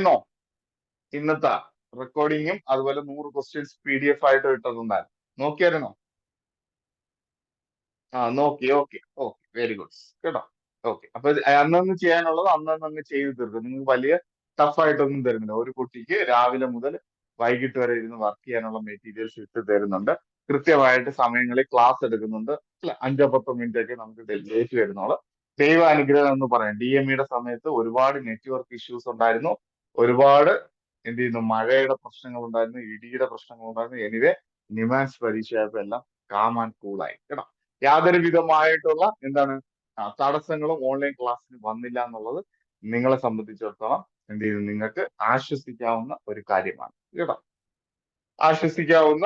നോക്കിയിരുന്നോ? ഇന്നത്തെ റെക്കോർഡിങ്ങും അതുപോലെ 100 questions PDF ആയിട്ട് ഇട്ടിട്ടുണ്ടായിരുന്നു. നോക്കിയായിരുന്നോ? നോക്കി. ഓക്കെ ഓക്കെ, വെരി ഗുഡ് കേട്ടോ. ഓക്കെ, അപ്പൊ അന്നന്ന് ചെയ്യാനുള്ളത് അന്നന്ന് ചെയ്ത് തീർക്കും. നിങ്ങൾക്ക് വലിയ ടഫ് ആയിട്ടൊന്നും തരുന്നില്ല. ഒരു കുട്ടിക്ക് രാവിലെ മുതൽ വൈകിട്ട് വരെ ഇരുന്ന് വർക്ക് ചെയ്യാനുള്ള മെറ്റീരിയൽസ് ഇട്ട് തരുന്നുണ്ട്. കൃത്യമായിട്ട് സമയങ്ങളിൽ ക്ലാസ് എടുക്കുന്നുണ്ട്. അല്ല, 5-10 മിനിറ്റ് ഒക്കെ നമുക്ക് ഡേറ്റ് വരുന്നുള്ളൂ. ദൈവാനുഗ്രഹം എന്ന് പറയാം. DMEയുടെ സമയത്ത് ഒരുപാട് നെറ്റ്വർക്ക് ഇഷ്യൂസ് ഉണ്ടായിരുന്നു. ഒരുപാട് എന്ത് ചെയ്യുന്നു, മഴയുടെ പ്രശ്നങ്ങൾ ഉണ്ടായിരുന്നു, ഇടിയുടെ പ്രശ്നങ്ങൾ ഉണ്ടായിരുന്നു. എനിവേ, നിമാൻസ് പരീക്ഷയായപ്പോൾ എല്ലാം കാം ആൻഡ് കൂളായി കേട്ടോ. യാതൊരു വിധമായിട്ടുള്ള എന്താണ് തടസ്സങ്ങളും ഓൺലൈൻ ക്ലാസ്സിന് വന്നില്ല എന്നുള്ളത് നിങ്ങളെ സംബന്ധിച്ചിടത്തോളം എന്ത് ചെയ്യുന്നു, നിങ്ങൾക്ക് ആശ്വസിക്കാവുന്ന ഒരു കാര്യമാണ് കേട്ടോ. ആശ്വസിക്കാവുന്ന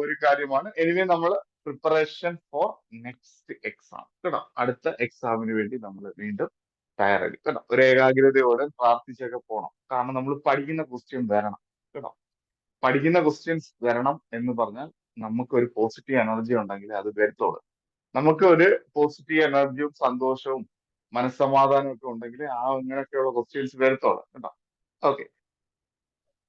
ഒരു കാര്യമാണ്. എനിവേ, നമ്മൾ പ്രിപ്പറേഷൻ ഫോർ നെക്സ്റ്റ് എക്സാം കേട്ടോ. അടുത്ത എക്സാമിന് വേണ്ടി നമ്മൾ വീണ്ടും തയ്യാറെടുക്കും കേട്ടോ. ഒരു ഏകാഗ്രതയോടെ പ്രാർത്ഥിച്ചൊക്കെ പോകണം. കാരണം നമ്മൾ പഠിക്കുന്ന ക്വസ്റ്റ്യൻ വരണം കേട്ടോ. പഠിക്കുന്ന ക്വസ്റ്റ്യൻസ് വരണം എന്ന് പറഞ്ഞാൽ നമുക്കൊരു പോസിറ്റീവ് എനർജി ഉണ്ടെങ്കിൽ അത് വരത്തുള്ളൂ. നമുക്ക് ഒരു പോസിറ്റീവ് എനർജിയും സന്തോഷവും മനസ്സമാധാനവും ഒക്കെ ഉണ്ടെങ്കിൽ ഇങ്ങനെയൊക്കെയുള്ള ക്വസ്റ്റ്യൻസ് വരത്തുള്ളൂ കേട്ടോ. ഓക്കെ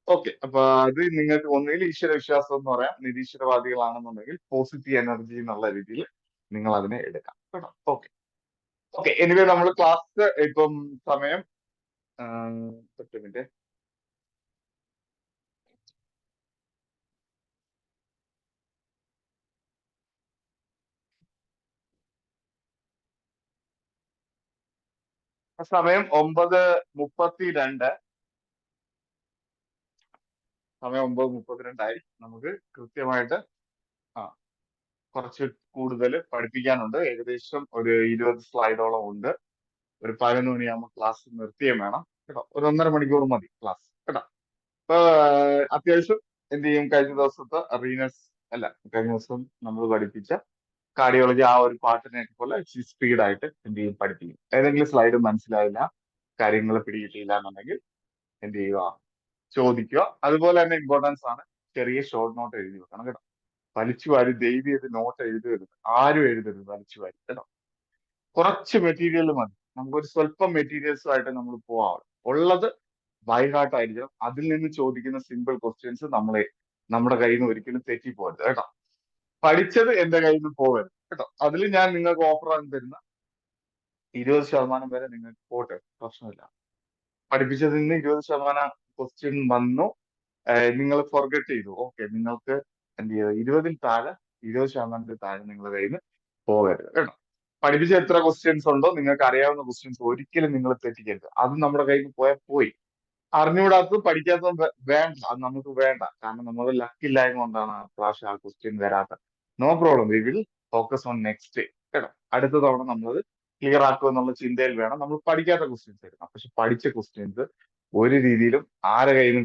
ഓക്കെ, അപ്പൊ അത് നിങ്ങൾക്ക് ഒന്നുകിൽ ഈശ്വര വിശ്വാസം എന്ന് പറയാം, നിരീശ്വരവാദികളാണെന്നുണ്ടെങ്കിൽ പോസിറ്റീവ് എനർജി എന്നുള്ള രീതിയിൽ നിങ്ങൾ അതിനെ എടുക്കാം കേട്ടോ. ഓക്കെ ഓക്കെ, എനിവേ നമ്മൾ ക്ലാസ് ഇപ്പം സമയം 10 മിനിറ്റ് സമയം 9:32. സമയം 9:32 നമുക്ക് കൃത്യമായിട്ട് ആ കുറച്ച് കൂടുതൽ പഠിപ്പിക്കാനുണ്ട്. ഏകദേശം ഒരു 20 സ്ലൈഡോളം ഉണ്ട്. ഒരു 11 മണിയാകുമ്പോൾ ക്ലാസ് നിർത്തിയും വേണം കേട്ടോ. ഒരു 1.5 മണിക്കൂർ മതി ക്ലാസ് കേട്ടോ. ഇപ്പൊ അത്യാവശ്യം എന്ത് ചെയ്യും, കഴിഞ്ഞ ദിവസത്തെ റീനസ് അല്ല, കഴിഞ്ഞ ദിവസം നമ്മൾ പഠിപ്പിച്ച കാർഡിയോളജി ആ ഒരു പാട്ടിനെ പോലെ സ്പീഡായിട്ട് എന്ത് ചെയ്യും, പഠിപ്പിക്കും. ഏതെങ്കിലും സ്ലൈഡ് മനസ്സിലായില്ല, കാര്യങ്ങൾ പിടികിട്ടിയില്ല എന്നുണ്ടെങ്കിൽ എന്ത് ചെയ്യുക, ചോദിക്കുക. അതുപോലെ തന്നെ ഇമ്പോർട്ടൻസ് ആണ്, ചെറിയ ഷോർട്ട് നോട്ട് എഴുതി വെക്കണം കേട്ടോ. വലിച്ചു വാരി ദയവ് ചെയ്ത് നോട്ട് എഴുതരുത്, ആരും എഴുതരുത് വലിച്ചു വാരി കേട്ടോ. കുറച്ച് മെറ്റീരിയൽ മതി, നമുക്കൊരു സ്വല്പം മെറ്റീരിയൽസുമായിട്ട് നമ്മൾ പോവാം. ഉള്ളത് ബൈഹാർട്ട് ആയിരിക്കണം. അതിൽ നിന്ന് ചോദിക്കുന്ന സിമ്പിൾ ക്വസ്റ്റ്യൻസ് നമ്മുടെ കയ്യിൽ നിന്ന് ഒരിക്കലും തെറ്റിപ്പോകരുത് കേട്ടോ. പഠിച്ചത് എന്റെ കയ്യിൽ നിന്ന് പോകരുത് കേട്ടോ. അതിൽ ഞാൻ നിങ്ങൾക്ക് ഓഫർ ആയി തരുന്ന 20% വരെ നിങ്ങൾക്ക് പോട്ടെ, പ്രശ്നമില്ല. പഠിപ്പിച്ചതിൽ നിന്ന് 20% ക്വസ്റ്റ്യൻ വന്നു, നിങ്ങൾ ഫോർഗെറ്റ് ചെയ്തു, ഓക്കെ, നിങ്ങൾക്ക് എന്ത് ചെയ്തു, 20% താഴെ നിങ്ങളുടെ കയ്യിൽ നിന്ന് പോകരുത് കേട്ടോ. പഠിപ്പിച്ച എത്ര ക്വസ്റ്റ്യൻസ് ഉണ്ടോ, നിങ്ങൾക്ക് അറിയാവുന്ന ക്വസ്റ്റ്യൻസ് ഒരിക്കലും നിങ്ങൾ തെറ്റിക്കരുത്. അത് നമ്മുടെ കയ്യിൽ നിന്ന് പോയാൽ പോയി. അറിഞ്ഞുകൂടാത്തതും പഠിക്കാത്തതും വേണ്ട, അത് നമുക്ക് വേണ്ട. കാരണം നമ്മുടെ ലക്കില്ലായ്മ കൊണ്ടാണ് പ്രാവശ്യം ആ ക്വസ്റ്റ്യൻ വരാത്തത്. No problem, we will focus on next കേട്ടോ. അടുത്ത തവണ നമ്മളത് ക്ലിയർ ആക്കുക എന്നുള്ള ചിന്തയിൽ വേണം നമ്മൾ പഠിക്കാത്ത ക്വസ്റ്റ്യൻസ് എടുക്കാം. പക്ഷെ പഠിച്ച ക്വസ്റ്റ്യൻസ് ഒരു രീതിയിലും ആരെ കയ്യിലും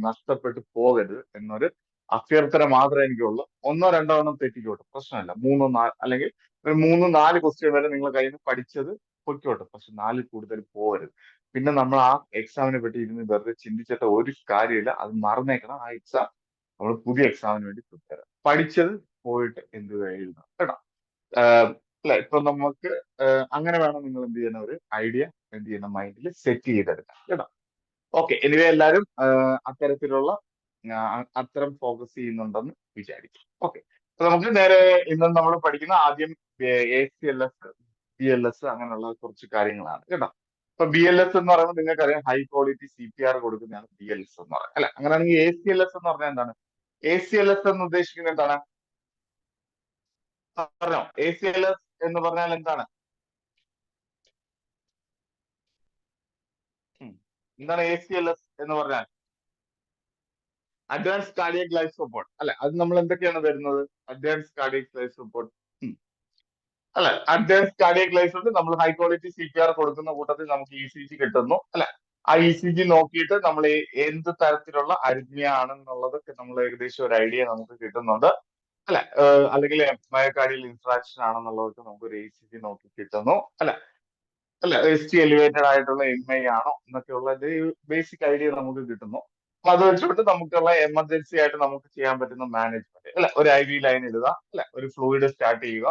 നഷ്ടപ്പെട്ടു പോകരുത് എന്നൊരു അഭ്യർത്ഥന മാത്രമേ എനിക്കുള്ളൂ. 1-2 എണ്ണം തെറ്റിക്കോട്ടെ, പ്രശ്നമില്ല. 3-4 അല്ലെങ്കിൽ ഒരു 3-4 ക്വസ്റ്റ്യൻ വരെ നിങ്ങൾ കയ്യിൽ നിന്ന് പഠിച്ചത് പൊയ്ക്കോട്ടെ, പക്ഷെ 4 കൂടുതൽ പോകരുത്. പിന്നെ നമ്മൾ ആ എക്സാമിനെ പറ്റി ഇരുന്ന് വെറുതെ ചിന്തിച്ചിട്ട് ഒരു കാര്യമില്ല. അത് മറന്നേക്കണം. ആ എക്സാം നമ്മൾ പുതിയ എക്സാമിന് വേണ്ടി പ്രിപ്പയർ പഠിച്ചത് പോയിട്ട് എന്ത് എഴുതണം കേട്ടോ. അല്ല, ഇപ്പൊ നമുക്ക് അങ്ങനെ വേണം നിങ്ങൾ എന്ത് ചെയ്യുന്ന ഒരു ഐഡിയ എന്ത് ചെയ്യുന്ന മൈൻഡിൽ സെറ്റ് ചെയ്തെടുക്കാം കേട്ടോ. ഓക്കെ, എനിവേ എല്ലാവരും അത്തരത്തിലുള്ള അത്തരം ഫോക്കസ് ചെയ്യുന്നുണ്ടെന്ന് വിചാരിക്കും. ഓക്കെ, അപ്പൊ നമുക്ക് നേരെ ഇന്ന് നമ്മൾ പഠിക്കുന്ന ആദ്യം ACLS, BLS അങ്ങനെയുള്ള കുറച്ച് കാര്യങ്ങളാണ് കേട്ടോ. ഇപ്പൊ BLS എന്ന് പറയുമ്പോൾ നിങ്ങൾക്കറിയാം, ഹൈ ക്വാളിറ്റി CPR കൊടുക്കുന്നതാണ് BLS എന്ന് പറയുന്നത് അല്ലെ. അങ്ങനെയാണെങ്കിൽ ACLS എന്ന് പറഞ്ഞാൽ എന്താണ്? ACLS എന്ന് ഉദ്ദേശിക്കുന്നത് എന്താണ് പറഞ്ഞോ? ACLS എന്ന് പറഞ്ഞാൽ എന്താണ്? എന്താണ് ACLS എന്ന് പറഞ്ഞാൽ? അഡ്വാൻസ് കാർഡിയക് ലൈഫ് സപ്പോർട്ട് അല്ലെ. അത് നമ്മൾ എന്തൊക്കെയാണ് വരുന്നത്? അഡ്വാൻസ് കാർഡിയക് ലൈഫ് സപ്പോർട്ട് അല്ലെ. അഡ്വാൻസ് കാർഡിയക് ലൈഫ് ഉണ്ട്. നമ്മൾ ഹൈ ക്വാളിറ്റി CPR കൊടുക്കുന്ന കൂട്ടത്തിൽ നമുക്ക് ECG കിട്ടുന്നു അല്ലെ. ആ ECG നോക്കിയിട്ട് നമ്മൾ എന്ത് തരത്തിലുള്ള അരിത്മിയ ആണെന്നുള്ളതൊക്കെ നമ്മൾ ഏകദേശം ഒരു ഐഡിയ നമുക്ക് കിട്ടുന്നുണ്ട് അല്ലെ. അല്ലെങ്കിൽ മയോകാർഡിയൽ ഇൻഫ്രാക്ഷൻ ആണെന്നുള്ളതൊക്കെ നമുക്ക് ഒരു ECG നോക്കി കിട്ടുന്നു അല്ലെ. അല്ല, ST എലിവേറ്റഡ് ആയിട്ടുള്ള MI ആണോ എന്നൊക്കെയുള്ള ബേസിക് ഐഡിയ നമുക്ക് കിട്ടുന്നു. അപ്പൊ അത് വെച്ചുകൊണ്ട് നമുക്കുള്ള എമർജൻസി ആയിട്ട് നമുക്ക് ചെയ്യാൻ പറ്റുന്ന മാനേജ്മെന്റ് അല്ലെ. ഒരു IV ലൈൻ ഇടുക അല്ലെ, ഒരു ഫ്ലൂയിഡ് സ്റ്റാർട്ട് ചെയ്യുക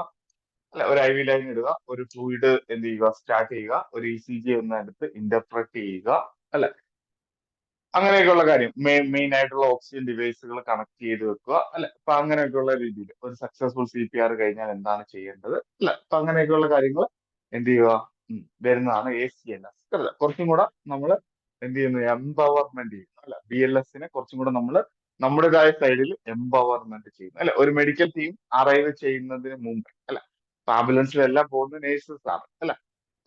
അല്ലെ, ഒരു IV ലൈൻ ഇടുക, ഒരു ഫ്ലൂയിഡ് എന്ത് ചെയ്യുക, സ്റ്റാർട്ട് ചെയ്യുക, ഒരു ECG ഒന്ന് എടുത്ത് ഇന്റർപ്രറ്റ് ചെയ്യുക അല്ലെ. അങ്ങനെയൊക്കെയുള്ള കാര്യം മെയിൻ ആയിട്ടുള്ള ഓക്സിജൻ ഡിവൈസുകൾ കണക്ട് ചെയ്ത് വെക്കുക അല്ലെ. അപ്പൊ അങ്ങനെയൊക്കെയുള്ള രീതിയിൽ ഒരു സക്സസ്ഫുൾ CPR കഴിഞ്ഞാൽ എന്താണ് ചെയ്യേണ്ടത് അല്ലെ. അപ്പൊ അങ്ങനെയൊക്കെയുള്ള കാര്യങ്ങൾ എന്ത് ചെയ്യുക, വരുന്നതാണ് ACLS. കുറച്ചും കൂടെ നമ്മൾ എന്ത് ചെയ്യുന്നു, എംപവർമെന്റ് ചെയ്യുന്നു അല്ലെ. BLSനെ കുറച്ചും കൂടെ നമ്മൾ നമ്മുടേതായ സൈഡിൽ എംപവർമെന്റ് ചെയ്യുന്നു അല്ലെ. ഒരു മെഡിക്കൽ ടീം അറൈവ് ചെയ്യുന്നതിന് മുമ്പ് അല്ലെ. ആംബുലൻസിലെല്ലാം പോകുന്ന നേഴ്സസ് ആണ് അല്ലെ.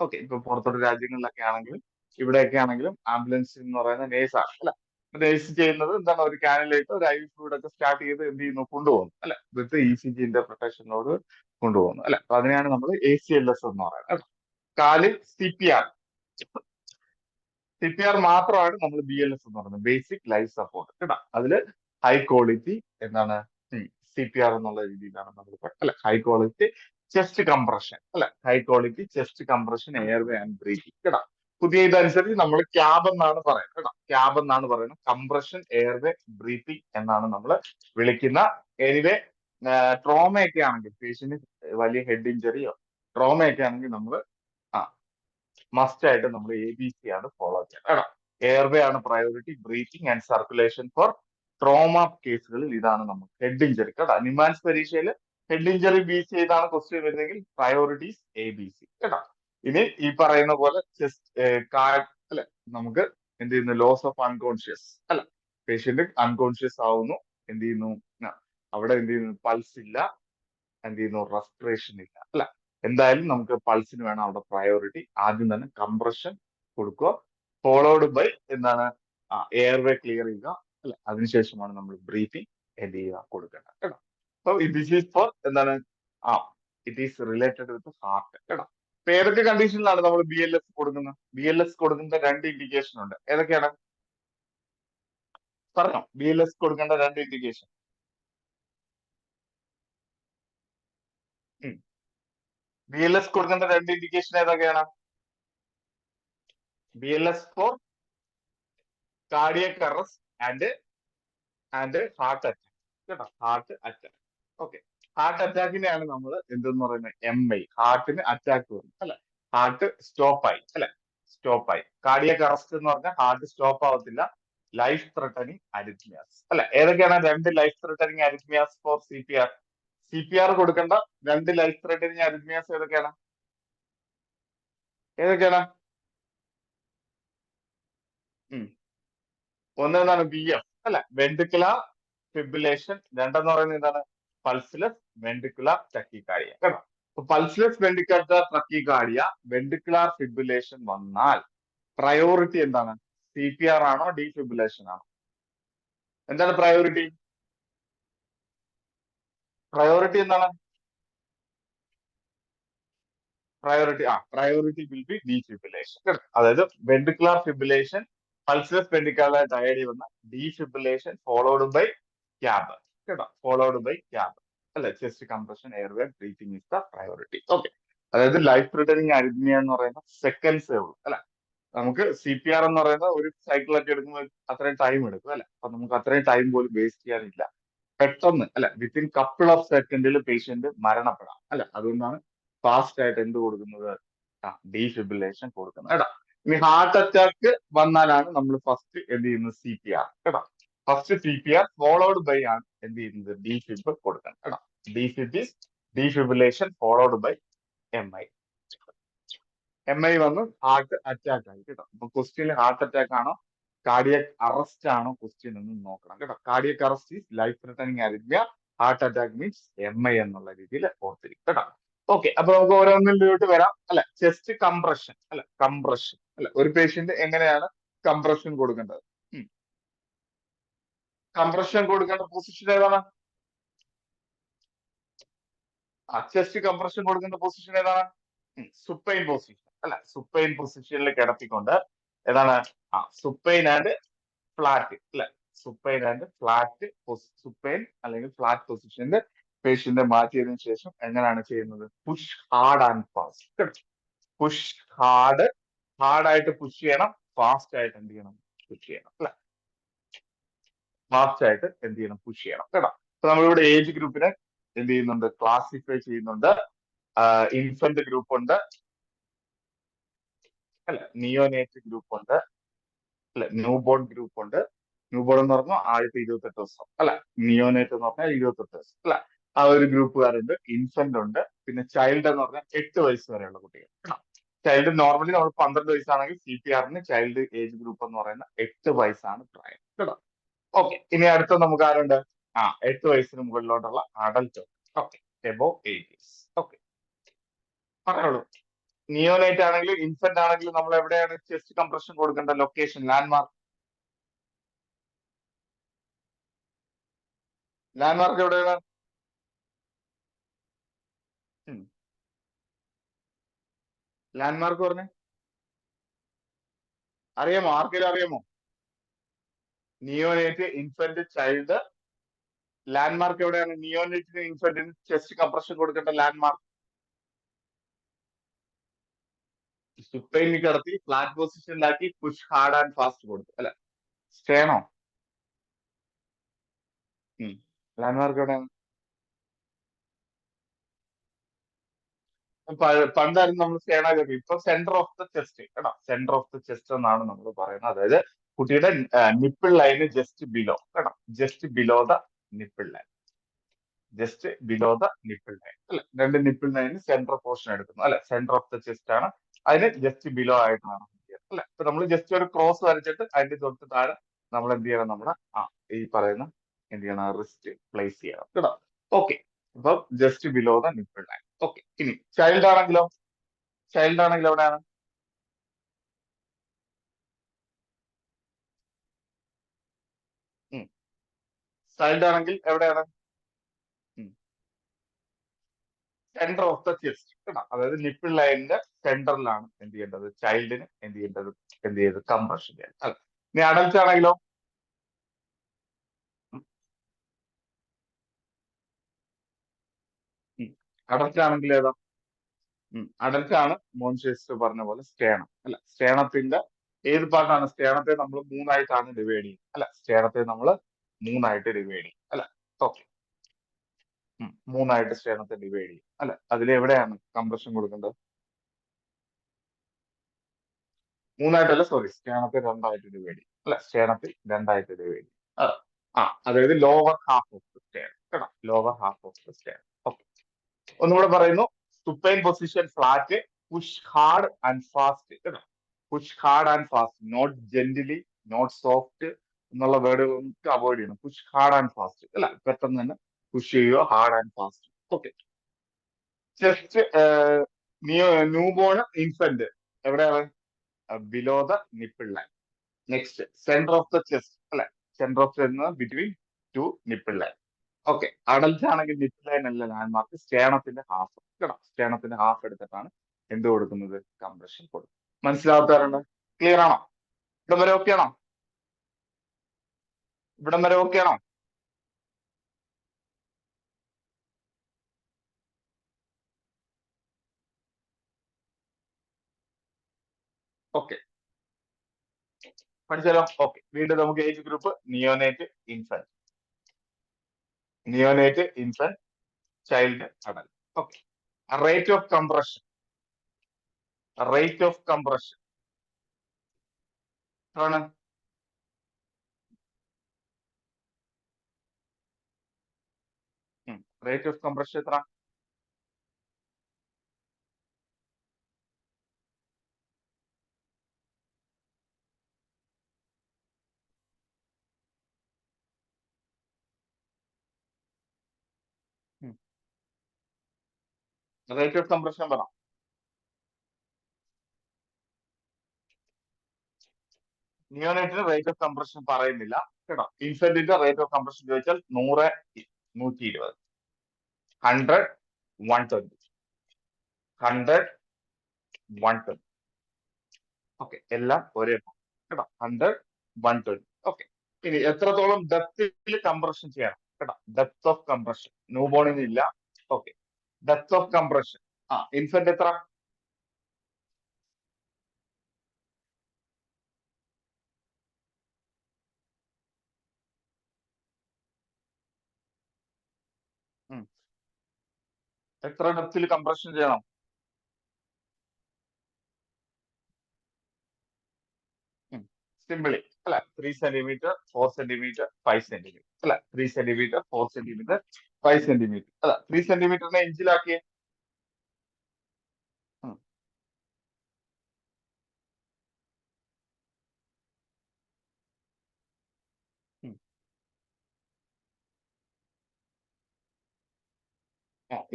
ഓക്കെ, ഇപ്പൊ പുറത്തോട്ട് രാജ്യങ്ങളിലൊക്കെ ആണെങ്കിലും ഇവിടെയൊക്കെ ആണെങ്കിലും ആംബുലൻസ് എന്ന് പറയുന്ന നേഴ്സാണ് അല്ലെ. നേഴ്സ് ചെയ്യുന്നത് എന്താണ്, ഒരു ക്യാനിലേക്ക് ഒരു IV ഫ്ലൂയിഡ് ഒക്കെ സ്റ്റാർട്ട് ചെയ്ത് എന്ത് ചെയ്യുന്നു, കൊണ്ടുപോകുന്നു അല്ലെ. വിത്ത് ECG ഇന്റർപ്രിട്ടേഷനോട് കൊണ്ടുപോകുന്നു അല്ലെ. അപ്പൊ അതിനെയാണ് നമ്മൾ ACLS എന്ന് പറയുന്നത് അല്ലെ. കാല് CPR മാത്രമാണ് നമ്മൾ BLS എന്ന് പറയുന്നത്, ബേസിക് ലൈഫ് സപ്പോർട്ട് കേട്ടോ. അതില് ഹൈ ക്വാളിറ്റി എന്താണ് CPR എന്നുള്ള രീതിയിലാണ് നമ്മൾ അല്ലെ. ഹൈ ക്വാളിറ്റി ചെസ്റ്റ് കംപ്രഷൻ അല്ലെ. High quality chest compression, airway and breathing കേട്ടോ. പുതിയ ഇതനുസരിച്ച് നമ്മൾ ക്യാബ് എന്നാണ് പറയുന്നത് കേട്ടോ. ക്യാബ് എന്നാണ് പറയുന്നത്. കംപ്രഷൻ, എയർവേ, ബ്രീത്തിങ് എന്നാണ് നമ്മൾ വിളിക്കുന്ന. എനിവേ ട്രോമയൊക്കെ ആണെങ്കിൽ, പേഷ്യന്റ് വലിയ ഹെഡ് ഇഞ്ചറിയോ ട്രോമയൊക്കെ ആണെങ്കിൽ നമ്മൾ മസ്റ്റ് ആയിട്ട് നമ്മൾ ABC ആണ് ഫോളോ ചെയ്യുന്നത് കേട്ടോ. എയർവേ ആണ് priority, breathing and circulation for trauma കേസുകളിൽ ഇതാണ് നമുക്ക്. ഹെഡ് ഇഞ്ചറി കേട്ടോ, നിമാൻസ് പരീക്ഷയിൽ ഹെഡ് ഇഞ്ചറി ബേസ് ചെയ്താണ് ക്വസ്റ്റ്യൻ വരുന്നെങ്കിൽ പ്രയോറിറ്റീസ് ABC കേട്ടോ. ഇനി ഈ പറയുന്ന പോലെ ചെസ്റ്റ് അല്ലെ, നമുക്ക് എന്ത് ചെയ്യുന്നു, ലോസ് ഓഫ് അൺകോൺഷ്യസ് അല്ല, പേഷ്യന്റ് അൺകോൺഷ്യസ് ആവുന്നു, എന്ത് ചെയ്യുന്നു, അവിടെ എന്ത് ചെയ്യുന്നു, പൾസ് ഇല്ല, എന്ത് ചെയ്യുന്നു, റെസ്പിറേഷൻ ഇല്ല അല്ല. എന്തായാലും നമുക്ക് പൾസിന് വേണം അവിടെ പ്രയോറിറ്റി. ആദ്യം തന്നെ കംപ്രഷൻ കൊടുക്കുക, ഫോളോഡ് ബൈ എന്താണ്, എയർവേ ക്ലിയർ ചെയ്യുക അല്ലെ. അതിനുശേഷമാണ് നമ്മൾ ബ്രീത്തിങ് എന്ത് ചെയ്യുക, കൊടുക്കേണ്ടത് കേട്ടോ. അപ്പൊ ദിസ് ഈസ് ഫോർ എന്താണ്, it is related with heart കേട്ടോ. അപ്പൊ ഏതൊക്കെ കണ്ടീഷനിലാണ് നമ്മൾ BLS കൊടുക്കുന്നത്? BLS കൊടുക്കുന്ന 2 ഇൻഡിക്കേഷൻ ഉണ്ട്. ഏതൊക്കെയാണ് പറഞ്ഞോ? BLS കൊടുക്കേണ്ട 2 ഇൻഡിക്കേഷൻ. BLS കൊടുക്കേണ്ട 2 ഇൻഡിക്കേഷൻ ഏതൊക്കെയാണ്? BLS for cardiac arrest and heart attack കേട്ടോ. Heart attack. ഓക്കെ, ഹാർട്ട് അറ്റാക്കിനെയാണ് നമ്മൾ എന്തെന്ന് പറയുന്നത്, MI, ഹാർട്ടിന് അറ്റാക്ക് വരും അല്ലെ. ഹാർട്ട് സ്റ്റോപ്പായി അല്ലെ, സ്റ്റോപ്പായി. കാർഡിയക് അറസ്റ്റ് എന്ന് പറഞ്ഞാൽ ഹാർട്ട് സ്റ്റോപ്പ് ആവത്തില്ല, ലൈഫ് ത്രെട്ടനിങ് അരിത്മിയാസ് അല്ലെ. ഏതൊക്കെയാണ് 2 life threatening arrhythmias for CPR കൊടുക്കേണ്ട 2 ലൈഫ് ത്രെട്ടനിങ് അരിത്മിയാസ് ഏതൊക്കെയാണ്? ഏതൊക്കെയാണ്? ഒന്നെന്താണ്, VF അല്ലെ, വെൻട്രിക്കുലർ ഫിബ്രിലേഷൻ. രണ്ടെന്ന് പറയുന്നത് എന്താണ്, പൾസിലസ് വെൻട്രിക്കുലർ ടക്കിക്കാർഡിയ കേട്ടോ. അപ്പൊ pulseless ventricular tachycardia, ventricular fibrillation വന്നാൽ പ്രയോറിറ്റി എന്താണ്, CPR ആണോ ഡീഫിബ്രിലേഷൻ ആണോ? എന്താണ് പ്രയോറിറ്റി? പ്രയോറിറ്റി എന്താണ്? Priority will be defibrillation. അതായത് വെൻട്രിക്കുലർ ഫിബ്രിലേഷൻ, പൾസിലസ് വെൻട്രിക്കുലർ ടയേർഡി വന്ന ഡീഫിബ്രിലേഷൻ ഫോളോഡ് ബൈ ക്യാബ് കേട്ടോ, ഫോളോഡ് ബൈ ക്യാബ് അല്ലെ. Chest compression, airway, breathing is the priority. Okay, അതായത് ലൈഫ് ത്രെട്ടനിങ് അരിത്മിയ എന്ന് പറയുന്ന സെക്കൻഡ്സേ ഉള്ളൂ അല്ലെ. നമുക്ക് CPR എന്ന് പറയുന്ന ഒരു സൈക്കിളൊക്കെ എടുക്കുമ്പോൾ അത്രയും ടൈം എടുക്കും അല്ലെ. അപ്പൊ നമുക്ക് അത്രയും ടൈം പോലും വേസ്റ്റ് ചെയ്യാനില്ല. പെട്ടെന്ന് അല്ലെ, വിത്തിൻ കപ്പിൾ ഓഫ് സെക്കൻഡിൽ പേഷ്യന്റ് മരണപ്പെടാം അല്ലെ. അതുകൊണ്ടാണ് ഫാസ്റ്റ് ആയിട്ട് എന്ത് കൊടുക്കുന്നത്, ഡീഫിബ്രിലേഷൻ കൊടുക്കുന്നത് കേട്ടോ. ഇനി ഹാർട്ട് അറ്റാക്ക് വന്നാലാണ് നമ്മൾ ഫസ്റ്റ് എന്ത് ചെയ്യുന്നത്, CPR കേട്ടോ. ഫസ്റ്റ് CPR ഫോളോഡ് ബൈ ആണ് എന്ത് ചെയ്യുന്നത്, ഡീഫിബ് കൊടുക്കുന്നത് കേട്ടോ. ഡീഫിബ്രിലേഷൻ ഫോളോഡ് ബൈ MI വന്ന് ഹാർട്ട് അറ്റാക്ക് ആയി കേട്ടോ. അപ്പൊ ക്വസ്റ്റ്യനിൽ ഹാർട്ട് അറ്റാക്ക് ആണോ കാർഡിയക് അറസ്റ്റ് ആണോ ക്വസ്റ്റ്യൻ എന്ന് നോക്കണം കേട്ടോ. Cardiac arrest is life threatening അരിത്മിയ, heart attack means MI എന്നുള്ള രീതിയിൽ ഓർത്തിരിക്കും കേട്ടോ. ഓക്കെ, അപ്പൊ നമുക്ക് ഓരോന്നിലോട്ട് വരാം അല്ലെ. ചെസ്റ്റ് കംപ്രഷൻ അല്ലെ, കംപ്രഷൻ അല്ലെ, ഒരു പേഷ്യന്റ് എങ്ങനെയാണ് കംപ്രഷൻ കൊടുക്കേണ്ടത്? കംപ്രഷൻ കൊടുക്കേണ്ട പൊസിഷൻ ഏതാണ്? ചെസ്റ്റ് കംപ്രഷൻ കൊടുക്കേണ്ട പൊസിഷൻ ഏതാണ്? സുപ്പൈൻ പൊസിഷൻ അല്ലെ. സുപ്പൈൻ പൊസിഷനിൽ കിടത്തിക്കൊണ്ട് ഏതാണ്, സുപ്പൈൻ ആൻഡ് ഫ്ലാറ്റ് അല്ലെ. സുപ്പൈൻ ആൻഡ് ഫ്ലാറ്റ്, സുപ്പൈൻ അല്ലെങ്കിൽ ഫ്ലാറ്റ് പൊസിഷനിൽ പേഷ്യന്റ് മാറ്റിയതിനു ശേഷം എങ്ങനെയാണ് ചെയ്യുന്നത്, push hard and fast. Push ഹാർഡായിട്ട് പുഷ് ചെയ്യണം, ഫാസ്റ്റ് ആയിട്ട് എന്ത് ചെയ്യണം, പുഷ് ചെയ്യണം അല്ലെ. ഫാസ്റ്റ് ആയിട്ട് എന്ത് ചെയ്യണം, പുഷ് ചെയ്യണം കേട്ടോ. അപ്പൊ നമ്മളിവിടെ ഏജ് ഗ്രൂപ്പിനെ എന്ത് ചെയ്യുന്നുണ്ട്, ക്ലാസിഫൈ ചെയ്യുന്നുണ്ട്. ഇൻഫന്റ് ഗ്രൂപ്പ് ഉണ്ട് അല്ലെ, നിയോനേറ്റ് ഗ്രൂപ്പ് ഉണ്ട്, അല്ലെ, ന്യൂ ബോൺ ഗ്രൂപ്പ് ഉണ്ട്. ന്യൂ ബോൺ എന്ന് പറഞ്ഞാൽ ആദ്യത്തെ 28 ദിവസം അല്ല, നിയോനേറ്റ് എന്ന് പറഞ്ഞാൽ 28 ദിവസം അല്ല, ആ ഒരു ഗ്രൂപ്പുകാരുണ്ട്. ഇൻഫന്റ് ഉണ്ട്. പിന്നെ ചൈൽഡ് എന്ന് പറഞ്ഞാൽ 8 വയസ്സ് വരെയുള്ള കുട്ടികൾ. ചൈൽഡ് നോർമലി നമ്മൾ 12 വയസ്സാണെങ്കിൽ CPR-ന് ചൈൽഡ് ഏജ് ഗ്രൂപ്പ് എന്ന് പറയുന്ന 8 വയസ്സാണ് പ്രായം കേട്ടോ. ഓക്കെ, ഇനി അടുത്ത നമുക്ക് ആരുണ്ട്? 8 വയസ്സിന് മുകളിലോട്ടുള്ള adult. Okay, above 8 years. Okay, പറഞ്ഞോളൂ. നിയോനേറ്റ് ആണെങ്കിലും ഇൻഫന്റ് ആണെങ്കിലും നമ്മൾ എവിടെയാണ് ചെസ്റ്റ് കംപ്രഷൻ കൊടുക്കേണ്ട ലൊക്കേഷൻ, ലാൻഡ്മാർക്ക്? ലാൻഡ്മാർക്ക് എവിടെയാണ്? ലാൻഡ്മാർക്ക് പറഞ്ഞേ, അറിയാമോ? ആർക്കെങ്കിലും അറിയാമോ? നിയോനേറ്റ്, ഇൻഫന്റ്, ചൈൽഡ്, ലാൻഡ്മാർക്ക് എവിടെയാണ്? നിയോനേറ്റിന് ഇൻഫന്റിന് ചെസ്റ്റ് കംപ്രഷൻ കൊടുക്കേണ്ട ലാൻഡ്മാർക്ക്? സുപ്പൈനിൽ കിടത്തി ഫ്ലാറ്റ് പൊസിഷനിലാക്കി പുഷ് ഹാർഡ് ആൻഡ് ഫാസ്റ്റ് കൊടുത്തു അല്ലെ, സ്റ്റേണോ? ലാൻഡ്മാർക്ക് എവിടെയാണ്? പണ്ടായിരുന്നു നമ്മൾ സ്റ്റേണ കയറി, ഇപ്പൊ സെന്റർ ഓഫ് ദ ചെസ്റ്റ് കേട്ടോ. സെന്റർ ഓഫ് ദ ചെസ്റ്റ് എന്നാണ് നമ്മൾ പറയുന്നത്. അതായത് കുട്ടിയുടെ നിപ്പിൾ ലൈന് ജസ്റ്റ് ബിലോ കേട്ടോ, just below the nipple line, just below the nipple line അല്ലെ. രണ്ട് നിപ്പിൾ ലൈന് സെന്റർ പോർഷൻ എടുക്കുന്നു അല്ലെ, സെന്റർ ഓഫ് ദ ചെസ്റ്റ് ആണ്. അതിന് ജസ്റ്റ് ബിലോ ആയിട്ടാണ് അല്ലെ. ഇപ്പൊ നമ്മൾ ജസ്റ്റ് ഒരു ക്രോസ് വരച്ചിട്ട് അതിന്റെ തൊട്ട് താഴെ നമ്മൾ എന്ത് ചെയ്യണം? നമ്മുടെ ഈ പറയുന്ന എന്ത് ചെയ്യണം? റിസ്റ്റ് പ്ലേസ് ചെയ്യണം കേട്ടോ. ഓക്കെ, അപ്പൊ just below the nipple line. Okay, ഇനി ചൈൽഡ് ആണെങ്കിലോ? ചൈൽഡ് ആണെങ്കിൽ എവിടെയാണ്? ചൈൽഡ് ആണെങ്കിൽ എവിടെയാണ്? സെന്റർ ഓഫ് ദ ചെസ്റ്റ് കേട്ടോ. അതായത് നിപ്പിൾ ലൈനിന്റെ സെന്ററിലാണ് എന്ത് ചെയ്യേണ്ടത്? ചൈൽഡിന് എന്ത് ചെയ്യേണ്ടത്? എന്ത് ചെയ്ത് കംപ്രഷൻ ചെയ്യാൻ അല്ലെ. ഇനി അഡൽറ്റ് ആണെങ്കിലോ? അഡൽറ്റ് ആണെങ്കിൽ ഏതാ? അഡൽറ്റ് ആണ് മോൻഷേസ് പറഞ്ഞ പോലെ സ്റ്റേണം അല്ല. സ്റ്റേണത്തിന്റെ ഏത് പാർട്ടാണ്? സ്റ്റേണത്തെ നമ്മൾ മൂന്നായിട്ടാണ് ഡിവൈഡ് ചെയ്യുന്നത് അല്ല. സ്റ്റേണത്തെ നമ്മൾ മൂന്നായിട്ട് ഡിവൈഡ് ചെയ്യും അല്ല. ഓക്കെ, മൂന്നായിട്ട് സ്റ്റേണത്തെ ഡിവൈഡ് ചെയ്യും അല്ല. അതിൽ എവിടെയാണ് കംപ്രഷൻ കൊടുക്കേണ്ടത്? മൂന്നായിട്ടല്ല, സോറി, സ്റ്റേണത്തെ രണ്ടായിട്ട് ഡിവൈഡ് ചെയ്യും അല്ല. സ്റ്റേണത്തിൽ രണ്ടായിട്ട് ഡിവൈഡ് ചെയ്യും. ആ, അതായത് lower half of the stern കേട്ടോ, lower half of the stern. Okay, ഒന്നുകൂടെ പറയുന്നു. Supine position flat, push hard and fast കേട്ടോ. Push hard and fast, not gently, not soft എന്നുള്ള വേർഡ് അവോയ്ഡ് ചെയ്യണം. പുഷ് ഹാർഡ് ആൻഡ് ഫാസ്റ്റ് അല്ല, പെട്ടെന്ന് തന്നെ push ചെയ്യുക, hard and fast. Okay, chest new born infant എവിടെയാണ്? Below the nipple line. Next centre of the chest അല്ലെ, centre of between to nipple line. Okay, adult ആണെങ്കിൽ nipple line അല്ല landmark, സ്റ്റേണത്തിന്റെ half കേട്ടോ. സ്റ്റേണത്തിന്റെ half എടുത്തിട്ടാണ് എന്ത് കൊടുക്കുന്നത്? Compression കൊടുക്കുന്നത്. മനസ്സിലാവാത്തവരുണ്ട്? Clear ആണോ? ഇവിടം വരെ ഓക്കെ ആണോ? ഇവിടം വരെ ഓക്കെ ആണോ? ഓക്കെ, പഠിച്ചാലോ? ഓക്കെ, വീണ്ടും നമുക്ക് age group neonate, infant, neonate, infant, child, adult. Okay, rate of compression, rate of compression ആണ് റേറ്റ് ഓഫ് കംപ്രഷൻ എത്ര? റേറ്റ് ഓഫ് കംപ്രഷൻ പറ. നിയോനേറ്റിന് റേറ്റ് ഓഫ് കംപ്രഷൻ പറയുന്നില്ല കേട്ടോ. ഇൻഫന്റിന്റെ റേറ്റ് ഓഫ് കംപ്രഷൻ ചോദിച്ചാൽ 100, 120, 100, 120, 100, 120. ഓക്കെ, എല്ലാം ഒരേ കേട്ടോ. 100, 120. ഓക്കെ, ഇനി എത്രത്തോളം ഡെപ്തിൽ കംപ്രഷൻ ചെയ്യണം കേട്ടോ. ഡെപ്ത് ഓഫ് കംപ്രഷൻ ന്യൂ ബോണിന് ഇല്ല. Okay, depth of compression infant എത്ര? എത്ര ഡെപ്തിൽ കംപ്രഷൻ ചെയ്യണം? സിമ്പിളി അല്ല 3 സെന്റിമീറ്റർ 4 സെന്റിമീറ്റർ 5 സെന്റിമീറ്റർ അല്ല 3 സെന്റിമീറ്റർ 4 സെന്റിമീറ്റർ 5 സെന്റിമീറ്റർ അല്ല 3 സെന്റിമീറ്ററിനെ ഇഞ്ചിലാക്കിയേ. ഉം, ഉം.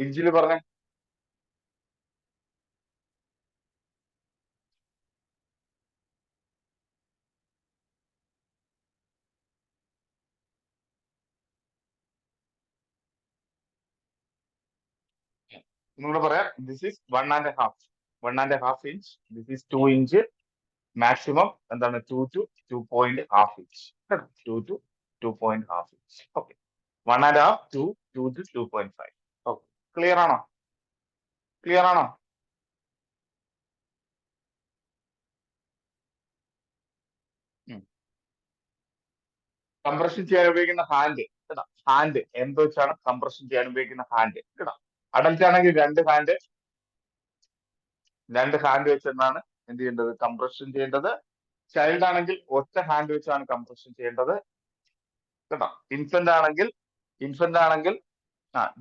ഇഞ്ചില് പറഞ്ഞേ. ഒന്നുകൂടെ പറയാം. This is 1.5. 1.5 inch. This is 2 inch. Maximum എന്താണ് 2 to 2.5 ഇഞ്ച്. കേട്ടോ, 2 to 2.5 inch. Okay. 1.5 to 2 to 2.5. Okay. Clear ആണോ? ക്ലിയർ ആണോ? കംപ്രഷൻ ചെയ്യാൻ ഉപയോഗിക്കുന്ന ഹാൻഡ് കേട്ടോ. ഹാൻഡ് എന്ത് വെച്ചാണ് കംപ്രഷൻ ചെയ്യാൻ ഉപയോഗിക്കുന്ന ഹാൻഡ് കേട്ടോ. അഡൽറ്റ് ആണെങ്കിൽ രണ്ട് ഹാൻഡ് വെച്ചെന്നാണ് എന്ത് ചെയ്യേണ്ടത്, കംപ്രഷൻ ചെയ്യേണ്ടത്. ചൈൽഡ് ആണെങ്കിൽ ഒറ്റ ഹാൻഡ് വെച്ചാണ് കംപ്രഷൻ ചെയ്യേണ്ടത് കേട്ടോ. ഇൻഫന്റ് ആണെങ്കിൽ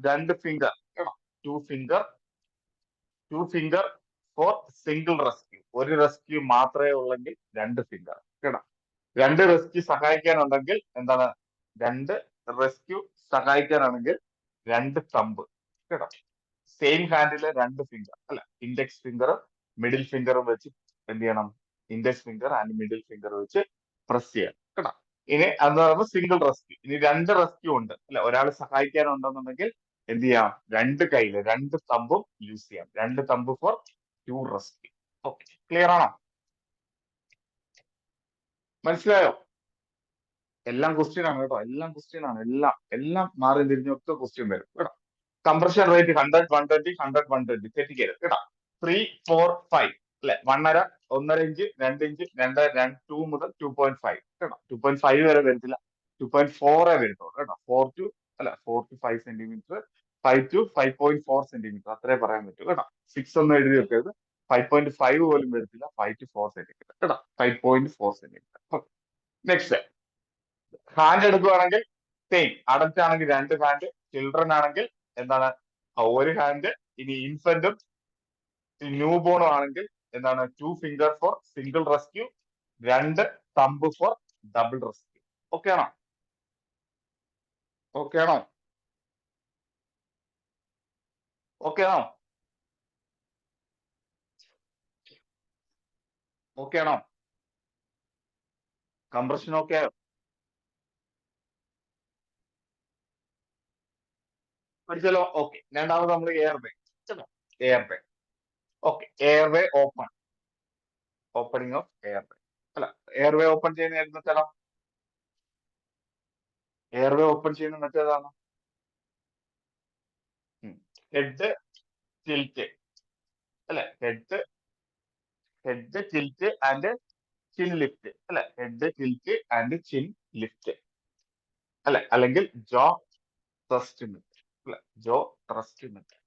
രണ്ട് ഫിംഗർ കേട്ടോ. Two finger. For single rescue. ഒരു റെസ്ക്യൂ മാത്രമേ ഉള്ളെങ്കിൽ 2 ഫിംഗർ കേട്ടോ. 2 റെസ്ക്യൂ സഹായിക്കാനുണ്ടെങ്കിൽ എന്താണ്, 2 റെസ്ക്യൂ സഹായിക്കാനാണെങ്കിൽ 2 തമ്പ് കേട്ടോ. സെയിം ഹാൻഡിലെ 2 ഫിംഗർ അല്ല, ഇൻഡെക്സ് ഫിംഗറും മിഡിൽ ഫിംഗറും വെച്ച് എന്ത് ചെയ്യണം, index finger and middle finger വെച്ച് പ്രസ് ചെയ്യണം കേട്ടോ. ഇനി അത് പറയുമ്പോൾ സിംഗിൾ റെസ്ക്യൂ. ഇനി 2 റെസ്ക്യൂ ഉണ്ട് അല്ലെ, ഒരാൾ സഹായിക്കാനുണ്ടെന്നുണ്ടെങ്കിൽ എന്ത് ചെയ്യാം, 2 കൈയില് 2 തമ്പും യൂസ് ചെയ്യാം. 2 thumb for 2 rescue. Okay. Clear ആണോ? മനസ്സിലായോ? എല്ലാം ക്വസ്റ്റ്യൻ ആണ് കേട്ടോ. എല്ലാം ക്വസ്റ്റ്യൻ ആണ്. എല്ലാം എല്ലാം മാറി തിരിഞ്ഞൊക്കെ ക്വസ്റ്റ്യൻ വരും കേട്ടോ. കംപ്രഷൻ റേറ്റ് 100 120 100 120 തെറ്റിക്കരുത് കേട്ടോ. 3 4 5 അല്ലെ, 1.5 1.5 ഇഞ്ച് 2 ഇഞ്ച് 2 മുതൽ 2.5 കേട്ടോ. 2.5 വരെ വരത്തില്ല. 2.4 വരത്തുള്ളൂ കേട്ടോ. 4 to 5 സെന്റിമീറ്റർ. 5 to 5.4 സെന്റിമീറ്റർ അത്രേ പറയാൻ പറ്റൂ കേട്ടോ. 6 ഒന്നും എഴുതി വെക്കരുത്. 5.5 പോലും വരത്തില്ല. 5 to 4 സെന്റിമീറ്റർ കേട്ടോ. 5.4 സെന്റിമീറ്റർ. നെക്സ്റ്റ്, ഹാൻഡ് എടുക്കുകയാണെങ്കിൽ സെയിം. അഡൽറ്റ് ആണെങ്കിൽ 2 ഹാൻഡ്. ചിൽഡ്രൻ ആണെങ്കിൽ എന്താണ്, 1 ഹാൻഡ്. ഇനി ഇൻഫന്റും ന്യൂ ബോണും ആണെങ്കിൽ എന്താണ്, 2 finger for single rescue. 2 thumb for double rescue. Okay ആണോ? ഓക്കെ ആണോ? ഓക്കെ ആണോ? ഓക്കെ ആണോ? കംപ്രഷൻ ഓക്കെ ആയോ? പഠിച്ചല്ലോ. ഓക്കെ. രണ്ടാമത് നമ്മൾ airway. Airway. Okay. Airway open. Opening of airway അല്ല, എയർവേ ഓപ്പൺ ചെയ്യുന്ന മെത്തേഡാ. എയർവേ ഓപ്പൺ ചെയ്യുന്ന മെത്തേഡാണ് ഹെഡ് ടിൽറ്റ് അല്ലെ. Head tilt and chin lift അല്ലെ. Head tilt and chin lift അല്ലെ, അല്ലെങ്കിൽ ജോ ത്രസ്റ്റ് മെത്തേഡ് അല്ലെ. Jaw thrust method.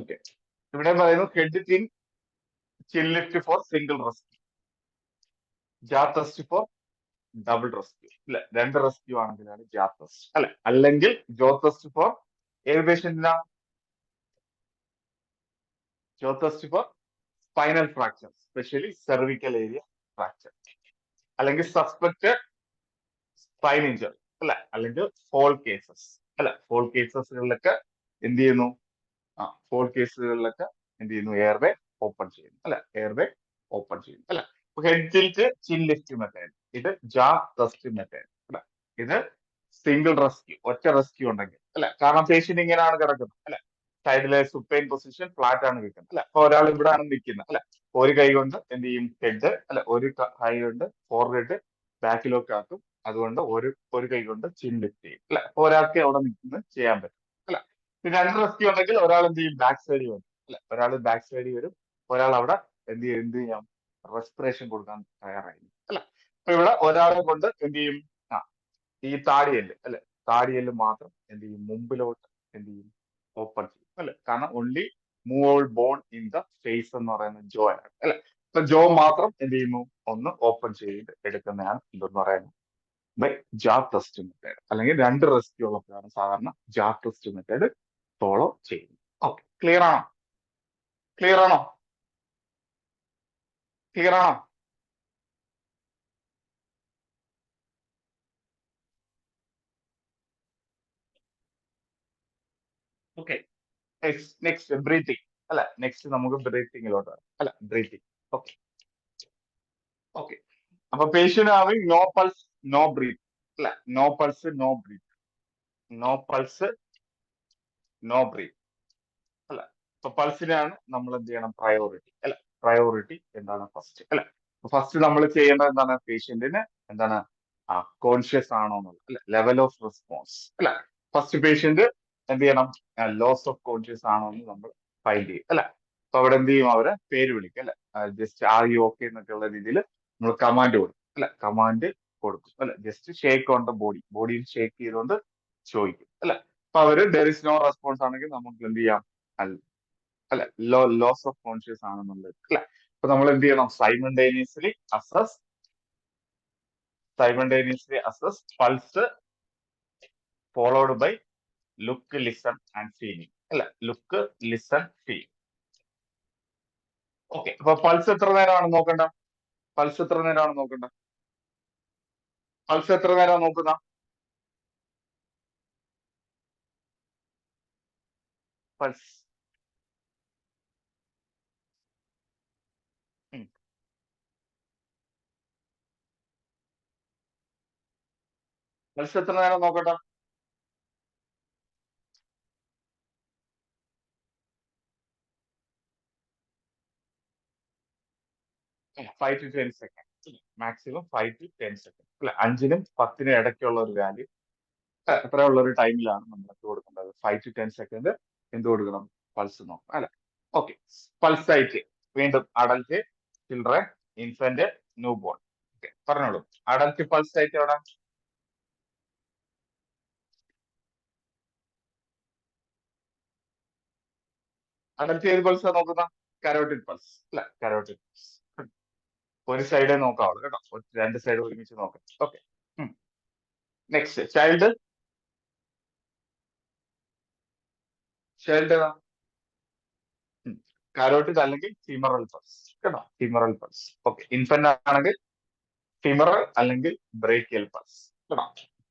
ഓക്കെ. ഇവിടെ പറയുന്നു head chin lift for single rescue. Jaw thrust for double rescue അല്ലെ. 2 റെസ്ക്യൂ ആണെങ്കിലാണ് ജോ thrust അല്ലെ. അല്ലെങ്കിൽ ജോ ത്രസ്റ്റ് ഫോർ ഏത് പേഷ്യന്റിനാ, jaw thrust for spinal fracture, specially cervical area fracture, അല്ലെങ്കിൽ suspected spine injury അല്ലെ, അല്ലെങ്കിൽ ഫോൾ കേസസ് അല്ലെ. ഫോൾ കേസസുകളിലൊക്കെ എന്ത് ചെയ്യുന്നു, ഫോൾ കേസുകളിലൊക്കെ എന്ത് ചെയ്യുന്നു, എയർവേ ഓപ്പൺ ചെയ്യുന്നു അല്ലെ. എയർവേ ഓപ്പൺ ചെയ്യുന്നു അല്ലെ. Head tilt chin lift method, ഇത് ജാ ത്രസ്റ്റ് മെത്തേഡ് അല്ലെ. ഇത് സിംഗിൾ റെസ്ക്യൂ, ഒറ്റ റെസ്ക്യൂ ഉണ്ടെങ്കിൽ അല്ലെ. കാരണം പേഷ്യന്റ് ഇങ്ങനെയാണ് കിടക്കുന്നത് അല്ലെ, സൈഡിലെ സുപ്പൈൻ പൊസിഷൻ ഫ്ലാറ്റ് ആണ് കിട്ടുന്നത് അല്ലെ. അപ്പൊ ഒരാൾ ഇവിടെ ആണ് നിൽക്കുന്നത് അല്ലെ. ഒരു കൈ കൊണ്ട് എന്ത് ചെയ്യും, ഹെഡ് അല്ലെ, ഒരു കൈ കൊണ്ട് ഫോർഹെഡ് ബാക്കിലോട്ട് ആക്കും. അതുകൊണ്ട് ഒരു കൈ കൊണ്ട് ചിൻ ലിഫ്റ്റ് ചെയ്യും അല്ലെ. അപ്പൊ ഒരാൾക്ക് അവിടെ നിൽക്കുന്നത് ചെയ്യാൻ പറ്റും അല്ലെ. പിന്നെ 2 റെസ്ക്യൂ ഉണ്ടെങ്കിൽ ഒരാൾ എന്ത് ചെയ്യും, ബാക്ക് സൈഡിൽ വരും അല്ലെ. ഒരാൾ ബാക്ക് സൈഡിൽ വരും, ഒരാൾ അവിടെ എന്ത് ചെയ്യാം, റെസ്പിറേഷൻ കൊടുക്കാൻ തയ്യാറായി അല്ലെ. അപ്പൊ ഇവിടെ ഒരാളെ കൊണ്ട് എന്ത് ചെയ്യും, ആ ഈ താടിയെല്ല് അല്ലെ, താടിയെല്ല് മാത്രം എന്ത് ചെയ്യും, മുമ്പിലോട്ട് എന്ത് ചെയ്യും, ഓപ്പൺ ചെയ്യും അല്ലെ. കാരണം only movable bone in the face എന്ന് പറയുന്നത് ജോ ആണ് അല്ലെ. ഇപ്പൊ ജോ മാത്രം എന്ത് ചെയ്യുന്നു, ഒന്ന് ഓപ്പൺ ചെയ്ത് എടുക്കുന്നതാണ് എന്തെന്ന് പറയുന്നത് ബൈ ജാർ ടെസ്റ്റ് മെത്തേഡ്, അല്ലെങ്കിൽ രണ്ട് റെസിപ്പി ഉള്ളപ്പോഴാണ് സാധാരണ ജാർ ടെസ്റ്റ് മെത്തേഡ് ഫോളോ ചെയ്യുന്നത്. ഓക്കെ, ക്ലിയർ ആണോ? ക്ലിയർ ആണോ? ക്ലിയർ ആണോ? Okay, next breathing. അല്ല, നെക്സ്റ്റ് നമുക്ക് ബ്രീത്തിങ്ങിലോട്ട് വരാം. അല്ല, ബ്രീത്തിങ്. ഓക്കെ. ഓക്കെ, അപ്പൊ patient having no pulse no breath. അല്ല, no pulse no breath, no pulse no breath. അല്ല, അപ്പൊ പൾസിനാണ് നമ്മൾ എന്ത് ചെയ്യണം, പ്രയോറിറ്റി. അല്ല, പ്രയോറിറ്റി എന്താണ് ഫസ്റ്റ്. അല്ല, ഫസ്റ്റ് നമ്മൾ ചെയ്യേണ്ടത് എന്താണ്, പേഷ്യന്റിന് എന്താണ് കോൺഷ്യസ് ആണോ എന്നുള്ളത്. അല്ല, ലെവൽ ഓഫ് റെസ്പോൺസ്. അല്ല, ഫസ്റ്റ് പേഷ്യന്റ് എന്ത് ചെയ്യണം, ലോസ് ഓഫ് കോൺഷ്യസ് ആണോ എന്ന് നമ്മൾ ഫൈൻഡ് ചെയ്യും. അല്ല, അപ്പൊ അവിടെ എന്ത് ചെയ്യും, അവരെ പേര് വിളിക്കും. അല്ലെ, ജസ്റ്റ് ആർ യു ഓക്കെ എന്നൊക്കെയുള്ള രീതിയിൽ നമ്മൾ കമാൻഡ് കൊടുക്കും. അല്ല, കമാൻഡ് കൊടുക്കും. അല്ല, just shake on the body, ബോഡിയിൽ ഷേക്ക് ചെയ്തുകൊണ്ട് ചോദിക്കും. അല്ല, അപ്പൊ അവര് ഡെർ ഇസ് നോ റെസ്പോൺസ് ആണെങ്കിൽ നമുക്ക് എന്ത് ചെയ്യാം, അല്ല, ലോസ് ഓഫ് കോൺഷ്യസ് ആണെന്നുള്ളത്. അല്ലെ, അപ്പൊ നമ്മൾ എന്ത് ചെയ്യണം, simultaneously assess pulse followed by look, listen and feeling. അല്ല, ലുക്ക്, ലിസൺ, ഫീൽ. ഓക്കെ, അപ്പൊ പൾസ് എത്ര നേരമാണ് നോക്കണ്ട, പൾസ് എത്ര നേരമാണ് നോക്കണ്ട, പൾസ് എത്ര നേരമാണ് നോക്കുന്ന, പൾസ് പൾസ് എത്ര നേരം നോക്കണ്ട, 5 to 10 second, maximum 5 to 10 second. അല്ല, 5-നും 10-നും ഇടയ്ക്കുള്ള ഒരു വാല്യൂ, അത്രയുള്ള ഒരു ടൈമിലാണ് നമ്മൾ എന്ത് കൊടുക്കേണ്ടത്, 5 to 10 സെക്കൻഡ് എന്ത് കൊടുക്കണം, പൾസ് നോക്കണം. അല്ല, ഓക്കെ. പൾസ് സൈറ്റ് വീണ്ടും adult, children, infant, new born. Okay, പറഞ്ഞോളൂ. അഡൽറ്റ് പൾസ് സൈറ്റ് എവിടെ? അഡൽറ്റ് ഏത് പൾസാ നോക്കുന്ന, കരോട്ടിഡ് പൾസ്. അല്ല, കരോട്ടിഡ് പൾസ് ഒരു സൈഡേ നോക്കാവുള്ളൂ കേട്ടോ, രണ്ട് സൈഡ് ഒരുമിച്ച് നോക്കാം. Okay, next child. ചൈൽഡ് ഏതാ? കാരോട്ടിഡ് അല്ലെങ്കിൽ ഫീമറൽ പൾസ് കേട്ടോ, ഫീമറൽ പൾസ്. ഓക്കെ, ഇൻഫന്റ് ആണെങ്കിൽ ഫിമറൽ അല്ലെങ്കിൽ ബ്രേക്കിയൽ പൾസ് കേട്ടോ,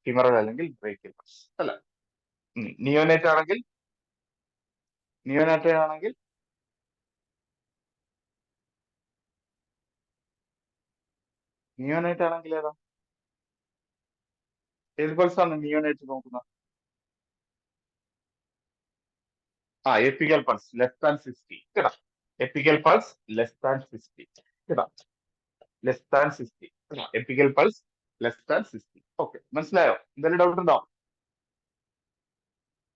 ഫിമറൽ അല്ലെങ്കിൽ ബ്രേക്കിയൽ പൾസ്. അല്ല, നിയോനേറ്റ് ആണെങ്കിൽ, നിയോനാറ്റ് ആണെങ്കിൽ നിയോനേറ്റ് ആണെങ്കിൽ ഏതാ, ഏത് പൾസ് ആണ് നിയോനേറ്റ് നോക്കുന്നത്? എപ്പിക്കൽ പൾസ് ലെസ് ദാൻ 60 കേട്ടോ, എപ്പിക്കൽ പൾസ് ലെസ് ദാൻ 60 കേട്ടോ, less than 60. Apical pulse less than 60. Okay, മനസ്സിലായോ? എന്തെങ്കിലും ഡൗട്ട് ഉണ്ടോ?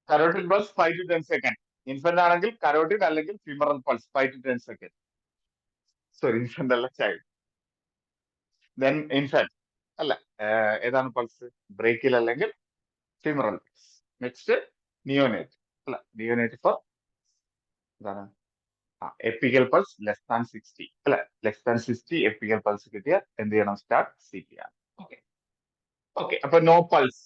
Carotid pulse 5 to 10 second. Infant ആണെങ്കിൽ കരോട്ടിഡ് അല്ലെങ്കിൽ femoral pulse 5 to 10 second. Sorry, infant അല്ല, ചൈൽഡ്. Then infant. അല്ല, ഏതാണ് പൾസ്, ബ്രേക്കിൽ അല്ലെങ്കിൽ ഫിമറൽ പൾസ്. Next neonate. അല്ല, നിയോനേറ്റ് ഫോർ എന്താണ്, എപ്പിക്കൽ പൾസ് ലെസ് ദാൻ 60. അല്ല, ലെസ് ദാൻ 60 എപ്പിക്കൽ പൾസ് കിട്ടിയാൽ എന്ത് ചെയ്യണം, സ്റ്റാർട്ട് CPR. ഓക്കെ. ഓക്കെ, അപ്പൊ നോ പൾസ്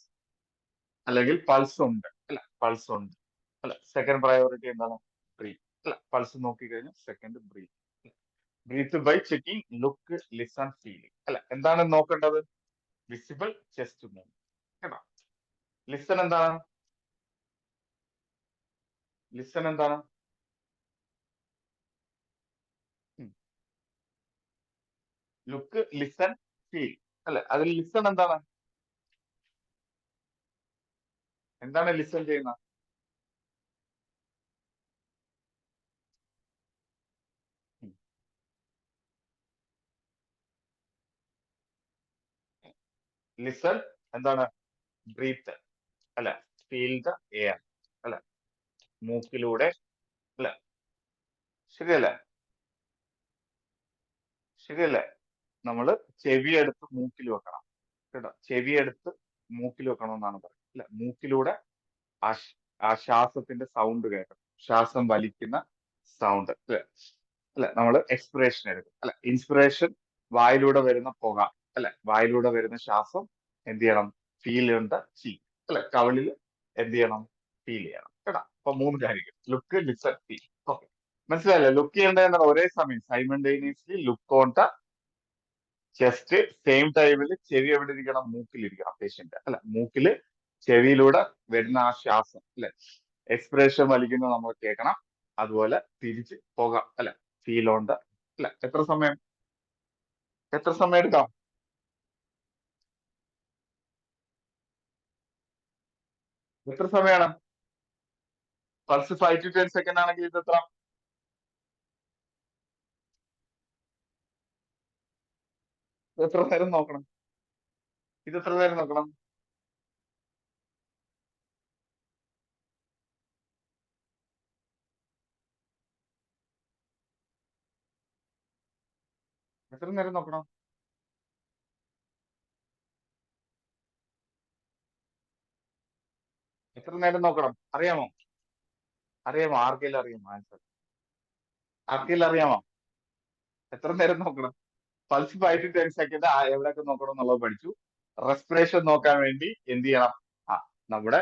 അല്ലെങ്കിൽ പൾസ് ഉണ്ട്. അല്ല, പൾസ് ഉണ്ട്. അല്ല, സെക്കൻഡ് പ്രയോറിറ്റി എന്താണ്, ബ്രീത്ത്. അല്ല, പൾസ് നോക്കി കഴിഞ്ഞാൽ second breath. Breath by checking look, listen, feeling. അല്ല, എന്താണ് നോക്കേണ്ടത്, വിസിബിൾ ചെസ്റ്റ് മൂവ്മെന്റ് കേട്ടോ. ലിസൺ എന്താണ്, ലിസൺ എന്താണ്, ലുക്ക്, ലിസൺ, ഫീൽ. അല്ലെ, അതിൽ ലിസൺ എന്താണ്, എന്താണ് ലിസൺ ചെയ്യുന്നത്? ലിസൺ എന്താണ്, ബ്രീത്ത്. അല്ല, ഫീൽ ദ എയർ. അല്ല, മൂക്കിലൂടെ. അല്ല, ശരിയല്ലേ, ശരിയല്ലേ? നമ്മള് ചെവിയെടുത്ത് മൂക്കിൽ വെക്കണം കേട്ടോ, ചെവിയെടുത്ത് മൂക്കിൽ വെക്കണം എന്നാണ് പറയുന്നത്. അല്ല, മൂക്കിലൂടെ ആ ആ ശ്വാസത്തിന്റെ സൗണ്ട് കേൾക്കണം, ശ്വാസം വലിക്കുന്ന സൗണ്ട്. അല്ലെ നമ്മൾ എക്സ്പിറേഷൻ എടുക്കും അല്ലെ. ഇൻസ്പിറേഷൻ വായിലൂടെ വരുന്ന പുക അല്ലെ, വായിലൂടെ വരുന്ന ശ്വാസം എന്ത് ചെയ്യണം, ഫീൽ ഉണ്ട് ചെയ്യും അല്ലെ, കവിളിൽ എന്ത് ചെയ്യണം, ഫീൽ ചെയ്യണം കേട്ടാ. അപ്പൊ 3 കാര്യങ്ങൾ: ലുക്ക്, ലിസൺ, ഫീൽ. ഓക്കെ, മനസ്സിലായല്ലോ? ലുക്ക് ചെയ്യേണ്ടത് ഒരേ സമയം simultaneously look on the chest, same ടൈമിൽ ചെവി എവിടെ ഇരിക്കണം, മൂക്കിലിരിക്കണം പേഷ്യന്റ് അല്ലെ. മൂക്കില് ചെവിയിലൂടെ വരുന്ന ആ ശ്വാസം അല്ലെ, എക്സ്പിറേഷൻ വലിക്കുന്നത് നമ്മൾ കേൾക്കണം. അതുപോലെ തിരിച്ച് പോകാം അല്ലെ, ഫീൽ ഓൺ ദ അല്ലെ. എത്ര സമയം എടുക്കാം? എത്ര സമയമാണ്? പൾസ് 5 to 10 സെക്കൻഡ് ആണെങ്കിൽ ഇത് എത്ര നേരം നോക്കണം? ഇത് എത്ര നേരം നോക്കണം? എത്ര നേരം നോക്കണം? എത്ര നേരം നോക്കണം അറിയാമോ? അറിയാമോ? ആർക്കെങ്കിലും അറിയാമോ ആൻസർ? ആർക്കെങ്കിലും അറിയാമോ എത്ര നേരം നോക്കണം? പൾസ് 5 to 10 സെക്കൻഡ് എവിടെയൊക്കെ നോക്കണം എന്നുള്ളത് പഠിച്ചു. റെസ്പിറേഷൻ നോക്കാൻ വേണ്ടി എന്ത് ചെയ്യണം? ആ നമ്മുടെ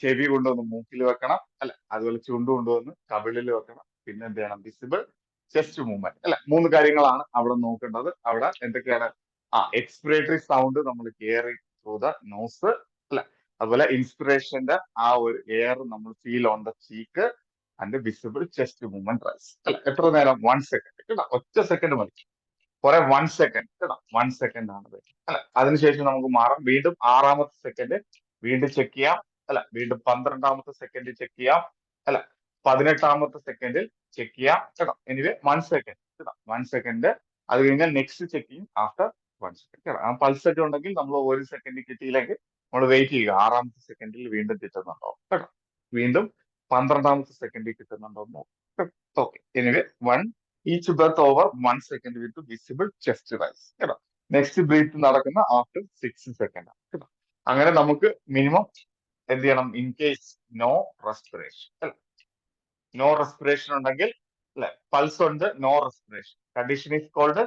ചെവി കൊണ്ടുവന്ന് മൂക്കിൽ വെക്കണം അല്ലെ, അതുപോലെ ചുണ്ട് കൊണ്ടുവന്ന് കവിളിൽ വെക്കണം. പിന്നെ എന്ത് ചെയ്യണം? വിസിബിൾ ചെസ്റ്റ് മൂവ്മെന്റ് അല്ലെ. 3 കാര്യങ്ങളാണ് അവിടെ നോക്കേണ്ടത്. അവിടെ എന്തൊക്കെയാണ്? എക്സ്പിറേറ്ററി സൗണ്ട് നമ്മൾ കെയറിങ് ത്രൂ ദ നോസ് അല്ലെ, അതുപോലെ ഇൻസ്പിറേഷന്റെ ആ ഒരു എയർ നമ്മൾ feel on the cheek and visible chest movement rise അല്ലെ. എത്ര നേരം? 1 സെക്കൻഡ് കേട്ടോ, ഒറ്റ സെക്കൻഡ് മതി. കുറെ 1 സെക്കൻഡ് കേട്ടോ, 1 സെക്കൻഡ് ആണ് അല്ലെ. അതിനുശേഷം നമുക്ക് മാറാം. വീണ്ടും 6-മത്തെ സെക്കൻഡ് വീണ്ടും ചെക്ക് ചെയ്യാം അല്ലെ, വീണ്ടും 12-മത്തെ സെക്കൻഡിൽ ചെക്ക് ചെയ്യാം അല്ലെ, 18-മത്തെ സെക്കൻഡിൽ ചെക്ക് ചെയ്യാം കേട്ടോ. എനിവേ 1 സെക്കൻഡ് കേട്ടോ, 1 സെക്കൻഡ്. അത് കഴിഞ്ഞാൽ നെക്സ്റ്റ് ചെക്കിങ് ആഫ്റ്റർ 1 സെക്കൻഡ് കേട്ടോ. ആ പൾസ് ഒക്കെ ഉണ്ടെങ്കിൽ നമ്മൾ 1 സെക്കൻഡ് കിട്ടിയില്ലെങ്കിൽ നമ്മൾ വെയിറ്റ് ചെയ്യുക, 6-മത്തെ സെക്കൻഡിൽ വീണ്ടും കിട്ടുന്നുണ്ടോ കേട്ടോ, വീണ്ടും 12-മത്തെ സെക്കൻഡിൽ കിട്ടുന്നുണ്ടോ നോക്കാം. Okay, anyway each breath over 1 second with visible chest rise കേട്ടോ. നെക്സ്റ്റ് ബ്രീത്ത് നടക്കുന്ന ആഫ്റ്റർ 6 സെക്കൻഡ് കേട്ടോ. അങ്ങനെ നമുക്ക് മിനിമം എന്ത് ചെയ്യണം? ഇൻ കേസ് നോ റെസ്പിറേഷൻ അല്ലെ, നോ റെസ്പിറേഷൻ ഉണ്ടെങ്കിൽ അല്ലെ, പൾസ് ഉണ്ട്, no respiration, condition is called.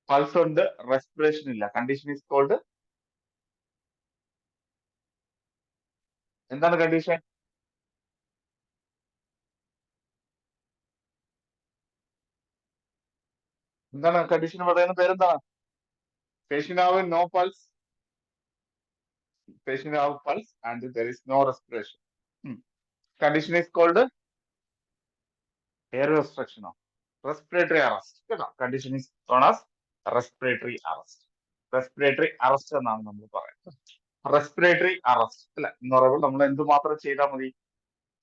Pulse ഉണ്ട്, റെസ്പിറേഷൻ ഇല്ല, കണ്ടീഷൻ ഈസ് കോൾഡ്. എന്താണ് കണ്ടീഷൻ? എന്താണ് കണ്ടീഷൻ പറയുന്ന പേരെന്താണ്? Patient have no pulse, patient have pulse and there is no respiration. Condition is called air റെസ്ട്രിക്ഷനോ, റെസ്പിറേറ്ററി അറസ്റ്റ് കേട്ടോ. Condition is known as respiratory arrest. Respiratory arrest എന്നാണ് നമ്മൾ പറയുന്നത്. Respiratory arrest അല്ലെ എന്ന് പറയുമ്പോൾ നമ്മൾ എന്തുമാത്രം ചെയ്താൽ മതി?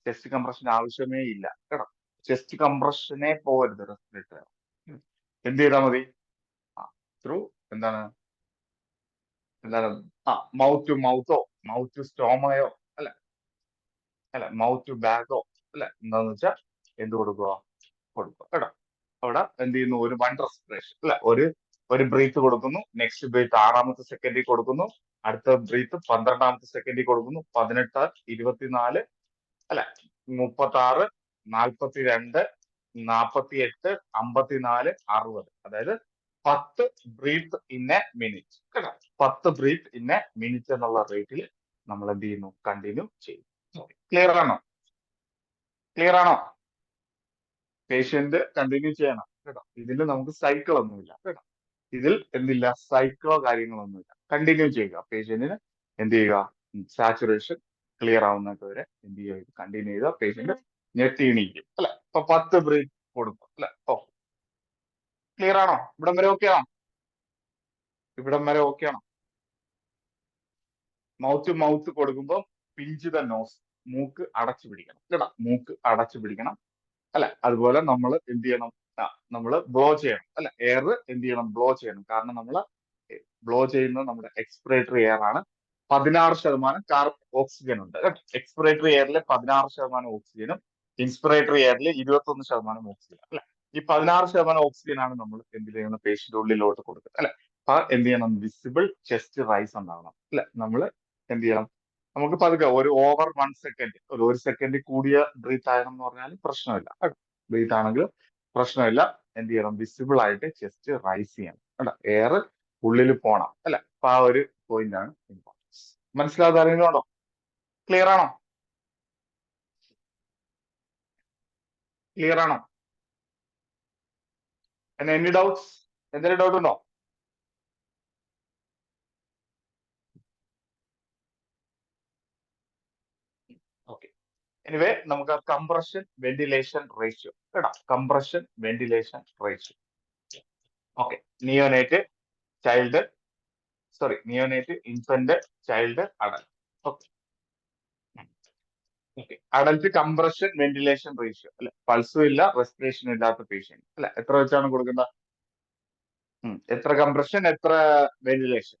ചെസ്റ്റ് കംപ്രഷൻ ആവശ്യമേ ഇല്ല കേട്ടോ. ചെസ്റ്റ് കംപ്രഷനെ പോകരുത് റെസ്പിറേറ്ററി. എന്ത് ചെയ്താൽ മതി? ത്രൂ എന്താണ് എന്താണ് മൗത്ത് ടു മൗത്തോ, മൗത്ത് ടു സ്റ്റോമയോ അല്ലെ, മൗത്ത് ടു ബാഗോ അല്ലെ, എന്താന്ന് വെച്ചാൽ എന്ത് കൊടുക്കുക, കേട്ടോ. അവിടെ എന്ത് ചെയ്യുന്നു? ഒരു 1 റെസ്പിറേഷൻ അല്ലെ, ഒരു ബ്രീത്ത് കൊടുക്കുന്നു. നെക്സ്റ്റ് ബ്രീത്ത് 6-മത്തെ സെക്കൻഡിൽ കൊടുക്കുന്നു. അടുത്ത ബ്രീത്ത് 12-മത്തെ സെക്കൻഡിൽ കൊടുക്കുന്നു. 18, 24 അല്ലെ, 36, 42, 48, 54, 60. അതായത് 10 ബ്രീത്ത് ഇൻ എ മിനിറ്റ് കേട്ടോ. 10 ബ്രീത്ത് ഇൻ എ മിനിറ്റ് എന്നുള്ള റേറ്റിൽ നമ്മൾ എന്ത് ചെയ്യുന്നു? കണ്ടിന്യൂ ചെയ്യും. ക്ലിയർ ആണോ? ക്ലിയർ ആണോ? പേഷ്യന്റ് കണ്ടിന്യൂ ചെയ്യണം കേട്ടോ. ഇതിൽ നമുക്ക് സൈക്കിൾ ഒന്നുമില്ല കേട്ടോ. ഇതിൽ എന്തില്ല? സൈക്കിളോ കാര്യങ്ങളൊന്നുമില്ല. കണ്ടിന്യൂ ചെയ്യുക. പേഷ്യന്റിന് എന്ത് ചെയ്യുക? സാച്ചുറേഷൻ ക്ലിയർ ആവുന്നത് വരെ എന്ത് ചെയ്യുക? കണ്ടിന്യൂ ചെയ്ത പേഷ്യന്റ് ഞെട്ടിണീക്കും അല്ലെ. ഇപ്പൊ 10 ബ്രീത്ത് കൊടുക്കും അല്ലെ. ഓ, ക്ലിയർ ആണോ? ഇവിടം വരെ ഓക്കെ ആണോ? ഇവിടം വരെ ഓക്കെ ആണോ? മൗത്ത് ടു മൗത്ത് കൊടുക്കുമ്പോൾ പിഞ്ച് ദ നോസ്, മൂക്ക് അടച്ചു പിടിക്കണം കേട്ടോ. മൂക്ക് അടച്ചു പിടിക്കണം അല്ലെ. അതുപോലെ നമ്മൾ എന്ത് ചെയ്യണം? നമ്മൾ ബ്ലോ ചെയ്യണം അല്ലെ. എയർ എന്ത് ചെയ്യണം? ബ്ലോ ചെയ്യണം. കാരണം നമ്മൾ ബ്ലോ ചെയ്യുന്നത് നമ്മുടെ എക്സ്പിറേറ്ററി എയർ ആണ്. 16% കാർബൺ ഓക്സിജൻ ഉണ്ട്. എക്സ്പിറേറ്ററി എയറിൽ 16% ഓക്സിജനും ഇൻസ്പിറേറ്ററി എയറിൽ 21% ഓക്സിജൻ അല്ലെ. ഈ 16% ഓക്സിജൻ ആണ് നമ്മൾ എന്ത് ചെയ്യുന്ന പേഷ്യന്റ് ഉള്ളിലോട്ട് കൊടുക്കുന്നത് അല്ലെ. അപ്പൊ എന്ത് ചെയ്യണം? വിസിബിൾ ചെസ്റ്റ് റൈസ് ഉണ്ടാവണം അല്ലെ. നമ്മൾ എന്ത് ചെയ്യണം? നമുക്ക് പതുക്കെ ഒരു ഓവർ 1 സെക്കൻഡ്, ഒരു സെക്കൻഡ് കൂടിയ ബ്രീത്ത് ആയെന്ന് പറഞ്ഞാലും പ്രശ്നമില്ല. ബ്രീത്ത് ആണെങ്കിലും പ്രശ്നമില്ല. എന്ത് ചെയ്യണം? വിസിബിൾ ആയിട്ട് ചെസ്റ്റ് റൈസ് ചെയ്യണം. അല്ല, എയർ ഉള്ളിൽ പോണം. അല്ല, അപ്പൊ ആ ഒരു പോയിന്റ് ആണ് ഇമ്പോർട്ടൻസ്. മനസ്സിലാകാതെ ആരെങ്കിലും ഉണ്ടോ? ക്ലിയർ ആണോ? ക്ലിയർ ആണോ? Any doubts? എന്തെങ്കിലും ഡൗട്ട് ഉണ്ടോ? ഓക്കെ. എനിവേ, നമുക്ക് കംപ്രഷൻ വെന്റിലേഷൻ റേഷ്യോ ഇടാം. Compression ventilation ratio. Okay. Neonate, child, sorry, neonate, infant, child, adult. Okay. Okay. Adult compression ventilation ratio അല്ലെ, പൾസും ഇല്ല റെസ്പിറേഷനും ഇല്ലാത്ത പേഷ്യന്റ് അല്ലെ, എത്ര വെച്ചാണ് കൊടുക്കുന്നത്? എത്ര കംപ്രഷൻ, എത്ര വെന്റിലേഷൻ?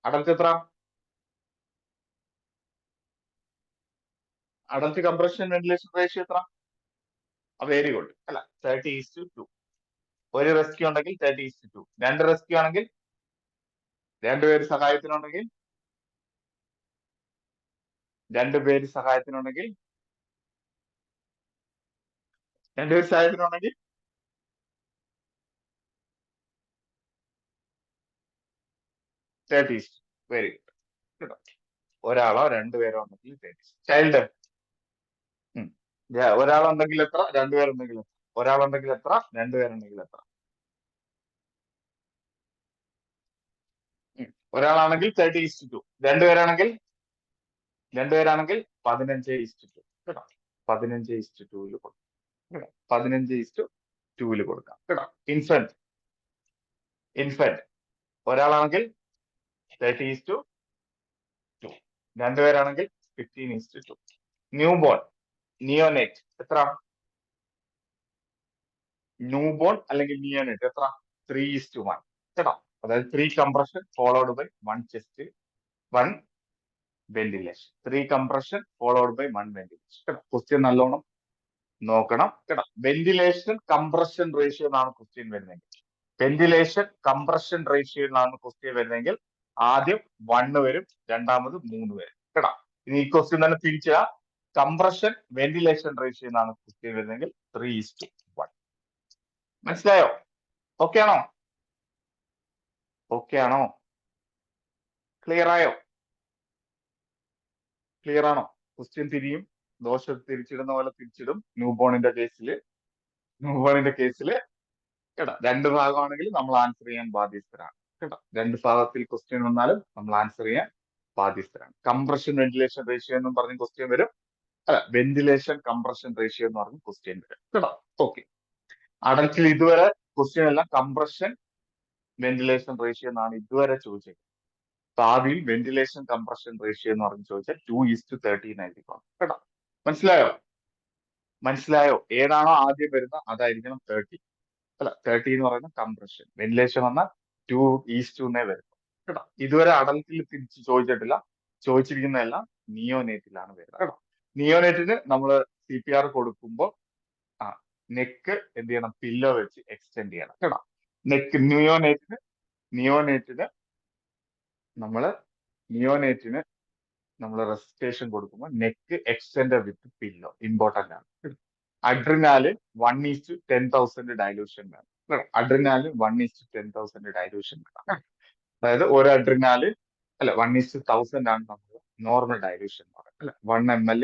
അഡൽട്ട് എത്ര? അഡൽട്ട് കംപ്രഷൻ വെന്റിലേഷൻ റേഷ്യോ എത്ര? വെരി ഗുഡ് അല്ല, 30:2. ഒരു റെസ്ക്യൂ ഉണ്ടെങ്കിൽ 30:2. രണ്ട് റെസ്ക്യൂ ആണെങ്കിൽ, രണ്ടുപേര് സഹായത്തിനുണ്ടെങ്കിൽ, രണ്ടുപേര് സഹായത്തിനുണ്ടെങ്കിൽ, രണ്ടുപേര് സഹായത്തിനുണ്ടെങ്കിൽ 30. Very good. ഒരാളോ രണ്ടുപേരോ ഉണ്ടെങ്കിൽ 30. ചൈൽഡ് ഒരാളുണ്ടെങ്കിൽ എത്ര, രണ്ടുപേരുണ്ടെങ്കിൽ എത്ര? ഒരാളുണ്ടെങ്കിൽ എത്ര, രണ്ടുപേരുണ്ടെങ്കിൽ എത്ര? ഒരാളാണെങ്കിൽ 30:2. രണ്ടുപേരാണെങ്കിൽ, രണ്ടുപേരാണെങ്കിൽ 15:2 കേട്ടോ. 15:2 കൊടുക്കാം കേട്ടോ. 15:2 കൊടുക്കാം കേട്ടോ. ഇൻഫന്റ്, ഇൻഫന്റ് ഒരാളാണെങ്കിൽ 30:2. രണ്ടുപേരാണെങ്കിൽ 15:2. ന്യൂ ബോൺ, നിയോനേറ്റ് എത്ര? ന്യൂ ബോൺ അല്ലെങ്കിൽ നിയോനേറ്റ് എത്ര? 3:1 കേട്ടോ. അതായത് 3 compression followed by 1 chest, 1 ventilation. 3 compression followed by 1 ventilation കേട്ടോ. ക്വസ്റ്റ്യൻ നല്ലോണം നോക്കണം കേട്ടോ. വെന്റിലേഷൻ കംപ്രഷൻ റേഷ്യോ എന്നാണ് ക്വസ്റ്റ്യൻ വരുന്നത്. വെന്റിലേഷൻ കംപ്രഷൻ റേഷ്യോ എന്നാണ് ക്വസ്റ്റ്യൻ വരുന്നതെങ്കിൽ ആദ്യം 1 വരും, രണ്ടാമത് 3 വരും കേട്ടോ. ഇനി ഈ ക്വസ്റ്റ്യൻ തന്നെ തിരിച്ചാ, കംപ്രഷൻ വെന്റിലേഷൻ റേഷ്യോ എന്നാണ് ക്വസ്റ്റ്യൻ വരുന്നതെങ്കിൽ 3:1. മനസ്സിലായോ? ഓക്കെ ആണോ? ഓക്കെ ആണോ? ക്ലിയർ ആയോ? ക്ലിയർ ആണോ? ക്വസ്റ്റ്യൻ തിരിയും, ദോഷം തിരിച്ചിടുന്ന പോലെ തിരിച്ചിടും. ന്യൂബോണിന്റെ കേസിൽ കേട്ടോ, രണ്ട് ഭാഗമാണെങ്കിൽ നമ്മൾ ആൻസർ ചെയ്യാൻ ബാധ്യസ്ഥരാണ് കേട്ടോ. രണ്ട് ഭാഗത്തിൽ ക്വസ്റ്റ്യൻ വന്നാലും നമ്മൾ ആൻസർ ചെയ്യാൻ ബാധ്യസ്ഥരാണ്. കംപ്രഷൻ വെന്റിലേഷൻ റേഷ്യോ എന്നും പറഞ്ഞ് ക്വസ്റ്റ്യൻ വരും. അല്ല, വെന്റിലേഷൻ കംപ്രഷൻ റേഷ്യോ എന്ന് പറഞ്ഞ് ക്വസ്റ്റ്യൻ വരും കേട്ടോ. ഓക്കെ. അഡൽറ്റിൽ ഇതുവരെ ക്വസ്റ്റ്യൻ എല്ലാം കംപ്രഷൻ വെന്റിലേഷൻ റേഷ്യോ എന്നാണ് ഇതുവരെ ചോദിച്ചത്. ഭാവിയിൽ വെന്റിലേഷൻ കംപ്രഷൻ റേഷ്യോ എന്ന് പറഞ്ഞ് ചോദിച്ചാൽ 2:13 ആയിരിക്കും കേട്ടോ. മനസ്സിലായോ? മനസ്സിലായോ? ഏതാണോ ആദ്യം വരുന്നത് അതായിരിക്കണം 30. അല്ല, 30 എന്ന് പറയുന്നത് കംപ്രഷൻ. വെന്റിലേഷൻ വന്നാൽ 2:2 വരും കേട്ടോ. ഇതുവരെ അഡൽറ്റിൽ തിരിച്ച് ചോദിച്ചിട്ടില്ല. ചോദിച്ചിരിക്കുന്നതെല്ലാം നിയോനേറ്റിലാണ് വരുന്നത് കേട്ടോ. നിയോനേറ്റിന് നമ്മൾ CPR കൊടുക്കുമ്പോൾ ആ നെക്ക് എന്ത് ചെയ്യണം? പില്ലോ വെച്ച് എക്സ്റ്റെൻഡ് ചെയ്യണം കേട്ടോ. നെക്ക് നിയോനേറ്റിന് നമ്മൾ റെസിസ്റ്റേഷൻ കൊടുക്കുമ്പോൾ നെക്ക് എക്സ്റ്റെൻഡ് വിത്ത് പില്ലോ ഇമ്പോർട്ടന്റ് ആണ്. അഡ്രിനാലിൻ 1:10,000 ഡൈലൂഷൻ വേണം. അഡ്രിനാലിൻ 1:10,000 ഡൈലൂഷൻ വേണം. അതായത് ഒരു അഡ്രിനാലിൻ അല്ല 1:1000 ആണ് നമ്മൾ നോർമൽ ഡൈലൂഷൻ എന്ന് പറയുന്നത് അല്ലെ. 1 ml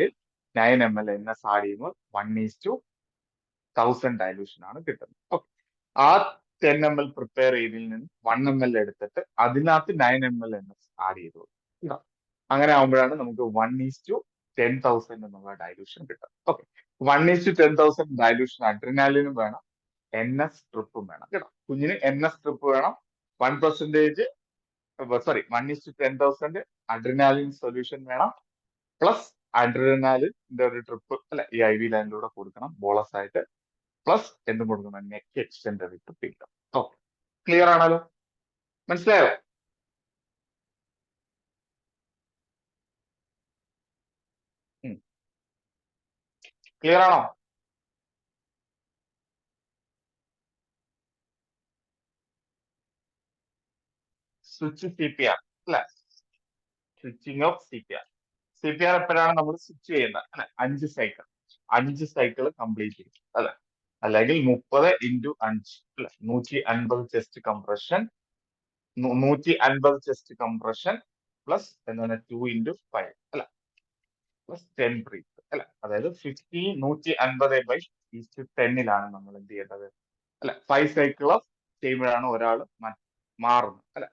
9 ml NS ആഡ് ചെയ്യുമ്പോൾ 1:1000 ഡൈലൂഷൻ ആണ് കിട്ടുന്നത്. ഓക്കെ. ആ 10 ml പ്രിപ്പയർ ചെയ്തതിൽ നിന്ന് 1 ml എടുത്തിട്ട് അതിനകത്ത് 9 ml NS ആഡ് ചെയ്തു. അങ്ങനെ ആകുമ്പോഴാണ് നമുക്ക് 1:10,000 എന്നുള്ള ഡൈലൂഷൻ കിട്ടുന്നത്. ഓക്കെ. 1:10,000 ഡൈലൂഷൻ അഡ്രിനാലിനും വേണം, NS സ്ട്രിപ്പും വേണം കേട്ടോ. കുഞ്ഞിന് NS സ്ട്രിപ്പ് വേണം. 1%, സോറി, 1:10,000 അഡ്രിനാലിൻ സൊല്യൂഷൻ വേണം. പ്ലസ് അഡ്രിനാലിന്റെ ഒരു ട്രിപ്പ് അല്ലെ ഈ IV ലൈനിലൂടെ കൊടുക്കണം ബോളസ് ആയിട്ട്. പ്ലസ് എന്തും കൊടുക്കണം? നെക്ക് എക്സ്റ്റെൻഡ് വിത്ത് പില്ലോ. ഓക്കെ. ക്ലിയർ ആണല്ലോ? മനസ്സിലായോ? ക്ലിയർ ആണോ? സ്വിച്ച് CPR അല്ലെ, സ്വിച്ചിങ് ഓഫ് CPR. CPR എപ്പോഴാണ് നമ്മൾ സ്വിച്ച് ചെയ്യുന്നത് അല്ലെ? 5 സൈക്കിൾ കംപ്ലീറ്റ് ചെയ്യും അല്ലെ. അല്ലെങ്കിൽ 30 × 5 അല്ലെ 150 chest compression 150 chest compression plus എന്താണ് 2 × 5 അല്ല പ്ലസ് 10 ബ്രീത്ത് അല്ലെ അതായത് 150/10 നമ്മൾ എന്ത് ചെയ്യേണ്ടത് അല്ലെ 5 സൈക്കിൾ ഓഫ് ചെയ്യുമ്പോഴാണ് ഒരാൾ മാറുന്നത് അല്ലെ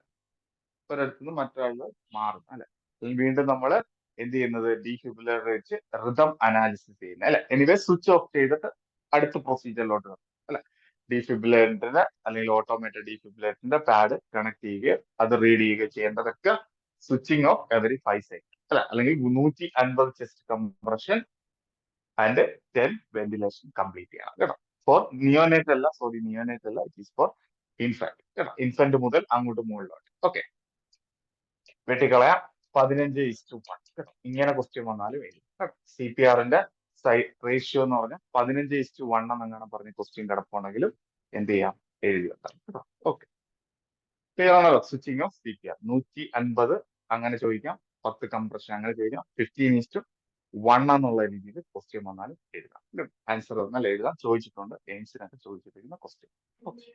ഒരിടത്തു നിന്ന് മറ്റൊരാളിൽ മാറുന്നത് അല്ലെ വീണ്ടും നമ്മൾ എന്ത് ചെയ്യുന്നത് ഡീഫിബ്രിലേറ്റർ വെച്ച് റിതം അനാലിസിസ് ചെയ്യുന്നത് അല്ലെ എനിവേ സ്വിച്ച് ഓഫ് ചെയ്തിട്ട് അടുത്ത പ്രൊസീജിയറിലോട്ട് അല്ലെ ഡീഫിബ്രിലേറ്ററിന്റെ അല്ലെങ്കിൽ ഓട്ടോമേറ്റഡ് ഡീഫിബ്രിലേറ്ററിന്റെ പാഡ് കണക്ട് ചെയ്യുകയോ അത് റീഡ് ചെയ്യുകയോ ചെയ്യേണ്ടതൊക്കെ സ്വിച്ചിങ് ഓഫ് എവറി 5 സൈക്കിൾ അല്ല അല്ലെങ്കിൽ 150 chest compression and 10 ventilation complete ചെയ്യണം കേട്ടോ ഫോർ നിയോനേറ്റ് അല്ല സോറി നിയോനേറ്റ് അല്ല ഇറ്റ് ഈസ് ഫോർ ഇൻഫന്റ് കേട്ടോ ഇൻഫന്റ് മുതൽ അങ്ങോട്ട് മുകളിലോട്ട് ഓക്കെ വെട്ടിക്കളയാം 15:1 കേട്ടോ ഇങ്ങനെ ക്വസ്റ്റ്യൻ വന്നാലും എഴുതും സി പി ആറിന്റെ റേഷ്യോ എന്ന് പറഞ്ഞാൽ 15:1 എന്നങ്ങനെ പറഞ്ഞ് ക്വസ്റ്റ്യൻ കിടപ്പുണ്ടെങ്കിലും എന്ത് ചെയ്യാം എഴുതി വെക്കാം കേട്ടോ ഓക്കെ ക്ലിയർ ആണല്ലോ switching off C P R 150 അങ്ങനെ ചോദിക്കാം 10 കംപ്രഷൻ അങ്ങനെ ചോദിക്കാം 15:1 എന്നുള്ള രീതിയിൽ ക്വസ്റ്റ്യൻ വന്നാലും എഴുതാം ആൻസർ വന്നാൽ എഴുതാം ചോദിച്ചിട്ടുണ്ട് എയിംസിനൊക്കെ ചോദിച്ചിരിക്കുന്ന ക്വസ്റ്റ്യൻ ഓക്കെ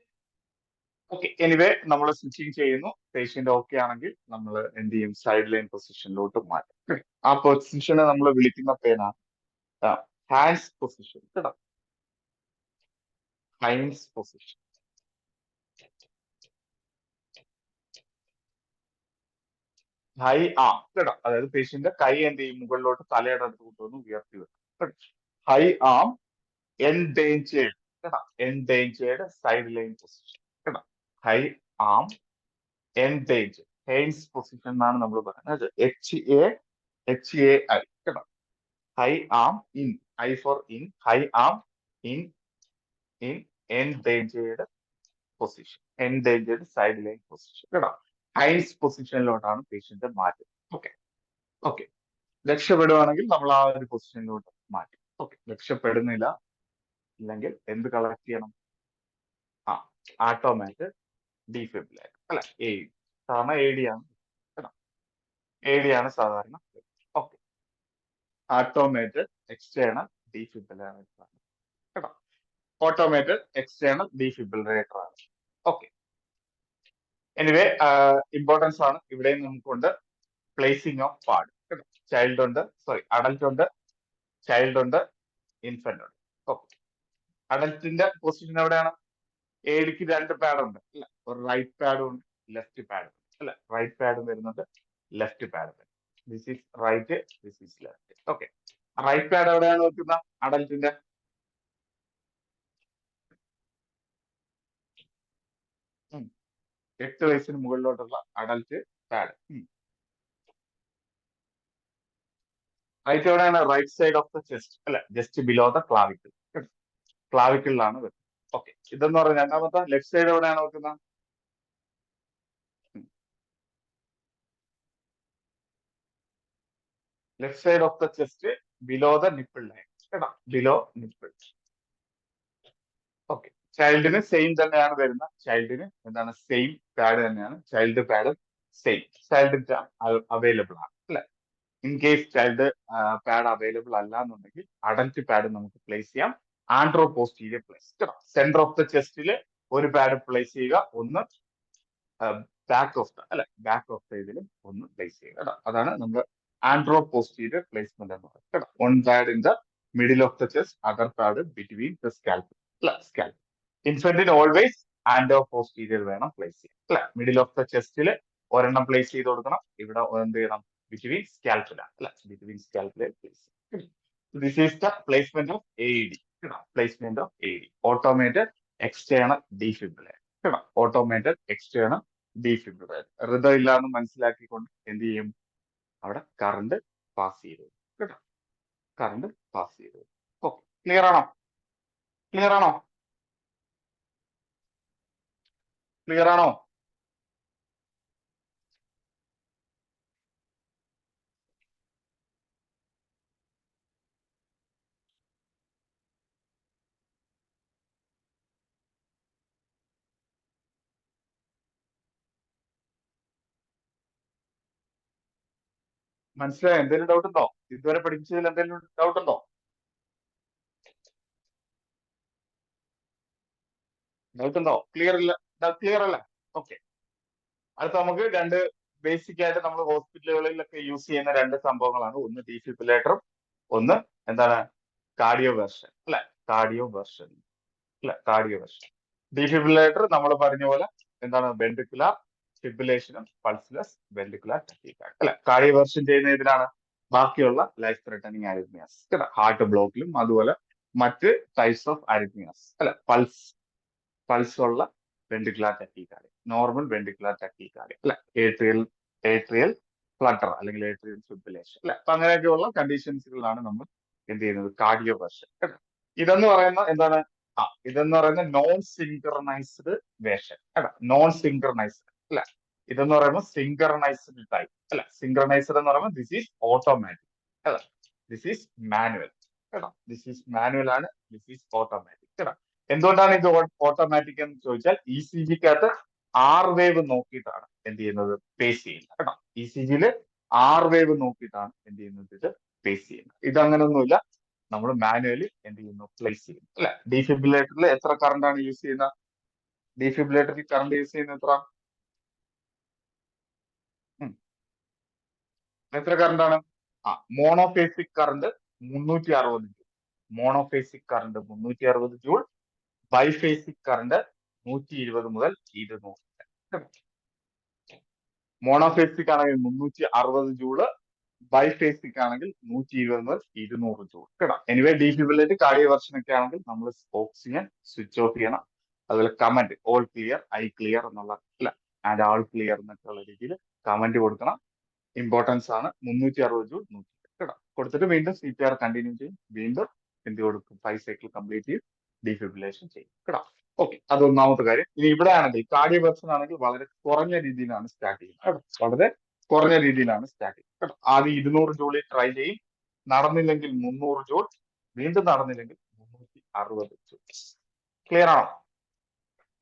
ഓക്കെ എനിവേ നമ്മൾ സ്വിച്ചിങ് ചെയ്യുന്നു പേഷ്യന്റ് ഓക്കെ ആണെങ്കിൽ നമ്മൾ എന്ത് ചെയ്യും സൈഡ് ലൈൻ പൊസിഷനിലോട്ട് മാറ്റും ആ പൊസിഷനെ നമ്മൾ വിളിക്കുന്ന പേരാണ് ഹാൻഡ്സ് പൊസിഷൻ കേട്ടോ ഹാൻഡ്സ് പൊസിഷൻ ഹൈ ആം കേട്ടോ അതായത് പേഷ്യന്റ് കൈ എന്ത് ചെയ്യും മുകളിലോട്ട് തലയുടെ അടുത്ത് കൊണ്ടുവന്ന് ഉയർത്തി വെക്കും ഹൈ ആം എൻഡേഞ്ചേർഡ് കേട്ടോ എൻഡേഞ്ചേർഡ് സൈഡ് ലൈൻ പൊസിഷൻ കേട്ടോ high arm endangered HAINES position എന്നാണ് നമ്മൾ പറയുന്നത് HAI കേട്ടോ high arm in I for in high arm in in endangered position endangered side line position കേട്ടോ ഹൈൻസ് പൊസിഷനിലോട്ടാണ് പേഷ്യന്റ് മാറ്റുന്നത് okay okay രക്ഷപ്പെടുവാണെങ്കിൽ നമ്മൾ ആ ഒരു പൊസിഷനിലോട്ട് മാറ്റും ഓക്കെ രക്ഷപ്പെടുന്നില്ല ഇല്ലെങ്കിൽ എന്ത് കളക്ട് ചെയ്യണം ആ ആട്ടോമാറ്റ് ഡീഫിബ്രിലേറ്റർ അല്ല AED സാധാരണ AED ആണ് കേട്ടോ AED ആണ് സാധാരണ ഓക്കെ ആട്ടോമേറ്റഡ് എക്സ്റ്റേണൽ ഡീഫിബ്രിലേറ്റർ ആണ് കേട്ടോ ഓട്ടോമേറ്റഡ് എക്സ്റ്റേണൽ ഡീഫിബ്രിലേറ്റർ ആണ് ഓക്കെ എനിവേ ഇമ്പോർട്ടൻസ് ആണ് ഇവിടെയും നമുക്കുണ്ട് പ്ലേസിംഗ് ഓഫ് പാഡ് കേട്ടോ ചൈൽഡ് ഉണ്ട് സോറി അഡൽട്ട് ഉണ്ട് ചൈൽഡ് ഉണ്ട് ഇൻഫന്റ് ഉണ്ട് ഓക്കെ അഡൽട്ടിന്റെ പൊസിഷൻ എവിടെയാണ് ഏഡിക്ക് 2 പാഡ് ഉണ്ട് അല്ല ഒരു റൈറ്റ് പാഡും ഉണ്ട് ലെഫ്റ്റ് പാഡും അല്ല റൈറ്റ് പാഡും വരുന്നുണ്ട് ലെഫ്റ്റ് പാഡും വരുന്നുണ്ട് this is right this is left okay right pad എവിടെയാണ് വെക്കുന്ന അഡൽട്ടിന്റെ 8 വയസ്സിന് മുകളിലോട്ടുള്ള അഡൽട്ട് പാഡ് റൈറ്റ് എവിടെയാണ് right side of the chest അല്ല ജസ്റ്റ് ബിലോ ദ ക്ലാവിക്കിൾ ക്ലാവിക്കിളിലാണ് വെക്കുന്നത് ഓക്കെ ഇതെന്ന് പറഞ്ഞാൽ രണ്ടാമത്തെ ലെഫ്റ്റ് സൈഡ് എവിടെയാണ് വെക്കുന്നത് left side of the chest below the nipple line കേട്ടോ ബിലോ നിപ്പിൾ ഓക്കെ ചൈൽഡിന് സെയിം തന്നെയാണ് വരുന്നത് ചൈൽഡിന് എന്താണ് സെയിം പാഡ് തന്നെയാണ് ചൈൽഡ് പാഡ് സെയിം ചൈൽഡിന്റെ അവൈലബിൾ ആണ് അല്ലെ in case child pad available അല്ല എന്നുണ്ടെങ്കിൽ അഡൽറ്റ് പാഡ് നമുക്ക് പ്ലേസ് ചെയ്യാം ആൻഡ്രോ പോസ്റ്റീരിയർ പ്ലേസ് കേട്ടോ സെന്റർ ഓഫ് ദ ചെസ്റ്റിൽ ഒരു പാഡ് പ്ലേസ് ചെയ്യുക ഒന്ന് ബാക്ക് ഓഫ് ദ അല്ലെ ബാക്ക് ഓഫ് ദ ഇതിലും ഒന്ന് പ്ലേസ് ചെയ്യുക കേട്ടോ അതാണ് നമ്മൾ ആൻഡ്രോ പോസ്റ്റീരിയർ പ്ലേസ്മെന്റ് എന്ന് പറയുന്നത് കേട്ടോ one pad in the middle of the chest other pad between the scalp അല്ല സ്കാൽപ്പ് ഇൻഫന്റിന് ഓൾവേസ് ആൻഡ്രോ പോസ്റ്റീരിയർ വേണം പ്ലേസ് ചെയ്യാൻ അല്ലെ മിഡിൽ ഓഫ് ദ ചെസ്റ്റിൽ ഒരെണ്ണം പ്ലേസ് ചെയ്ത് കൊടുക്കണം ഇവിടെ എന്ത് ചെയ്യണം ബിറ്റ്വീൻ സ്കാൽപ്പിലാണ് അല്ലെ ബിറ്റ്വീൻ സ്കാൽപ്പിലെ place this is the placement of AED placement of AED automated external defibrillator automated external defibrillator ഹൃദയം ഇല്ലാന്ന് മനസ്സിലാക്കിക്കൊണ്ട് എന്ത് ചെയ്യും അവിടെ കറണ്ട് പാസ് ചെയ്തു കേട്ടോ കറണ്ട് പാസ് ചെയ്തു ഓക്കെ ക്ലിയർ ആണോ ക്ലിയർ ആണോ ക്ലിയർ ആണോ മനസ്സിലായോ എന്തെങ്കിലും ഡൗട്ട് ഉണ്ടോ ഇതുവരെ പഠിപ്പിച്ചതിൽ എന്തെങ്കിലും ഡൗട്ട് ഉണ്ടോ ഡൗട്ട് ഉണ്ടോ? ക്ലിയർ ഇല്ല? ക്ലിയർ അല്ല? ഓക്കെ. അടുത്ത നമുക്ക് രണ്ട് ബേസിക് ആയിട്ട് നമ്മൾ ഹോസ്പിറ്റലുകളിലൊക്കെ യൂസ് ചെയ്യുന്ന രണ്ട് സംഭവങ്ങളാണ്. ഒന്ന് ഡീഫിബ്രിലേറ്ററും ഒന്ന് എന്താണ് കാർഡിയോ വെർഷൻ അല്ലെ? കാർഡിയോ വെർഷൻ അല്ലെ? Cardio version. ഡീഫിബ്രിലേറ്റർ നമ്മൾ പറഞ്ഞ പോലെ എന്താണ് വെൻട്രിക്കുലർ ഫിബ്രിലേഷനും പൾസ്ലെസ് വെൻട്രിക്കുലർ ടക്കിക്കാർഡ് അല്ലെ? കാർഡിയോ വെർഷൻ ചെയ്യുന്ന ഇതിലാണ് ബാക്കിയുള്ള ലൈഫ് ത്രെട്ടനിങ് അരിത്മിയാസ്, ഹാർട്ട് ബ്ലോക്കിലും അതുപോലെ മറ്റ് ടൈപ്സ് ഓഫ് അരിത്മിയാസ് അല്ലെ? പൾസ് ഉള്ള വെൻട്രിക്കുലർ ടക്കിക്കാർഡ്, നോർമൽ വെൻട്രിക്കുലർ ടക്കിക്കാർഡ് അല്ലെ? ഏട്രിയൽ ഫ്ലട്ടർ അല്ലെങ്കിൽ ഏട്രിയൽ ഫിബ്രിലേഷൻ അല്ലെ? അപ്പൊ അങ്ങനെയൊക്കെയുള്ള കണ്ടീഷൻസുകളാണ് നമ്മൾ എന്ത് ചെയ്യുന്നത്? Cardio version. ഇതെന്ന് പറയുന്ന എന്താണ്? ഇതെന്ന് പറയുന്ന നോൺ സിങ്ക്രണൈസ്ഡ് വേർഷൻ അല്ല, നോൺ സിങ്ക്രണൈസ്ഡ് അല്ല. ഇതെന്ന് പറയുമ്പോൾ സിങ്ക്രണൈസ്ഡ് ടൈപ്പ് അല്ല. സിങ്ക്രണൈസ്ഡ് എന്ന് പറയുമ്പോൾ ദിസ് ഈസ് ഓട്ടോമാറ്റിക് അല്ല, ദിസ് ഈസ് മാനുവൽ കേട്ടോ. ദിസ് ഈസ് മാനുവൽ ആണ്, ദിസ് ഈസ് ഓട്ടോമാറ്റിക് കേട്ടോ. എന്തുകൊണ്ടാണ് ഇത് ഓട്ടോമാറ്റിക് എന്ന് ചോദിച്ചാൽ ഇ സി ജിക്കകത്ത് ആർ വേവ് നോക്കിയിട്ടാണ് എന്ത് ചെയ്യുന്നത്? പേസ് ചെയ്യുന്നത് കേട്ടോ. ഇ സി ജിയിൽ ആർ വേവ് നോക്കിയിട്ടാണ് എന്ത് ചെയ്യുന്നത്? ഇത് പേസ് ചെയ്യുന്നത്. ഇതങ്ങനൊന്നുമില്ല, നമ്മൾ മാനുവലി എന്ത് ചെയ്യുന്നു? പ്ലേസ് ചെയ്യുന്നു അല്ലെ? ഡീഫിബ്രിലേറ്ററിൽ എത്ര കറണ്ട് ആണ് യൂസ് ചെയ്യുന്നത്? ഡീഫിബ്രിലേറ്ററിൽ കറണ്ട് യൂസ് ചെയ്യുന്നത് എത്ര? എത്ര കറണ്ട് ആണ്? Monophasic current 360 joule. Monophasic current 360 joule. Biphasic current 120 മുതൽ 200. മോണോഫേസിക് ആണെങ്കിൽ 360 ജൂള്, ബൈഫേസിക് ആണെങ്കിൽ 120 മുതൽ 200 ജൂൾ കേട്ടോ. എനിവേ ഡീഫിബ്രിലേറ്റ് കാർഡിയോ വെർഷൻ ഒക്കെ ആണെങ്കിൽ നമ്മൾ ഓക്സിജൻ സ്വിച്ച് ഓഫ് ചെയ്യണം. അതുപോലെ comment all clear, I clear എന്നുള്ള അല്ല, ആൻഡ് ആൾ ക്ലിയർ എന്നൊക്കെയുള്ള രീതിയിൽ കമന്റ് കൊടുക്കണം. ഇമ്പോർട്ടൻസ് ആണ്. 360 ജൂൾ 100 കേട്ടോ. കൊടുത്തിട്ട് വീണ്ടും സി പി ആർ കണ്ടിന്യൂ ചെയ്യും. വീണ്ടും എന്ത് കൊടുക്കും? 5 സൈക്കിൾ കംപ്ലീറ്റ് ചെയ്യും, ഡീഫിബ്രിലേഷൻ ചെയ്യും കേട്ടോ. ഓക്കെ, അത് ഒന്നാമത്തെ കാര്യം. ഇനി ഇവിടെ ആണെങ്കിൽ കാർഡിയോ വെർഷൻ ആണെങ്കിൽ വളരെ കുറഞ്ഞ രീതിയിലാണ് സ്റ്റാർട്ട് ചെയ്യുന്നത് കേട്ടോ. വളരെ കുറഞ്ഞ രീതിയിലാണ് സ്റ്റാർട്ട് ചെയ്യുന്നത് കേട്ടോ. ആദ്യം 200 ജൂളിൽ ട്രൈ ചെയ്യും. നടന്നില്ലെങ്കിൽ 300 ജൂൾ, വീണ്ടും നടന്നില്ലെങ്കിൽ 360 ജൂൾ. ക്ലിയർ ആണോ?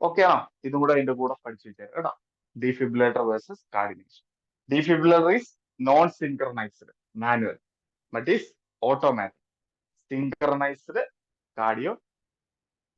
ഓക്കെ ആണോ? ഇതും കൂടെ അതിന്റെ കൂടെ പഠിച്ചു വെച്ചേക്കാം കേട്ടോ. ഡീഫിബ്രിലേറ്റർ വേഴ്സസ് കാർഡിനേഷൻ. Defibrillator is non-synchronized manual, but is automatic. Synchronized cardio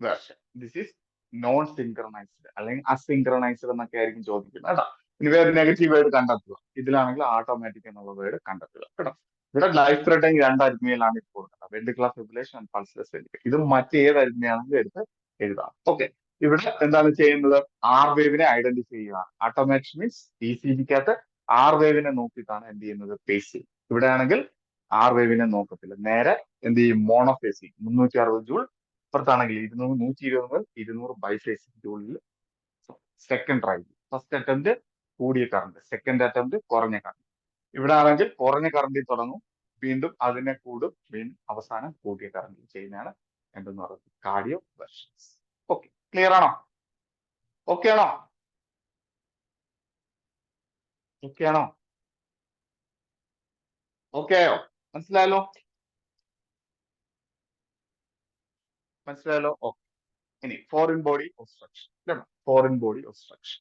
version. This is non-synchronized അല്ലെങ്കിൽ അസിൻക്രണൈസ്ഡ് എന്നൊക്കെ ആയിരിക്കും ചോദിക്കുന്നത് കേട്ടോ. ഇനി വേറെ നെഗറ്റീവ് വേർഡ് കണ്ടെത്തുക. ഇതിലാണെങ്കിൽ ഓട്ടോമാറ്റിക് എന്നുള്ള വേർഡ് കണ്ടെത്തുക കേട്ടോ. ഇവിടെ ലൈഫ് ത്രെട്ടനിങ് രണ്ട് അരിത്മിയയിലാണ് ഇപ്പോൾ കൊടുക്കുന്നത്, ventricular fibrillation and pulseless ventricle. ഇത് മറ്റേത് അരിത്മിയാണെങ്കിലും എടുത്ത് എഴുതാം. ഓക്കെ, ഇവിടെ എന്താണ് ചെയ്യുന്നത്? ആർ വേവിനെ ഐഡന്റിഫൈ ചെയ്യുക. ഓട്ടോമാറ്റിക് മീൻസ് ഇ സി ജിക്കകത്ത് ആർ വേവിനെ നോക്കിയിട്ടാണ് എന്ത് ചെയ്യുന്നത്? പേസ് ചെയ്യും. ഇവിടെ ആണെങ്കിൽ ആർ വേവിനെ നോക്കത്തില്ല, നേരെ എന്ത് ചെയ്യും? മോണോഫേസിക് 360 ജൂൾ. ഇപ്പുറത്താണെങ്കിൽ 120 മുതൽ 200 biphasic ജൂളിൽ second try. First attempt കൂടിയ കറണ്ട്, സെക്കൻഡ് അറ്റംപ്റ്റ് കുറഞ്ഞ കറണ്ട്. ഇവിടെ ആണെങ്കിൽ കുറഞ്ഞ കറണ്ടിൽ തുടങ്ങും, വീണ്ടും അതിനെ കൂടും, വീണ്ടും അവസാനം കൂടിയ കറണ്ടിൽ ചെയ്യുന്നതാണ് എന്തെന്ന് പറയുന്നത്? Cardio versions. ഓക്കെ, ക്ലിയർ ആണോ? ഓക്കെ ആണോ? ഓക്കെ ആണോ? ഓക്കെ ആയോ? മനസ്സിലായല്ലോ? മനസ്സിലായല്ലോ? ഓക്കെ. ഇനി foreign body obstruction. Foreign body obstruction.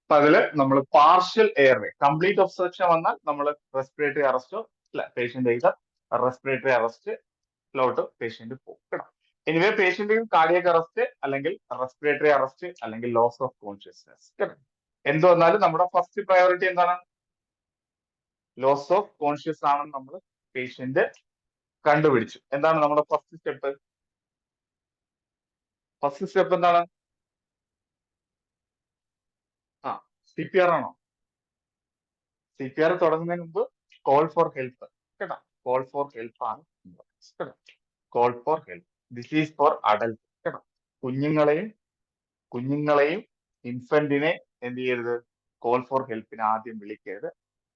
അപ്പൊ അതില് നമ്മൾ പാർഷ്യൽ എയർവേ, കംപ്ലീറ്റ് ഒബ്സ്ട്രക്ഷൻ വന്നാൽ നമ്മൾ റെസ്പിറേറ്ററി അറസ്റ്റോ അല്ല, പേഷ്യന്റ് ചെയ്ത റെസ്പിറേറ്ററി അറസ്റ്റിലോട്ട് പേഷ്യന്റ് പോകും കേട്ടോ. എനിവേ പേഷ്യന്റ് കാർഡിയക് അറസ്റ്റ് അല്ലെങ്കിൽ റെസ്പിറേറ്ററി അറസ്റ്റ് അല്ലെങ്കിൽ ലോസ് ഓഫ് കോൺഷ്യസ്നെസ് കേട്ടോ. എന്ത് വന്നാലും നമ്മുടെ ഫസ്റ്റ് പ്രയോറിറ്റി എന്താണ്? ലോസ് ഓഫ് കോൺഷ്യസ് ആണെന്ന് നമ്മൾ പേഷ്യന്റ് കണ്ടുപിടിച്ചു. എന്താണ് നമ്മുടെ ഫസ്റ്റ് സ്റ്റെപ്പ്? ഫസ്റ്റ് സ്റ്റെപ്പ് എന്താണ്? സി പി ആർ ആണോ? സി പി ആർ തുടങ്ങുന്നതിന് മുമ്പ് കോൾ ഫോർ ഹെൽപ്പ് കേട്ടോ. കോൾ ഫോർ ഹെൽപ്പ് ആണ് കേട്ടോ. Call for help. This is for adult കേട്ടോ. കുഞ്ഞുങ്ങളെയും ഇൻഫന്റിനെ എന്ത് ചെയ്യരുത്? കോൾ ഫോർ ഹെൽപ്പിന് ആദ്യം വിളിക്കരുത്.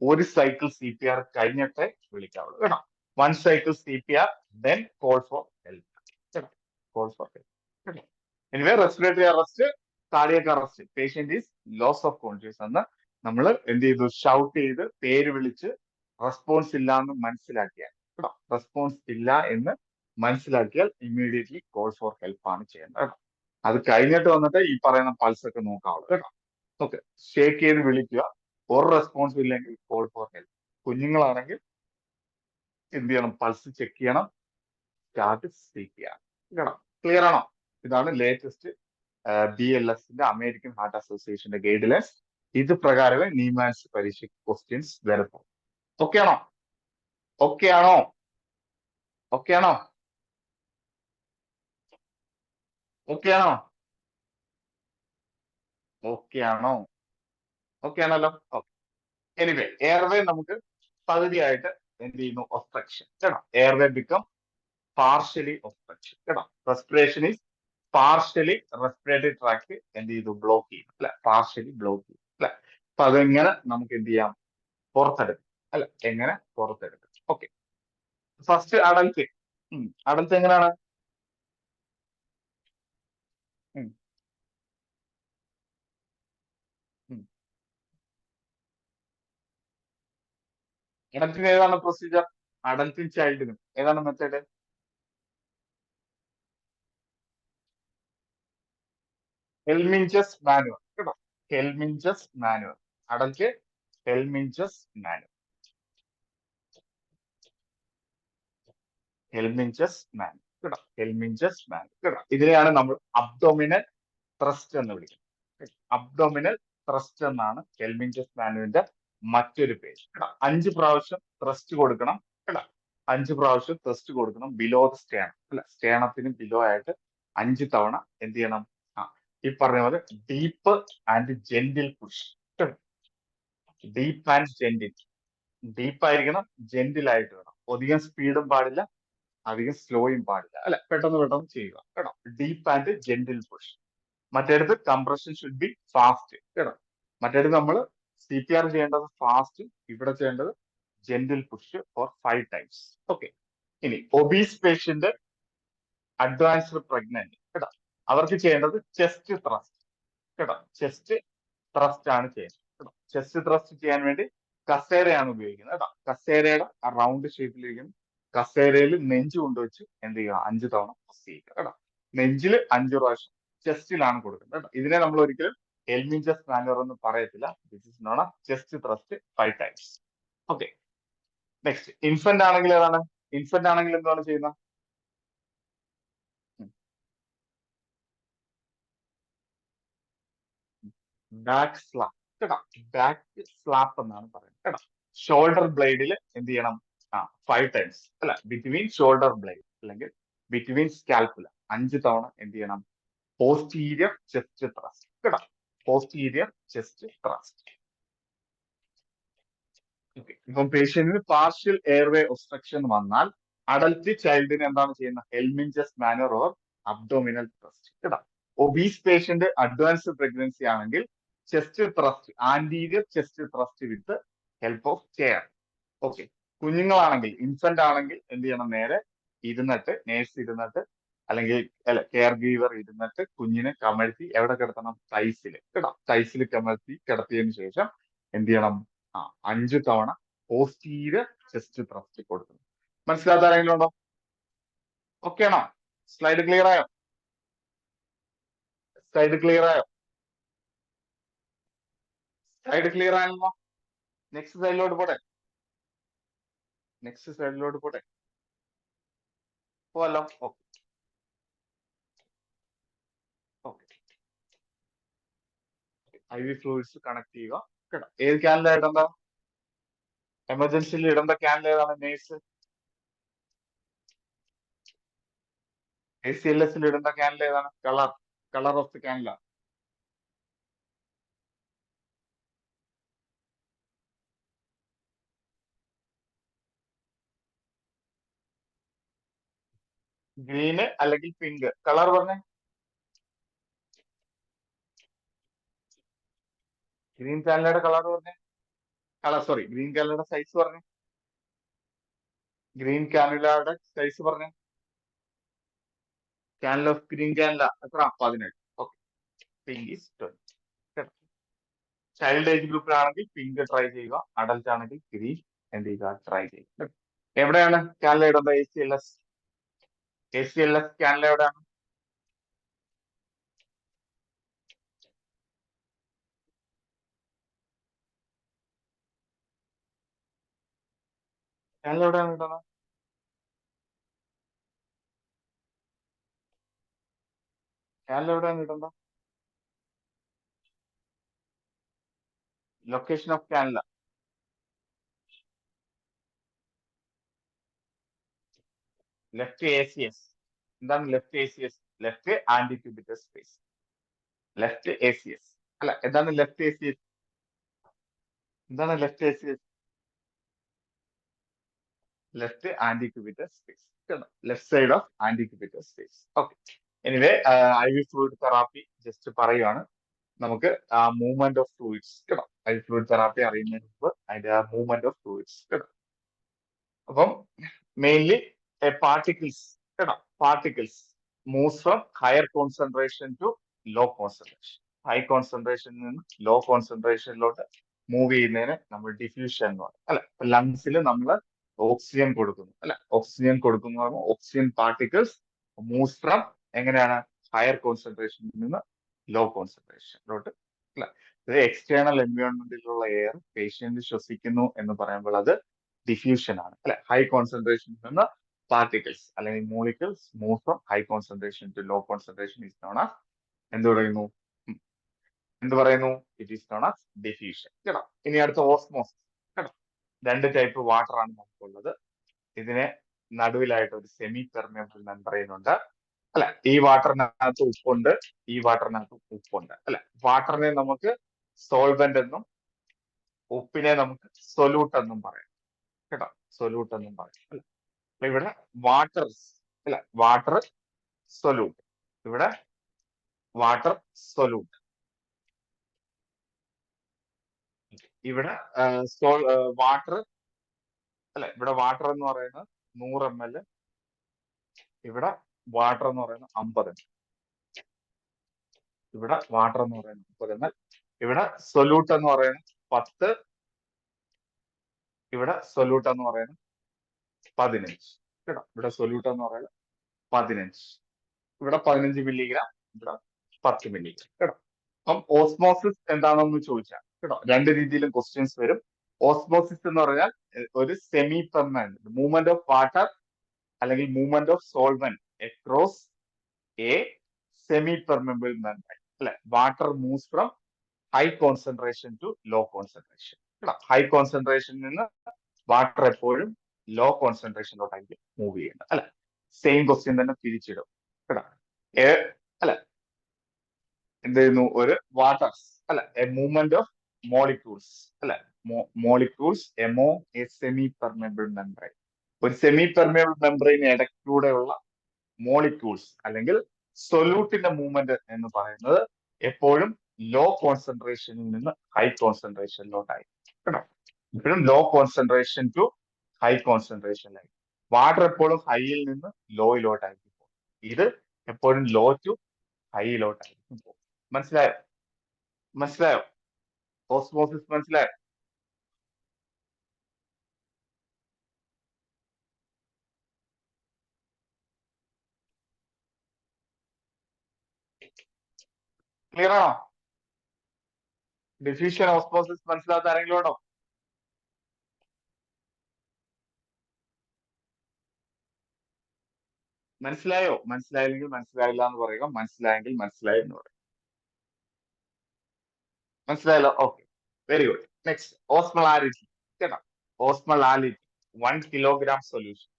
ഒരു സൈക്കിൾ സി പി ആർ കഴിഞ്ഞിട്ടേ വിളിക്കാവുള്ളൂ കേട്ടോ. 1 cycle C P R, then call for help കേട്ടോ. Call for help. Anyway respiratory arrest, cardiac arrest, patient is loss of conscious എന്ന് നമ്മൾ എന്ത് ചെയ്തു? ഷൗട്ട് ചെയ്ത് പേര് വിളിച്ച് റെസ്പോൺസ് ഇല്ല എന്ന് മനസ്സിലാക്കിയാൽ കേട്ടോ, റെസ്പോൺസ് ഇല്ല എന്ന് മനസ്സിലാക്കിയാൽ ഇമ്മീഡിയറ്റ്ലി കോൾ ഫോർ ഹെൽപ്പ് ആണ് ചെയ്യേണ്ടത് കേട്ടോ. അത് കഴിഞ്ഞിട്ട് വന്നിട്ട് ഈ പറയുന്ന പൾസ് ഒക്കെ നോക്കാവുള്ളൂ കേട്ടോ. ഓക്കെ, ഷേക്ക് ചെയ്ത് വിളിക്കുക. ഒരു റെസ്പോൺസ് ഇല്ലെങ്കിൽ കോൾ ഫോർ ഹെൽപ്പ്. കുഞ്ഞുങ്ങളാണെങ്കിൽ എന്ത് ചെയ്യണം? പൾസ് ചെക്ക് ചെയ്യണം, സ്റ്റാർട്ട് CPR കേട്ടോ. ക്ലിയർ ആണോ? ഇതാണ് ലേറ്റസ്റ്റ് BLSന്റെ അമേരിക്കൻ ഹാർട്ട് അസോസിയേഷന്റെ ഗൈഡ്ലൈൻസ് ഇത് പ്രകാരമേ നീമാൻസ് പരീക്ഷയ്ക്ക് ക്വസ്റ്റ്യൻസ് വരത്തുള്ളൂ. ഓക്കെ ആണോ? ഓക്കെ ആണോ? ഓക്കെ ആണോ? ഓക്കെ ആണോ? ഓക്കെ ആണോ? ഓക്കെ ആണല്ലോ. ഓക്കെ. എനിവേ എയർവേ നമുക്ക് പകുതിയായിട്ട് എന്ത് ചെയ്യുന്നു? ഒബ്സ്ട്രക്ഷൻ കേട്ടോ. എയർവേ ബിക്കം പാർഷ്യലി ഒബ്സ്ട്രക്ഷൻ കേട്ടോ. Respiration is partially respiratory tract എന്ത് ചെയ്തു? ബ്ലോക്ക് ചെയ്യും അല്ലെ, പാർഷ്യലി ബ്ലോക്ക് ചെയ്യും അല്ലെ. അപ്പൊ അതെങ്ങനെ നമുക്ക് എന്ത് ചെയ്യാം? പുറത്തെടുക്കും അല്ലെ, എങ്ങനെ പുറത്തെടുക്കും? ഓക്കെ. First adult. അടൽറ്റ് എങ്ങനെയാണ്? ഉം, ഉം. അഡൽറ്റിന് ഏതാണ് പ്രൊസീജിയർ? അഡൽറ്റും ചൈൽഡിനും ഏതാണ് മെത്തേഡ്? ഹെൽമിഞ്ചസ് മാനുവൽ കേട്ടോ. Helminths manual. Adult helminths manual. Helminths manual കേട്ടോ. ഹെൽമിഞ്ചസ് മാനുവൽ കേട്ടോ. ഇതിനെയാണ് നമ്മൾ അബ്ഡോമിനൽ ത്രസ്റ്റ് എന്ന് വിളിക്കുന്നത്. അബ്ഡോമിനൽ ത്രസ്റ്റ് എന്നാണ് ഹെൽമിഞ്ചസ് മാനുവലിന്റെ മറ്റൊരു പേര് കേട്ടോ. 5 പ്രാവശ്യം ത്രസ്റ്റ് കൊടുക്കണം കേട്ടോ. 5 പ്രാവശ്യം ത്രസ്റ്റ് കൊടുക്കണം ബിലോ ദ സ്റ്റേണം അല്ല, സ്റ്റേണത്തിന് ബിലോ ആയിട്ട് 5 തവണ എന്ത് ചെയ്യണം? ആ, ഈ പറഞ്ഞ പോലെ deep and gentle push. Deep and gentle. Deep ആയിരിക്കണം, ജെന്റിൽ ആയിട്ട് വേണം. അധികം സ്പീഡും പാടില്ല, അധികം സ്ലോയും പാടില്ല അല്ലെ. പെട്ടെന്ന് പെട്ടെന്ന് ചെയ്യുക കേട്ടോ. Deep and gentle push. മറ്റേടത്ത് കംപ്രഷൻ ഷുഡ് ബി ഫാസ്റ്റ് കേട്ടോ. മറ്റേടത്ത് നമ്മൾ CPR ചെയ്യേണ്ടത് ഫാസ്റ്റ്, ഇവിടെ ചെയ്യേണ്ടത് gentle push for 5 times. Okay. ഇനി ഒബീസ് പേഷ്യന്റ്, അഡ്വാൻസ്ഡ് പ്രഗ്നന്റ് കേട്ടോ, അവർക്ക് ചെയ്യേണ്ടത് ചെസ്റ്റ് ത്രസ്റ്റ് കേട്ടോ. ചെസ്റ്റ് ത്രസ്റ്റ് ആണ് ചെയ്യുന്നത് കേട്ടോ. ചെസ്റ്റ് ത്രസ്റ്റ് ചെയ്യാൻ വേണ്ടി കസേരയാണ് ഉപയോഗിക്കുന്നത് കേട്ടോ. കസേരയുടെ റൗണ്ട് ഷേപ്പിലിരിക്കുന്ന കസേരയിൽ നെഞ്ച് കൊണ്ടുവച്ച് എന്ത് ചെയ്യുക? 5 തവണ പ്രസ് ചെയ്യുക കേട്ടോ. നെഞ്ചിൽ 5 പ്രാവശ്യം, ചെസ്റ്റിലാണ് കൊടുക്കുന്നത് കേട്ടോ. ഇതിനെ നമ്മൾ ഒരിക്കലും ഹെൽമിഞ്ചസ് മാനുവർ എന്ന് പറയത്തില്ല. This is known chest thrust 5 times. Okay. Next infant ആണെങ്കിൽ ഏതാണ്? ഇൻഫന്റ് ആണെങ്കിൽ എന്താണ് ചെയ്യുന്നത്? ബാക്ക് സ്ലാപ്പ് കേട്ടോ. ബാക്ക് സ്ലാപ്പ് എന്നാണ് പറയുന്നത് കേട്ടോ. ഷോൾഡർ ബ്ലേഡിൽ എന്ത് ചെയ്യണം? 5 ടൈംസ് അല്ല, ബിറ്റ്വീൻ ഷോൾഡർ ബ്ലേഡ് അല്ലെങ്കിൽ ബിറ്റ്വീൻ സ്കാൽപ്പിൽ 5 തവണ എന്ത് ചെയ്യണം? പോസ്റ്റീരിയർ ചെസ്റ്റ് ത്രസ്റ്റ് കേട്ടോ. Posterior chest thrust. ഓക്കെ. ഇപ്പം പേഷ്യന്റിന് പാർഷ്യൽ എയർവേ ഒബ്സ്ട്രക്ഷൻ വന്നാൽ അഡൽറ്റ് ചൈൽഡിന് എന്താണ് ചെയ്യുന്നത്? ഹെൽമിഞ്ചസ് മാനുവർ ഓർ അബ്ഡോമിനൽ ത്രസ്റ്റ് കേട്ടോ. ഒബീസ് പേഷ്യന്റ്, അഡ്വാൻസ്ഡ് പ്രഗ്നൻസി ആണെങ്കിൽ chest thrust, anterior chest thrust with help of chair. Okay. കുഞ്ഞുങ്ങളാണെങ്കിൽ, ഇൻഫന്റ് ആണെങ്കിൽ എന്ത് ചെയ്യണം? നേരെ ഇരുന്നിട്ട്, നേഴ്സ് ഇരുന്നിട്ട് അല്ലെങ്കിൽ അല്ല കെയർ ഗീവർ ഇരുന്നിട്ട് കുഞ്ഞിനെ കമഴ്ത്തി എവിടെ കിടത്തണം? ടൈസിൽ കേട്ടോ. ടൈസിൽ കമഴ്ത്തി കിടത്തിയതിനു ശേഷം എന്ത് ചെയ്യണം? ആ, 5 തവണ പോസ്റ്റീരിയർ ചെസ്റ്റ് ത്രസ്റ്റ് കൊടുക്കണം. മനസ്സിലാത്ത ആരെങ്കിലും ഉണ്ടോ? ഓക്കെ ആണോ? സ്ലൈഡ് ക്ലിയർ ആയോ? സ്ലൈഡ് ക്ലിയർ ആയോ? സ്ലൈഡ് ക്ലിയർ ആയല്ലോ. നെക്സ്റ്റ് സ്ലൈഡിലോട്ട് പോട്ടെ. നെക്സ്റ്റ് സ്ലൈഡിലോട്ട് പോട്ടെ. പോവല്ലോ. Okay. Okay. IV fluids connect ചെയ്യുക കേട്ടോ. ഏത് ക്യാനിലാണ് ഇടണ്ട? എമർജൻസിയിൽ ഇടേണ്ട ക്യാനിൽ ഏതാണ്? നേഴ്സ്. ACLS ഇടേണ്ട ക്യാനിൽ ഏതാണ്? കളർ ഓഫ് ദി ക്യാനിലാണ്. ഗ്രീന് അല്ലെങ്കിൽ പിങ്ക്. കളർ പറഞ്ഞേ. ഗ്രീൻ ക്യാനിലയുടെ കളർ പറഞ്ഞേ. കളർ സോറി, ഗ്രീൻ ക്യാനിലയുടെ സൈസ് പറഞ്ഞേ. ഗ്രീൻ ക്യാനുലയുടെ സൈസ് പറഞ്ഞേ. ക്യാനിൽ ഓഫ് ഗ്രീൻ ക്യാനില എത്ര? 18. Okay. Pink is 20. Child age ഗ്രൂപ്പിലാണെങ്കിൽ പിങ്ക് ട്രൈ ചെയ്യുക. അഡൽട്ട് ആണെങ്കിൽ ഗ്രീൻ എന്ത് ചെയ്യുക? ട്രൈ ചെയ്യുക. എവിടെയാണ് ക്യാനില ഇടേണ്ടത്? ACLS. ACLS ക്യാനില എവിടെയാണ്? ക്യാനില എവിടെയാണ് ഇടുന്നത്? ക്യാനില എവിടെയാണ് ഇടേണ്ടത്? Location of cannula. Left ACS. എന്താണ് left ACS? Left antecubital space. Left ACS അല്ല, എന്താണ് ലെഫ്റ്റ് ACS? എന്താണ് left ACS? Left antecubital space. Left side of antecubital space. Okay. Anyway IV fluid therapy just പറയുകയാണ്. നമുക്ക് ആ movement of fluids കേട്ടോ. IV fluid therapy അറിയുന്നതിന് മുമ്പ് അതിന്റെ ആ മൂവ്മെന്റ് ഓഫ് ഫ്ലൂയിഡ്സ് കേട്ടോ. അപ്പം മെയിൻലി പാർട്ടിക്കിൾസ് കേട്ടോ. Particles moves from higher concentration to low concentration. High കോൺസെൻട്രേഷനിൽ നിന്ന് ലോ കോൺസെൻട്രേഷനിലോട്ട് മൂവ് ചെയ്യുന്നതിന് നമ്മൾ ഡിഫ്യൂഷൻ എന്ന് പറയും അല്ലെ. ലങ്സിൽ നമ്മൾ ഓക്സിജൻ കൊടുക്കുന്നു അല്ലെ. ഓക്സിജൻ കൊടുക്കുന്നു ഓക്സിജൻ പാർട്ടിക്കിൾസ് മൂവ്സ് ഫ്രം എങ്ങനെയാണ് ഹയർ കോൺസെൻട്രേഷനിൽ നിന്ന് ലോ കോൺസെൻട്രേഷനിലോട്ട് അല്ലെ. ഇത് എക്സ്റ്റേണൽ എൻവയോൺമെന്റിലുള്ള എയർ പേഷ്യന്റ് ശ്വസിക്കുന്നു എന്ന് പറയുമ്പോൾ അത് ഡിഫ്യൂഷൻ ആണ് അല്ലെ. ഹൈ കോൺസെൻട്രേഷനിൽ നിന്ന് പാർട്ടിക്കിൾസ് അല്ലെങ്കിൽ molecules move from high concentration to low concentration is known as എന്ത് പറയുന്നു? എന്ത് പറയുന്നു? It is known as diffusion കേട്ടോ. ഇനി അടുത്ത ഓസ്മോസിസ് കേട്ടോ. രണ്ട് ടൈപ്പ് വാട്ടർ ആണ് നമുക്കുള്ളത്. ഇതിന് നടുവിലായിട്ട് ഒരു സെമി പെർമിയബിൾ മെംബ്രെയിൻ ഉണ്ട് അല്ലെ. ഈ വാട്ടറിനകത്ത് ഉപ്പുണ്ട്, ഈ വാട്ടറിനകത്ത് ഉപ്പുണ്ട് അല്ലെ. വാട്ടറിനെ നമുക്ക് സോൾവെന്റ് എന്നും ഉപ്പിനെ നമുക്ക് സൊല്യൂട്ട് എന്നും പറയാം കേട്ടോ. സൊല്യൂട്ട് എന്നും പറയാം അല്ലെ. അപ്പൊ ഇവിടെ വാട്ടർ അല്ലെ, വാട്ടർ സൊല്യൂട്ട്. ഇവിടെ വാട്ടർ സൊല്യൂട്ട്. ഇവിടെ വാട്ടർ അല്ലെ. ഇവിടെ വാട്ടർ എന്ന് പറയുന്നത് 100 ml. ഇവിടെ വാട്ടർ എന്ന് പറയുന്നത് 50 ml. ഇവിടെ വാട്ടർ എന്ന് പറയുന്നത് 30 ml. ഇവിടെ സൊല്യൂട്ട് എന്ന് പറയുന്നത് 10. ഇവിടെ സൊല്യൂട്ട് എന്ന് പറയുന്നത് 15 കേട്ടോ. ഇവിടെ സൊല്യൂട്ട് എന്ന് പറയുന്നത് 15. ഇവിടെ 15 മില്ലിഗ്രാം, ഇവിടെ 10 മില്ലിഗ്രാം കേട്ടോ. അപ്പം ഓസ്മോസിസ് എന്താണെന്ന് ചോദിച്ചാൽ കേട്ടോ, രണ്ട് രീതിയിലും ക്വസ്റ്റ്യൻസ് വരും. ഓസ്മോസിസ് എന്ന് പറഞ്ഞാൽ ഒരു semi permanent movement of water അല്ലെങ്കിൽ movement of solvent across a semi permeable membrane അല്ലെ. Water moves from high concentration to low concentration. High കോൺസെൻട്രേഷനിൽ നിന്ന് വാട്ടർ എപ്പോഴും ലോ കോൺസെൻട്രേഷനിലോട്ടായിരിക്കും മൂവ് ചെയ്യുന്നത് അല്ലെ. സെയിം ക്വസ്റ്റ്യൻ തന്നെ തിരിച്ചിടും കേട്ടോ. അല്ലെ എന്ത് ചെയ്യുന്നു? ഒരു വാട്ടർ അല്ലെ എ മൂവ്മെന്റ് ഓഫ് മോളിക്യൂൾസ് അല്ലെ. മോളിക്യൂൾസ് എമോ എ സെമി പെർമബിൾ മെംബ്രെയിൻ. ഒരു സെമി പെർമബിൾ മെംബ്രെയിൻ ഇടയ്ക്കൂടെയുള്ള മോളിക്യൂൾസ് അല്ലെങ്കിൽ സൊല്യൂട്ടിന്റെ മൂവ്മെന്റ് എന്ന് പറയുന്നത് എപ്പോഴും ലോ കോൺസെൻട്രേഷനിൽ നിന്ന് ഹൈ കോൺസെൻട്രേഷനിലോട്ടായി കേട്ടോ. എപ്പോഴും ലോ കോൺസെൻട്രേഷൻ ടു ഹൈ കോൺസെൻട്രേഷനിലായി. വാട്ടർ എപ്പോഴും ഹൈയിൽ നിന്ന് ലോയിലോട്ടായിരിക്കും പോകും. ഇത് എപ്പോഴും ലോ ടു ഹൈയിലോട്ടായിരിക്കും പോകും. മനസ്സിലായോ? മനസ്സിലായോ? ഓസ്മോസിസ് മനസ്സിലായോ? ക്ലിയർ ആണോ? ഡിഫ്യൂഷൻ ഓസ്മോസിസ് മനസ്സിലാത്ത ആരെങ്കിലും ഉണ്ടോ? മനസ്സിലായോ? മനസ്സിലായില്ലെങ്കിൽ മനസ്സിലായില്ല എന്ന് പറയുക, മനസ്സിലായെങ്കിൽ മനസ്സിലായി എന്ന് പറയുക. മനസ്സിലായല്ലോ? Okay, very good. Next osmolarity കേട്ടോ. Osmolarity 1 kilogram solution.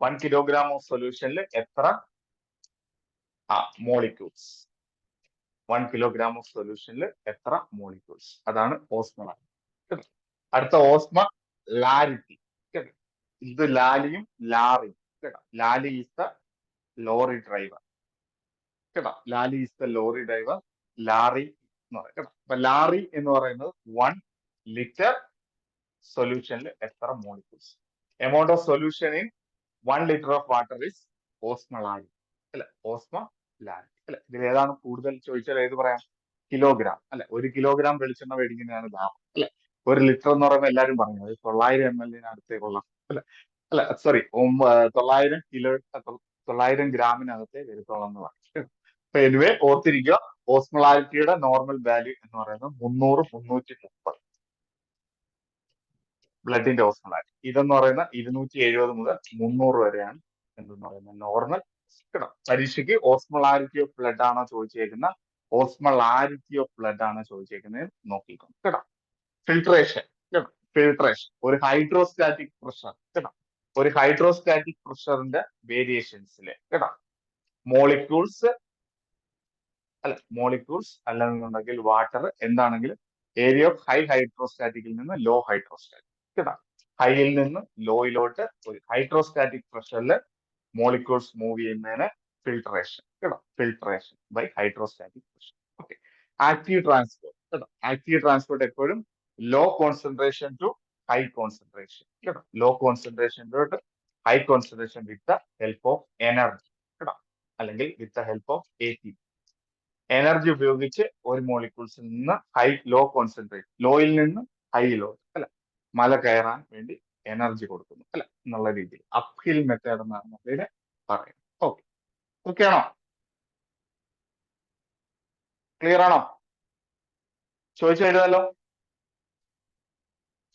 1 kilogram of സൊല്യൂഷനിൽ എത്ര മോളിക്യൂൾസ്? 1 കിലോഗ്രാം ഓഫ് സൊല്യൂഷനിൽ എത്ര മോളിക്യൂൾസ്? അതാണ് ഓസ്മോളാരിറ്റി. അടുത്ത ഓസ്മ ലാരിറ്റി കേട്ടോ. ഇത് ലാലിയും ലാറിയും കേട്ടോ. Lali is the lorry driver കേട്ടോ. Lali is the lorry driver. Larry എന്ന് പറയും കേട്ടോ. അപ്പൊ ലാറി എന്ന് പറയുന്നത് 1 ലിറ്റർ സൊല്യൂഷനിൽ എത്ര molecules? Amount of solution in 1 litre of water is osmolarity അല്ലെ. ഓസ്മോലാരിറ്റി അല്ലെ. ഇതിൽ ഏതാണ് കൂടുതൽ ചോദിച്ചാൽ ഏത് പറയാം? കിലോഗ്രാം അല്ലെ. 1 കിലോഗ്രാം വെളിച്ചെണ്ണ മേടിക്കുന്നതാണ് ലാഭം അല്ലെ. 1 ലിറ്റർ എന്ന് പറയുമ്പോൾ എല്ലാവരും പറഞ്ഞു അത് 900 ml അടുത്തേക്കുള്ള അല്ലെ. അല്ല സോറി 900 കിലോ 900 ഗ്രാമിനകത്തെ വരുത്തോളം എന്ന് പറഞ്ഞു. അപ്പൊ എനിവേ ഓർത്തിരിക്കുക, ഓസ്മോളാരിറ്റിയുടെ നോർമൽ വാല്യൂ എന്ന് പറയുന്നത് 300-330 ബ്ലഡിന്റെ ഓസ്മോളാരിറ്റി. ഇതെന്ന് പറയുന്ന 270 മുതൽ 300 വരെയാണ് എന്തെന്ന് പറയുന്നത് നോർമൽ. പരീക്ഷയ്ക്ക് ഓസ്മോളാരിറ്റി ഓഫ് ബ്ലഡ് ആണോ ചോദിച്ചേക്കുന്ന, ഓസ്മോളാരിറ്റി ഓഫ് ബ്ലഡ് ആണോ ചോദിച്ചേക്കുന്നത് നോക്കിക്കോ കേട്ടോ. ഫിൽട്രേഷൻ കേട്ടോ, ഫിൽട്രേഷൻ ഒരു ഹൈഡ്രോസ്റ്റാറ്റിക് പ്രഷർ കേട്ടോ, ഒരു ഹൈഡ്രോസ്റ്റാറ്റിക് പ്രഷറിന്റെ വേരിയേഷൻസിലെ കേട്ടോ മോളിക്യൂൾസ് മോളിക്യൂൾസ് അല്ലെന്നുണ്ടെങ്കിൽ വാട്ടർ എന്താണെങ്കിലും ഏരിയ ഓഫ് ഹൈ ഹൈഡ്രോസ്റ്റാറ്റിക്കിൽ നിന്ന് ലോ ഹൈഡ്രോസ്റ്റാറ്റിക് കേട്ടോ, ഹൈയിൽ നിന്ന് ലോയിലോട്ട് ഒരു ഹൈഡ്രോസ്റ്റാറ്റിക് പ്രഷറിൽ മോളിക്യൂൾസ് മൂവ് ചെയ്യുന്നതിന് ഫിൽട്രേഷൻ കേട്ടോ, filtration by hydrostatic pressure. Okay, active transport കേട്ടോ, ആക്റ്റീവ് ട്രാൻസ്പോർട്ട് എപ്പോഴും low concentration to high concentration കേട്ടോ, low concentration to high concentration with the help of energy കേട്ടോ, അല്ലെങ്കിൽ with the help of ATP. Energy ഉപയോഗിച്ച് ഒരു മോളിക്യൂൾസിൽ നിന്ന് law concentrate, ലോയിൽ നിന്ന് ഹൈയിലോട്ട് അല്ല മല കയറാൻ വേണ്ടി എനർജി കൊടുക്കുന്നു അല്ല എന്നുള്ള രീതിയിൽ അപ്ഹിൽ മെത്തേഡ് എന്നാണ് ഇതിനെ പറയുന്നത്. ഓക്കെ, ഓക്കെ ആണോ? ക്ലിയർ ആണോ? ചോദിച്ചെഴുതാലോ,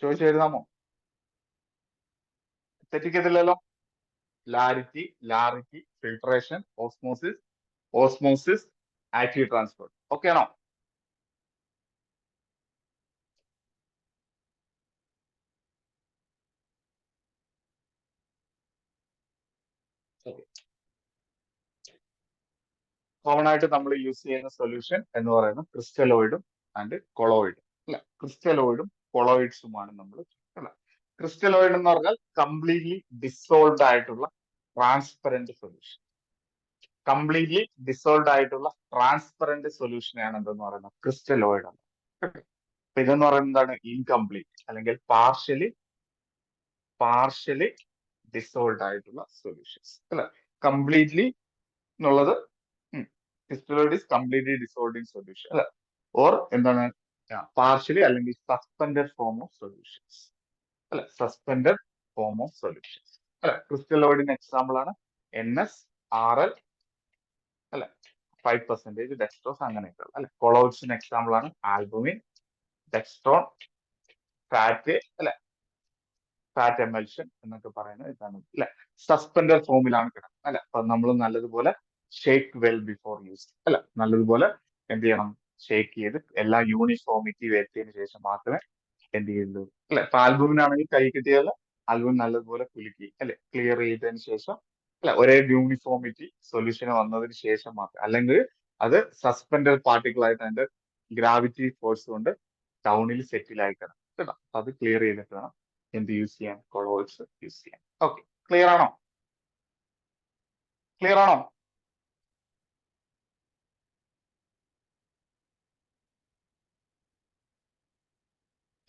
ചോദിച്ചെഴുതാമോ? തെറ്റിക്കത്തില്ലല്ലോ. ലാരിറ്റി, ലാറിറ്റി, filtration, osmosis, osmosis, active transport. Okay ആണോ? കോമൺ ആയിട്ട് നമ്മൾ യൂസ് ചെയ്യുന്ന സൊല്യൂഷൻ എന്ന് പറയുന്നത് ക്രിസ്റ്റലോയിഡും ആൻഡ് കൊളോയിഡും അല്ലെ, ക്രിസ്റ്റലോയിഡും കൊളോയിഡ്സുമാണ് നമ്മൾ അല്ലെ. ക്രിസ്റ്റലോയിഡ് എന്ന് പറഞ്ഞാൽ കംപ്ലീറ്റ്ലി ഡിസോൾവ് ആയിട്ടുള്ള ട്രാൻസ്പെറന്റ് സൊല്യൂഷൻ, കംപ്ലീറ്റ്ലി ഡിസോൾവ് ആയിട്ടുള്ള ട്രാൻസ്പെറന്റ് സൊല്യൂഷനെയാണ് എന്തെന്ന് പറയുന്നത് ക്രിസ്റ്റലോയിഡ് എന്ന്. അപ്പൊ ഇതെന്ന് പറയുന്നത് എന്താണ്? ഇൻകംപ്ലീറ്റ് അല്ലെങ്കിൽ പാർഷ്യലി ഡിസോൾവ് ആയിട്ടുള്ള സൊല്യൂഷൻസ് അല്ലെ. കംപ്ലീറ്റ്ലി എന്നുള്ളത് crystalloid is completely dissolve in solution അല്ലെ, ഓർ എന്താണ് പാർഷ്യലി അല്ലെങ്കിൽ സസ്പെൻഡഡ് ഫോം ഓഫ് സൊല്യൂഷൻസ് അല്ലെ, സസ്പെൻഡഡ് ഫോം ഓഫ് സൊല്യൂഷൻസ് അല്ലെ. ക്രിസ്റ്റലോയിഡിന് എക്സാമ്പിൾ ആണ് NS, RL അല്ലെ, 5% ഡെക്സ്ട്രോസ് അങ്ങനെയൊക്കെ അല്ലെ. കൊളോയിഡ്സിന് എക്സാമ്പിൾ ആണ് ആൽബുമിൻ, ഡെക്സ്ട്രോൺ, ഫാറ്റ് അല്ലെ, ഫാറ്റ് എമൽഷൻ എന്നൊക്കെ പറയുന്നത് ഇതാണ് അല്ലെ. സസ്പെൻഡഡ് ഫോമിലാണ് കിടക്കുന്നത് അല്ലെ. അപ്പൊ നമ്മൾ നല്ലതുപോലെ ഷേക്ക് വെൽ ബിഫോർ യൂസ് അല്ല, നല്ലതുപോലെ എന്ത് ചെയ്യണം? ഷേക്ക് ചെയ്ത് എല്ലാ യൂണിഫോമിറ്റി വരുത്തിയതിനു ശേഷം മാത്രമേ എന്ത് ചെയ്യുള്ളൂ അല്ലെ. ഇപ്പൊ ആൽബുമിനാണെങ്കിൽ കൈ കിട്ടിയാൽ ആൽബും നല്ലതുപോലെ കുലുക്കി അല്ലെ, ക്ലിയർ ചെയ്തതിന് ശേഷം അല്ലെ, ഒരേ യൂണിഫോമിറ്റി സൊല്യൂഷൻ വന്നതിന് ശേഷം മാത്രം, അല്ലെങ്കിൽ അത് സസ്പെൻഡഡ് പാർട്ടിക്കിൾ ആയിട്ട് അതിന്റെ ഗ്രാവിറ്റി ഫോഴ്സ് കൊണ്ട് ടൗണിൽ സെറ്റിൽ ആയി കിടക്കും കേട്ടോ. അത് ക്ലിയർ ചെയ്തിട്ട് വേണം എന്ത് യൂസ് ചെയ്യാൻ? കൊളോയിഡ്സ് യൂസ് ചെയ്യാൻ. ഓക്കെ, ക്ലിയർ ആണോ? ക്ലിയർ ആണോ?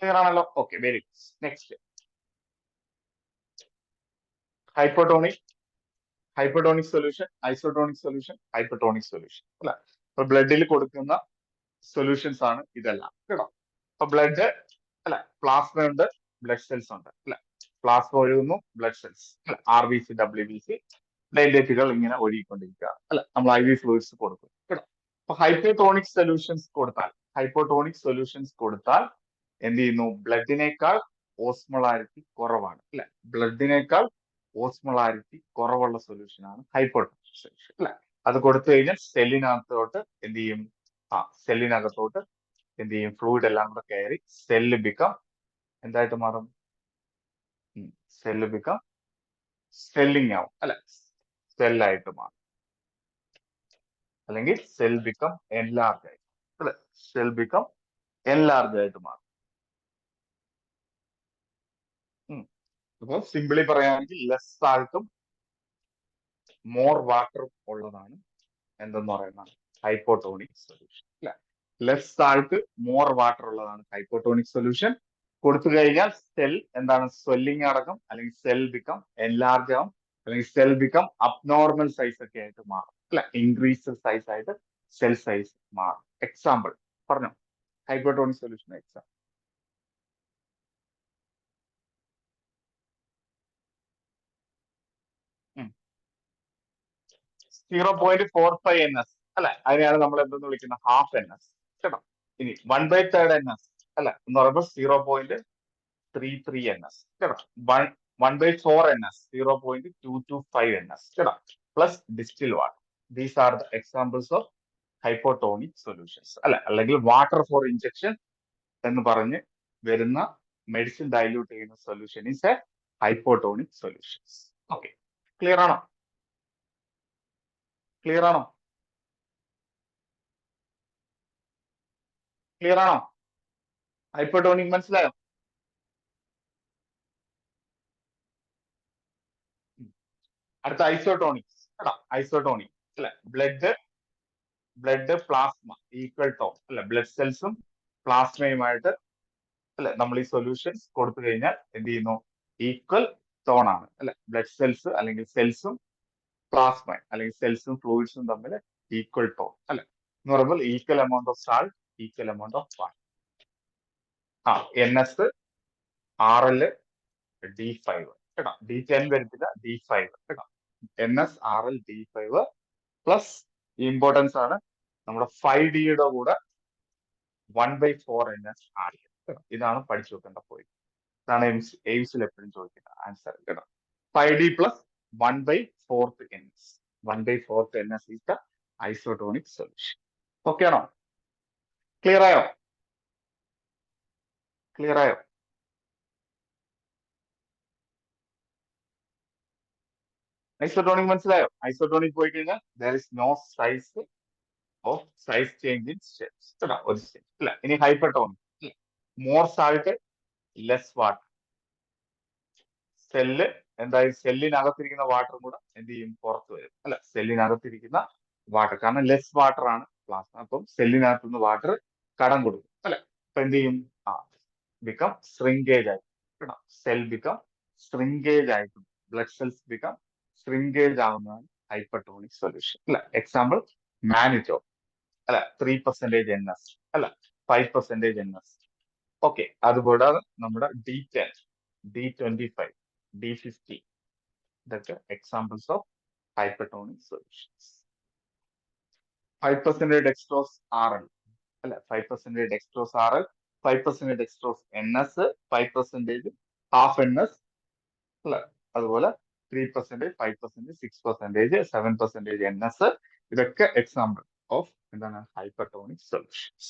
ക്ലിയർ ആണല്ലോ. Okay, very good. Next, hypotonic, hypotonic solution, isotonic solution, hypotonic solution അല്ലെ. ഇപ്പൊ ബ്ലഡിൽ കൊടുക്കുന്ന സൊല്യൂഷൻസ് ആണ് ഇതെല്ലാം കേട്ടോ. അപ്പൊ ബ്ലഡ് അല്ലെ, പ്ലാസ്മ ഉണ്ട്, ബ്ലഡ് സെൽസ് ഉണ്ട് അല്ലെ. പ്ലാസ്മ ഒഴുകുന്നു, ബ്ലഡ് സെൽസ് അല്ലെ, RBC, WBC ഡൈലേറ്റുകൾ ഇങ്ങനെ ഒഴുകിക്കൊണ്ടിരിക്കുക അല്ലെ. നമ്മൾ IV ഫ്ലൂയിഡ്സ് കൊടുക്കും കേട്ടോ. അപ്പൊ ഹൈപ്പോട്ടോണിക് സൊല്യൂഷൻസ് കൊടുത്താൽ, ഹൈപ്പോട്ടോണിക് സൊല്യൂഷൻസ് കൊടുത്താൽ എന്ത് ചെയ്യുന്നു? ബ്ലഡിനേക്കാൾ ഓസ്മോളാരിറ്റി കുറവാണ് അല്ലെ, ബ്ലഡിനേക്കാൾ ഓസ്മോളാരിറ്റി കുറവുള്ള സൊല്യൂഷൻ ആണ് ഹൈപ്പോട്ടോണിക് സൊല്യൂഷൻ അല്ലെ. അത് കൊടുത്തു കഴിഞ്ഞാൽ സെല്ലിനകത്തോട്ട് എന്ത് ചെയ്യും? സെല്ലിനകത്തോട്ട് എന്ത് ചെയ്യും? ഫ്ലൂയിഡ് എല്ലാം കൂടെ കയറി സെല്ല് ബിക്കം എന്തായിട്ട് മാറും? സെല്ല് ബിക്കം സെല്ലിങ് ആവും അല്ലെ, സെല്ലായിട്ട് മാറും, അല്ലെങ്കിൽ സെൽ ബിക്കം എൻലാർജ് ആയിട്ട് അല്ലെ, സെൽ ബിക്കം എൻലാർജ് ആയിട്ട് മാറും. അപ്പൊ സിംപിളി പറയുകയാണെങ്കിൽ ലെസ് സാൾട്ടും മോർ വാട്ടറും ഉള്ളതാണ് എന്തെന്ന് പറയുന്നത് ഹൈപ്പോട്ടോണിക് സൊല്യൂഷൻ അല്ലെ. ലെസ് സാൾട്ട് മോർ വാട്ടർ ഉള്ളതാണ് ഹൈപ്പോട്ടോണിക് സൊല്യൂഷൻ. കൊടുത്തു കഴിഞ്ഞാൽ സെൽ എന്താണ്? സ്വെല്ലിംഗ് അടക്കം, അല്ലെങ്കിൽ സെൽ ബിക്കം എൻലാർജ് ആവും, അല്ലെങ്കിൽ സെൽ ബിക്കം അബ്നോർമൽ സൈസ് ഒക്കെ ആയിട്ട് മാറും അല്ലെ, ഇൻക്രീസ് സൈസ് ആയിട്ട് സെൽ സൈസ് മാറും. എക്സാമ്പിൾ പറഞ്ഞോ, ഹൈപ്പോട്ടോണിക് സൊല്യൂഷൻ എക്സാമ്പിൾ. 0.45 NS അല്ലെ, അതിനെയാണ് നമ്മൾ എന്തെന്ന് വിളിക്കുന്നത്? ഹാഫ് NS കേട്ടോ. ഇനി 1/3 NS അല്ലെ എന്ന് പറയുമ്പോൾ 0.33 NS കേട്ടോ. 1/4 NS 0.225 NS കേട്ടോ, plus distil water. These are the examples of hypotonic solutions അല്ലെ, അല്ലെങ്കിൽ വാട്ടർ ഫോർ ഇഞ്ചക്ഷൻ എന്ന് പറഞ്ഞ് വരുന്ന മെഡിസിൻ ഡൈല്യൂട്ട് ചെയ്യുന്ന solution is A hypotonic solutions. Okay, clear ആണോ? ക്ലിയർ ആണോ? ക്ലിയർ ആണോ? ഹൈപ്പോട്ടോണിക് മനസ്സിലായോ? അടുത്ത ഐസോട്ടോണിക്. ഐസോട്ടോണിക് അല്ലെ, ബ്ലഡ് പ്ലാസ്മ ഈക്വൽ ടോൺ അല്ലെ, ബ്ലഡ് സെൽസും പ്ലാസ്മയുമായിട്ട് അല്ലെ നമ്മൾ ഈ സൊല്യൂഷൻസ് കൊടുത്തു കഴിഞ്ഞാൽ എന്ത് ചെയ്യുന്നു? ഈക്വൽ ടോൺ ആണ് അല്ലെ, ബ്ലഡ് സെൽസ് അല്ലെങ്കിൽ സെൽസും പ്ലാസ്മ അല്ലെങ്കിൽ സെൽസും ഫ്ലൂയിഡ്സും തമ്മിൽ ഈക്വൽ ടോൺ അല്ലെ, എന്ന് പറയുമ്പോൾ equal amount of salt, equal amount of water. NS, RL, D5 കേട്ടോ, D10 വരത്തില്ല, D5 കേട്ടോ, NS, RL, D5 plus importance ആണ് നമ്മുടെ 5D കൂടെ 1/4 NS കേട്ടോ. ഇതാണ് പഠിച്ചു വെക്കേണ്ട പോയിന്റ്. ഇതാണ് എയിംസിൽ എപ്പോഴും ചോദിക്കുന്ന ആൻസർ കേട്ടോ. 5D plus 1/4 NS. 1/4 NS is the isotonic solution. Okay ആണോ? ക്ലിയർ ആയോ? ക്ലിയർ ആയോ? ഐസോട്ടോണിക് മനസ്സിലായോ? ഐസോട്ടോണിക് പോയി കഴിഞ്ഞാൽ there is no size change in steps. ഒരു സ്റ്റെപ്പ് ഇല്ല. ഇനി hypertonic, more salt less water. Cell എന്തായാലും സെല്ലിനകത്തിരിക്കുന്ന വാട്ടറും കൂടെ എന്ത് ചെയ്യും? പുറത്ത് വരും അല്ല, സെല്ലിനകത്തിരിക്കുന്ന വാട്ടർ, കാരണം ലെസ് വാട്ടർ ആണ് പ്ലാസ്മ, അപ്പം സെല്ലിനകത്തുനിന്ന് വാട്ടർ കടം കൊടുക്കും അല്ലെ, അപ്പൊ എന്ത് ചെയ്യും? ബിക്കം ശ്രിങ്കേജ് ആയി കേട്ടോ, സെൽ ബിക്കം ശ്രിങ്കേജ് ആയിട്ടും ബ്ലഡ് സെൽസ് ബിക്കം ശ്രിങ്കേജ് ആവുന്നതാണ് ഹൈപ്പർട്ടോണിക് സൊല്യൂഷൻ അല്ലെ. എക്സാമ്പിൾ മാനിറ്റോ അല്ല, 3% NS അല്ല, 5% NS. ഓക്കെ, അതുകൂടാതെ നമ്മുടെ D10, D25, D50 ഇതൊക്കെ examples of hypertonic solutions. 5% dextrose RL അല്ലെ, 5% dextrose RL, 5% dextrose NS, 5% half NS അല്ലെ, അതുപോലെ 3%, 5%, 6%, 7% NS, ഇതൊക്കെ എക്സാമ്പിൾ ഓഫ് എന്താണ്? Hypertonic solutions.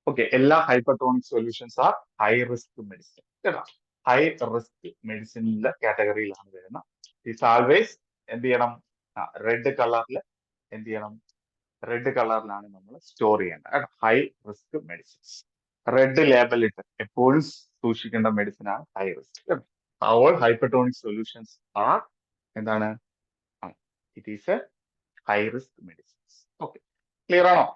ഓക്കെ, എല്ലാ hypertonic solutions are high risk medicine കേട്ടോ. ഹൈ റിസ്ക് മെഡിസിനിലെ കാറ്റഗറിയിലാണ് വരുന്നത്. ഇറ്റ്സ് ആൾവേസ് എന്ത് ചെയ്യണം? റെഡ് കളറിൽ എന്ത് ചെയ്യണം? റെഡ് കളറിലാണ് നമ്മൾ സ്റ്റോർ ചെയ്യേണ്ടത് കേട്ടോ. High risk medicines red label ഇട്ട് എപ്പോഴും സൂക്ഷിക്കേണ്ട മെഡിസിൻ ആണ് high risk. All hypertonic solutions are എന്താണ്? It is a high risk medicines. Okay, clear ആണോ?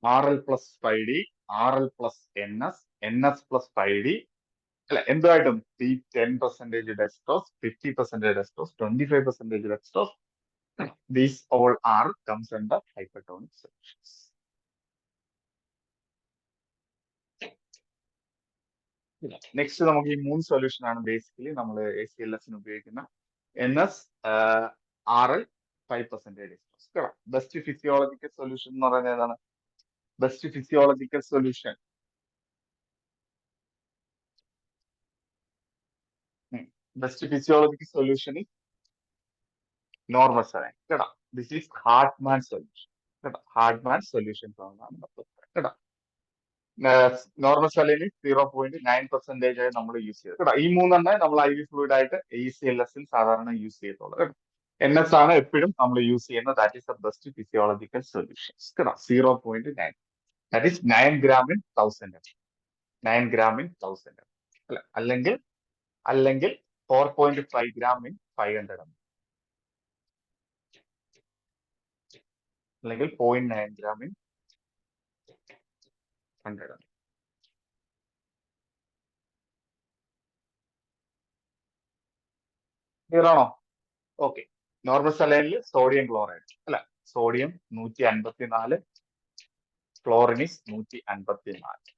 RL plus 5D, RL plus NS, NS plus 5D അല്ല, എന്തുമായിട്ടും T10% dextrose, 50% dextrose, 25% dextrose. These all are comes under hypertonic solutions. Next നമുക്ക് ഈ 3 solution ആണ് basically നമ്മൾ ACLS ഉപയോഗിക്കുന്ന. NS, RL, 5% dextrose കേട്ടോ. Best physiological solution എന്ന് പറയുന്നത് ഏതാണ്? Best physiological solution is normal saline കേട്ടോ. ദിസ് ഈസ് ഹാർട്ട്മാൻ സൊല്യൂഷൻ കേട്ടോ. ഹാർട്ട്മാൻ സൊല്യൂഷൻ കേട്ടോ. നോർമൽ സലൈൻ 0.9% നമ്മൾ യൂസ് ചെയ്തത് കേട്ടോ. ഈ മൂന്നെണ്ണേ നമ്മൾ IV ഫ്ലൂയിഡ് ആയിട്ട് ACLS സാധാരണ യൂസ് ചെയ്യത്തുള്ളൂ കേട്ടോ. NS ആണ് എപ്പോഴും നമ്മൾ യൂസ് ചെയ്യുന്നത്. That is the best physiological solutions കേട്ടോ. 0.9, that is 9 gram in 1000 ml. 9 gram in 1000 ml അല്ല, അല്ലെങ്കിൽ 4.5 gram in 500 ml, അല്ലെങ്കിൽ 0.9 gram in 100 ml. ക്ലിയർ ആണോ? ഓക്കെ, നോർമൽ സലൈനിൽ സോഡിയം ക്ലോറൈഡ് അല്ല, സോഡിയം 154, ക്ലോറിനിസ് 154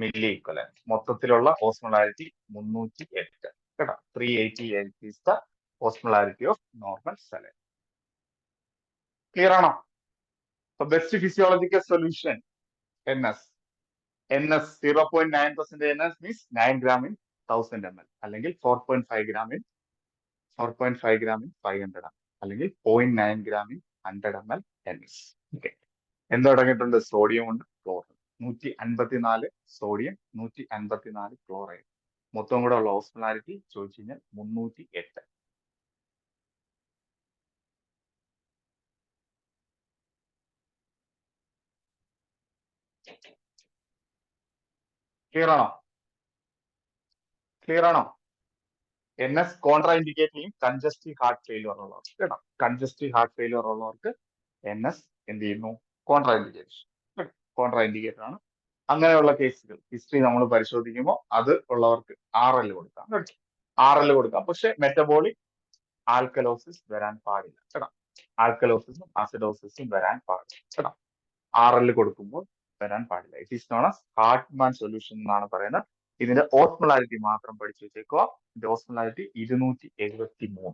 മില്ലി ഇക്വലന്റ്. മൊത്തത്തിലുള്ള ഓസ്മോളാരിറ്റി 308 കേട്ടോ. 388 is the osmolarity of normal saline. Clear ആണോ? Best physiological solution NS. 0.9% NS means 9 gram in 1000 ml, അല്ലെങ്കിൽ 4.5 gram in 500 ml, അല്ലെങ്കിൽ 0.9 gram in 100 ml NS. Okay, എന്തടങ്ങിയിട്ടുണ്ട്? Sodium ഉണ്ട്, chlorine. 154 sodium, 154 chloride. മൊത്തം കൂടെ ഉള്ള ഓസ്മോളാരിറ്റി ചോദിച്ചു കഴിഞ്ഞാൽ 308. ക്ലിയർ ആണോ? ക്ലിയർ ആണോ? NS കോൺട്രാ ഇൻഡിക്കേറ്റ് ചെയ്യും കൺജസ്റ്റീവ് ഹാർട്ട് ഫെയിലിയർ ഉള്ളവർക്ക് കേട്ടോ. കൺജസ്റ്റീവ് ഹാർട്ട് ഫെയിലിയർ ഉള്ളവർക്ക് NS എന്ത് ചെയ്യുന്നു? കോൺട്രാ ഇൻഡിക്കേഷൻ, കോൺട്രാ ഇൻഡിക്കേറ്റർ ആണ്. അങ്ങനെയുള്ള കേസുകൾ ഹിസ്റ്ററി നമ്മൾ പരിശോധിക്കുമ്പോൾ അത് ഉള്ളവർക്ക് RL കൊടുക്കാം കേട്ടോ. RL കൊടുക്കാം. പക്ഷെ മെറ്റബോളിക് ആൽക്കലോസിസ് വരാൻ പാടില്ല കേട്ടോ. ആൽക്കലോസിസും ആസിഡോസിസും വരാൻ പാടില്ല കേട്ടോ. RL കൊടുക്കുമ്പോൾ വരാൻ പാടില്ല. It is known as Hartmann solution എന്നാണ് പറയുന്നത്. ഇതിന്റെ ഓസ്മോളാരിറ്റി മാത്രം പഠിച്ചു വെച്ചേക്കുക. ഇതിന്റെ ഓസ്മോളാരിറ്റി 273.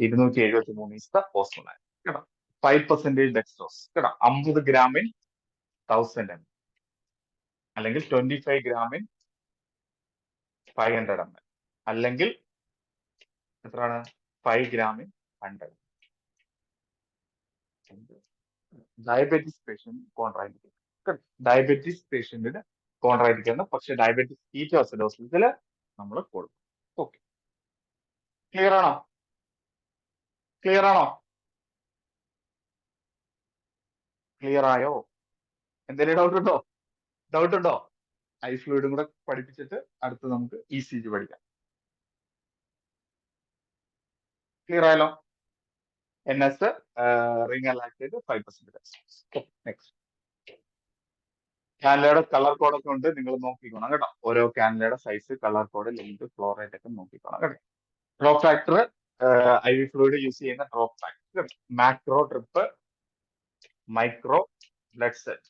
273 ഈസ് ദ ഓസ്മോളാരിറ്റി കേട്ടോ. 5% ഡെക്സ്ട്രോസ് കേട്ടോ. 50 ഗ്രാമിൻ 1000 ml അല്ലെങ്കിൽ 25 ഗ്രാമിൻ 500 ml അല്ലെങ്കിൽ എത്രയാണ്? 5 gram in 100. Diabetes patient contraindicate. Diabetes പേഷ്യന്റിന് കോൺട്രാൻഡിക്കേറ്റ്, പക്ഷെ ഡയബറ്റീസ് കീറ്റോസിഡോസിസിൽ നമ്മൾ കൊടുക്കും. ഓക്കെ, ക്ലിയർ ആണോ? ക്ലിയർ ആണോ? ക്ലിയർ ആയോ? എന്തെങ്കിലും ഡൗട്ട് ഉണ്ടോ? ഡൗട്ട് ഉണ്ടോ? ഐ ഫ്ലൂയിഡും കൂടെ പഠിപ്പിച്ചിട്ട് അടുത്ത് നമുക്ക് ECG പഠിക്കാം. ക്ലിയർ ആയല്ലോ? NS ring lactate 5%. നെക്സ്റ്റ്, കാനലയുടെ കളർ കോഡൊക്കെ ഉണ്ട്, നിങ്ങൾ നോക്കിക്കോണം കേട്ടോ. ഓരോ കാനലയുടെ size, colour code, length, flow rate ഒക്കെ നോക്കിക്കോണം കേട്ടോ. Drop factor, IV fluid use ചെയ്യുന്ന drop factor, macro drip, micro blood set,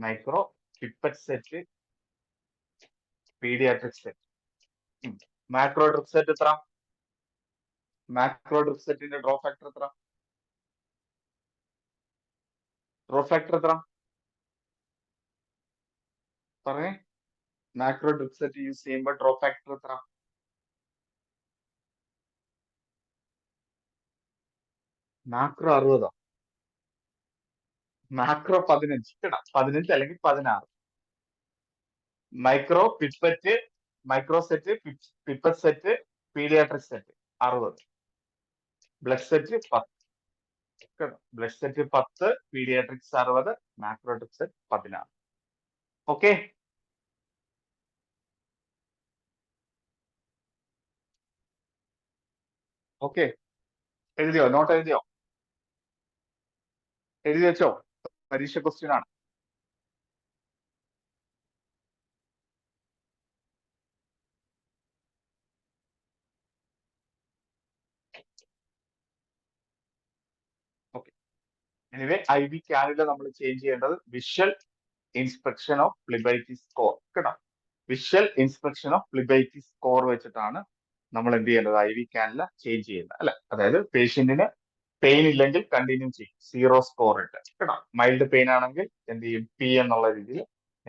micro pipette set, paediatric set. Macro drip set എത്ര? മാക്രോ ഡ്രിപ്പ് സെറ്റിന്റെ ഡ്രോപ്പ് ഫാക്ടർ എത്ര? ഡ്രോപ്പ് ഫാക്ടർ എത്ര പറയേ? Macro drip set use ചെയ്യുമ്പോൾ ഡ്രോപ്പ് ഫാക്ടർ എത്ര? Macro 60. Macro 15 കേട്ടോ. 15 അല്ലെങ്കിൽ 16. Micro pipette, micro set, pipette set, paediatric set 60. Blood set 10 കേട്ടോ. Blood set 10, pediatrics 60, macro drip set 16. Okay, okay. എഴുതിയോ? നോട്ട് എഴുതിയോ? എഴുതി വെച്ചോ? പരീക്ഷ ക്വസ്റ്റ്യൻ ആണ്. ഓക്കെ, എനിവേ IV കാനില നമ്മൾ ചേഞ്ച് ചെയ്യേണ്ടത് visual inspection of phlebitis score കേട്ടോ. Visual inspection of phlebitis score വെച്ചിട്ടാണ് നമ്മൾ എന്ത് ചെയ്യേണ്ടത്? IV കാനില ചേഞ്ച് ചെയ്യുന്നത് അല്ലെ. അതായത് പേഷ്യന്റിന് പെയിൻ ഇല്ലെങ്കിൽ കണ്ടിന്യൂ ചെയ്യും, 0 സ്കോർ ഇട്ട് കേട്ടോ. മൈൽഡ് പെയിൻ ആണെങ്കിൽ എന്ത് ചെയ്യും? P എന്നുള്ള രീതിയിൽ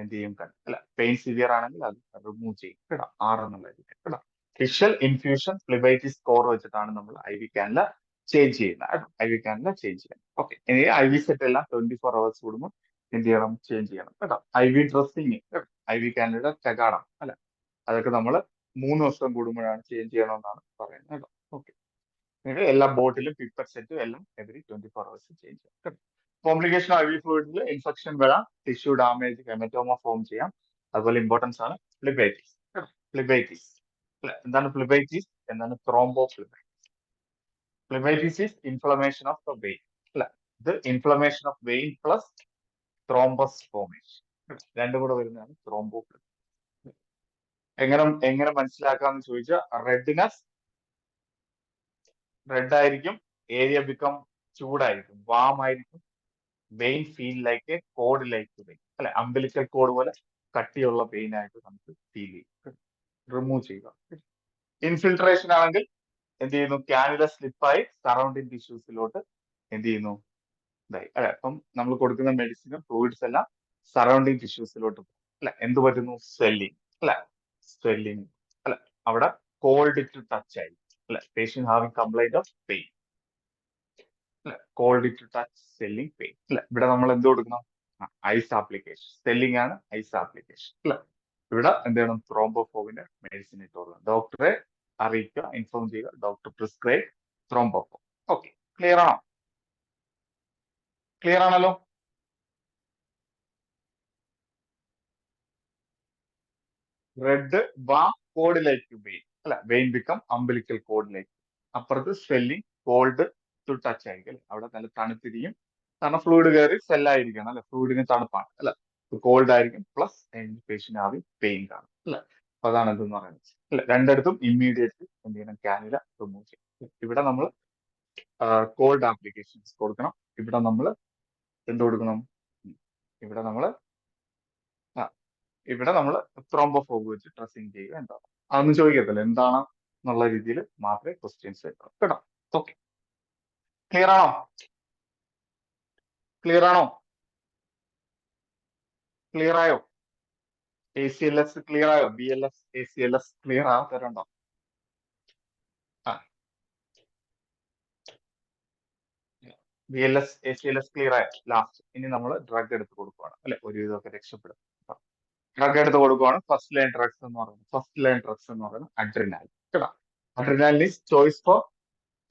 എന്ത് ചെയ്യും? അല്ല, പെയിൻ സിവിയർ ആണെങ്കിൽ അത് റിമൂവ് ചെയ്യും കേട്ടോ, 6 എന്നുള്ള രീതിയിൽ കേട്ടോ. വിഷ്വൽ ഇൻഫ്യൂഷൻ പ്ലിബൈറ്റി സ്കോർ വെച്ചിട്ടാണ് നമ്മൾ IV കാനില ചേഞ്ച് ചെയ്യുന്നത് കേട്ടോ. IV കാനില ചേഞ്ച് ചെയ്യണം. ഓക്കെ, ഇനി IV സെറ്റ് എല്ലാം 24 hours കൂടുമ്പോൾ എന്ത് ചെയ്യണം? ചേഞ്ച് ചെയ്യണം കേട്ടോ. IV ഡ്രസ്സിങ്, IV കാനിലയുടെ ചകാടം അല്ല, അതൊക്കെ നമ്മൾ 3 ദിവസം കൂടുമ്പോഴാണ് ചേഞ്ച് ചെയ്യണമെന്നാണ് പറയുന്നത് കേട്ടോ. ഓക്കെ, എല്ലാ ബോട്ടിലും പിപ്പറ്റ് സെറ്റും എല്ലാം എവറി 24 hours ചേഞ്ച് ചെയ്യാം കേട്ടോ. കോംപ്ലിക്കേഷൻ IV ഫ്ലൂയിഡിൽ ഇൻഫെക്ഷൻ വരാം, ടിഷ്യൂ ഡാമേജ്, ഹെമറ്റോമ ഫോം ചെയ്യാം. അതുപോലെ ഇമ്പോർട്ടൻസ് ആണ് പ്ലിബൈറ്റിസ്. പ്ലിബൈറ്റിസ് എന്താണ്? പ്ലിബൈറ്റിസ് എന്താണ്? Thrombophlebitis. Phlebitis is inflammation of the vein അല്ല, ഇത് inflammation of vein plus thrombus formation, രണ്ടും കൂടെ വരുന്നതാണ് ത്രോംബോ പ്ലിബൈറ്റിസ്. എങ്ങനെ മനസ്സിലാക്കാന്ന് ചോദിച്ചാൽ, റെഡ്നെസ് റെഡ് ആയിരിക്കും, ഏരിയ ബിക്കം ചൂടായിരിക്കും, വാം ആയിരിക്കും, vein feel like a cord like vein അല്ലെ, അംബിലിക്കൽ കോഡ് പോലെ കട്ടിയുള്ള വെയിൻ ആയിട്ട് നമുക്ക് ഫീൽ ചെയ്യും. റിമൂവ് ചെയ്യുക. ഇൻഫിൽട്രേഷൻ ആണെങ്കിൽ എന്ത് ചെയ്യുന്നു? കാനുല സ്ലിപ്പായി സറൗണ്ടിങ് ടിഷ്യൂസിലോട്ട് എന്ത് ചെയ്യുന്നു? ഇതായി അല്ലെ. അപ്പം നമ്മൾ കൊടുക്കുന്ന മെഡിസിനും ഫ്ലൂയിഡ്സ് എല്ലാം സറൗണ്ടിങ് ടിഷ്യൂസിലോട്ട് പോകും അല്ലെ. എന്ത് പറ്റുന്നു? സ്വെല്ലിങ് അല്ലെ, സ്വെല്ലിങ് അല്ലെ. അവിടെ കോൾഡ് ടു ടച്ച് ആയി അല്ലെ, patient having complaint of pain. അല്ലെ, cold to touch swelling pain അല്ലെ. ഇവിടെ നമ്മൾ എന്ത് കൊടുക്കണം? Ice application. സ്വെല്ലിംഗ് ആണ്, ഐസ് ആപ്ലിക്കേഷൻ അല്ലെ. ഇവിടെ എന്ത് ചെയ്യണം? ത്രോംബോഫോബിന്റെ മെഡിസിൻ ഇട്ട് കൊടുക്കണം. ഡോക്ടറെ അറിയിക്കുക, ഇൻഫോം ചെയ്യുക, ഡോക്ടർ പ്രിസ്ക്രൈബ് ത്രോംബോഫോം. ഓക്കെ, ക്ലിയർ ആണോ? ക്ലിയർ ആണല്ലോ? റെഡ് വാ കോഡിലേക്ക് വെയിൻ അല്ല, വെയിൻ ബിക്കം അംബിലിക്കൽ കോഡിലേക്ക്. അപ്പുറത്ത് സ്വെല്ലിംഗ് കോൾഡ് ടു ടച്ച് ആയിരിക്കും അല്ലെ. അവിടെ നല്ല തണുത്തിരിക്കും, കാരണം ഫ്ലൂയിഡ് കയറി സെല്ലായിരിക്കണം അല്ലെ. ഫ്ലൂയിഡിന് തണുപ്പാണ് അല്ലെ. കോൾഡ് ആയിരിക്കും, പ്ലസ് പേഷ്യന്റ് ആവി പെയിൻ കാണും അല്ലെ. അപ്പൊ അതാണ് ഇതെന്ന് പറയുന്നത് അല്ലെ. രണ്ടിടത്തും ഇമ്മീഡിയറ്റ്ലി എന്ത് ചെയ്യണം? കാനുല റിമൂവ് ചെയ്യണം. ഇവിടെ നമ്മൾ കോൾഡ് ആപ്ലിക്കേഷൻസ് കൊടുക്കണം. ഇവിടെ നമ്മൾ എന്ത് കൊടുക്കണം? ഇവിടെ നമ്മൾ ഇവിടെ നമ്മൾ ത്രോംബോഫോബ് വെച്ച് ഡ്രസ്സിങ് ചെയ്യുക. എന്താണ് അതൊന്നും ചോദിക്കത്തില്ല, എന്താണ് എന്നുള്ള രീതിയിൽ മാത്രമേ ക്വസ്റ്റ്യൻസ് വരുള്ളൂ കേട്ടോ. ഓക്കെ, ക്ലിയർ ആണോ? ക്ലിയർ ആണോ? ക്ലിയർ ആയോ? ACLS ക്ലിയർ ആയോ? BLS ACLS ക്ലിയർ ആകാത്തവരുണ്ടോ? ആ, BLS ACLS ക്ലിയർ ആയോ? ലാസ്റ്റ് ഇനി നമ്മൾ ഡ്രഗ് എടുത്ത് കൊടുക്കുകയാണ് അല്ലെ, ഒരു ഇതൊക്കെ രക്ഷപ്പെടും. ഡ്രഗ് എടുത്ത് കൊടുക്കുകയാണ്. ഫസ്റ്റ് ലൈൻ ഡ്രഗ്സ് എന്ന് പറയുന്നത്, അഡ്രിനാൽ കേട്ടോ. Adrenaline is choice for.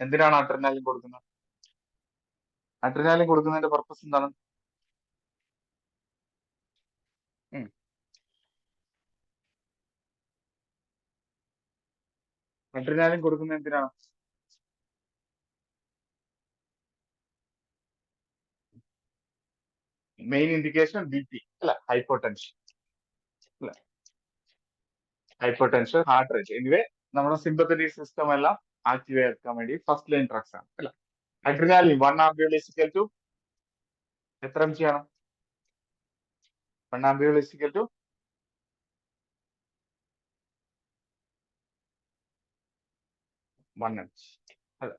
എന്തിനാണ് അഡ്രിനാലിൻ കൊടുക്കുന്നത്? അഡ്രിനാലിൻ കൊടുക്കുന്നതിന്റെ പർപ്പസ് എന്താണ്? അഡ്രിനാലിൻ കൊടുക്കുന്നത് എന്തിനാണ്? മെയിൻ ഇൻഡിക്കേഷൻ BP അല്ല, ഹൈപ്പോടെൻഷൻ അല്ലെ. ഹൈപ്പോടെൻഷൻ, ഹാർട്ട് റേറ്റ് എന്നിവ നമ്മുടെ സിമ്പത്തറ്റിക് സിസ്റ്റം എല്ലാം ആക്റ്റീവ് ആക്കാൻ വേണ്ടി ഫസ്റ്റ് ലൈൻ ഡ്രഗ്സ് ആണ് അല്ലെ. അഡ്രിനാലിൻ 1 ആംപിയർ ടു എത്ര mg ആണ്? 1 ആംപിയർ ടു 1 mg അല്ലെ,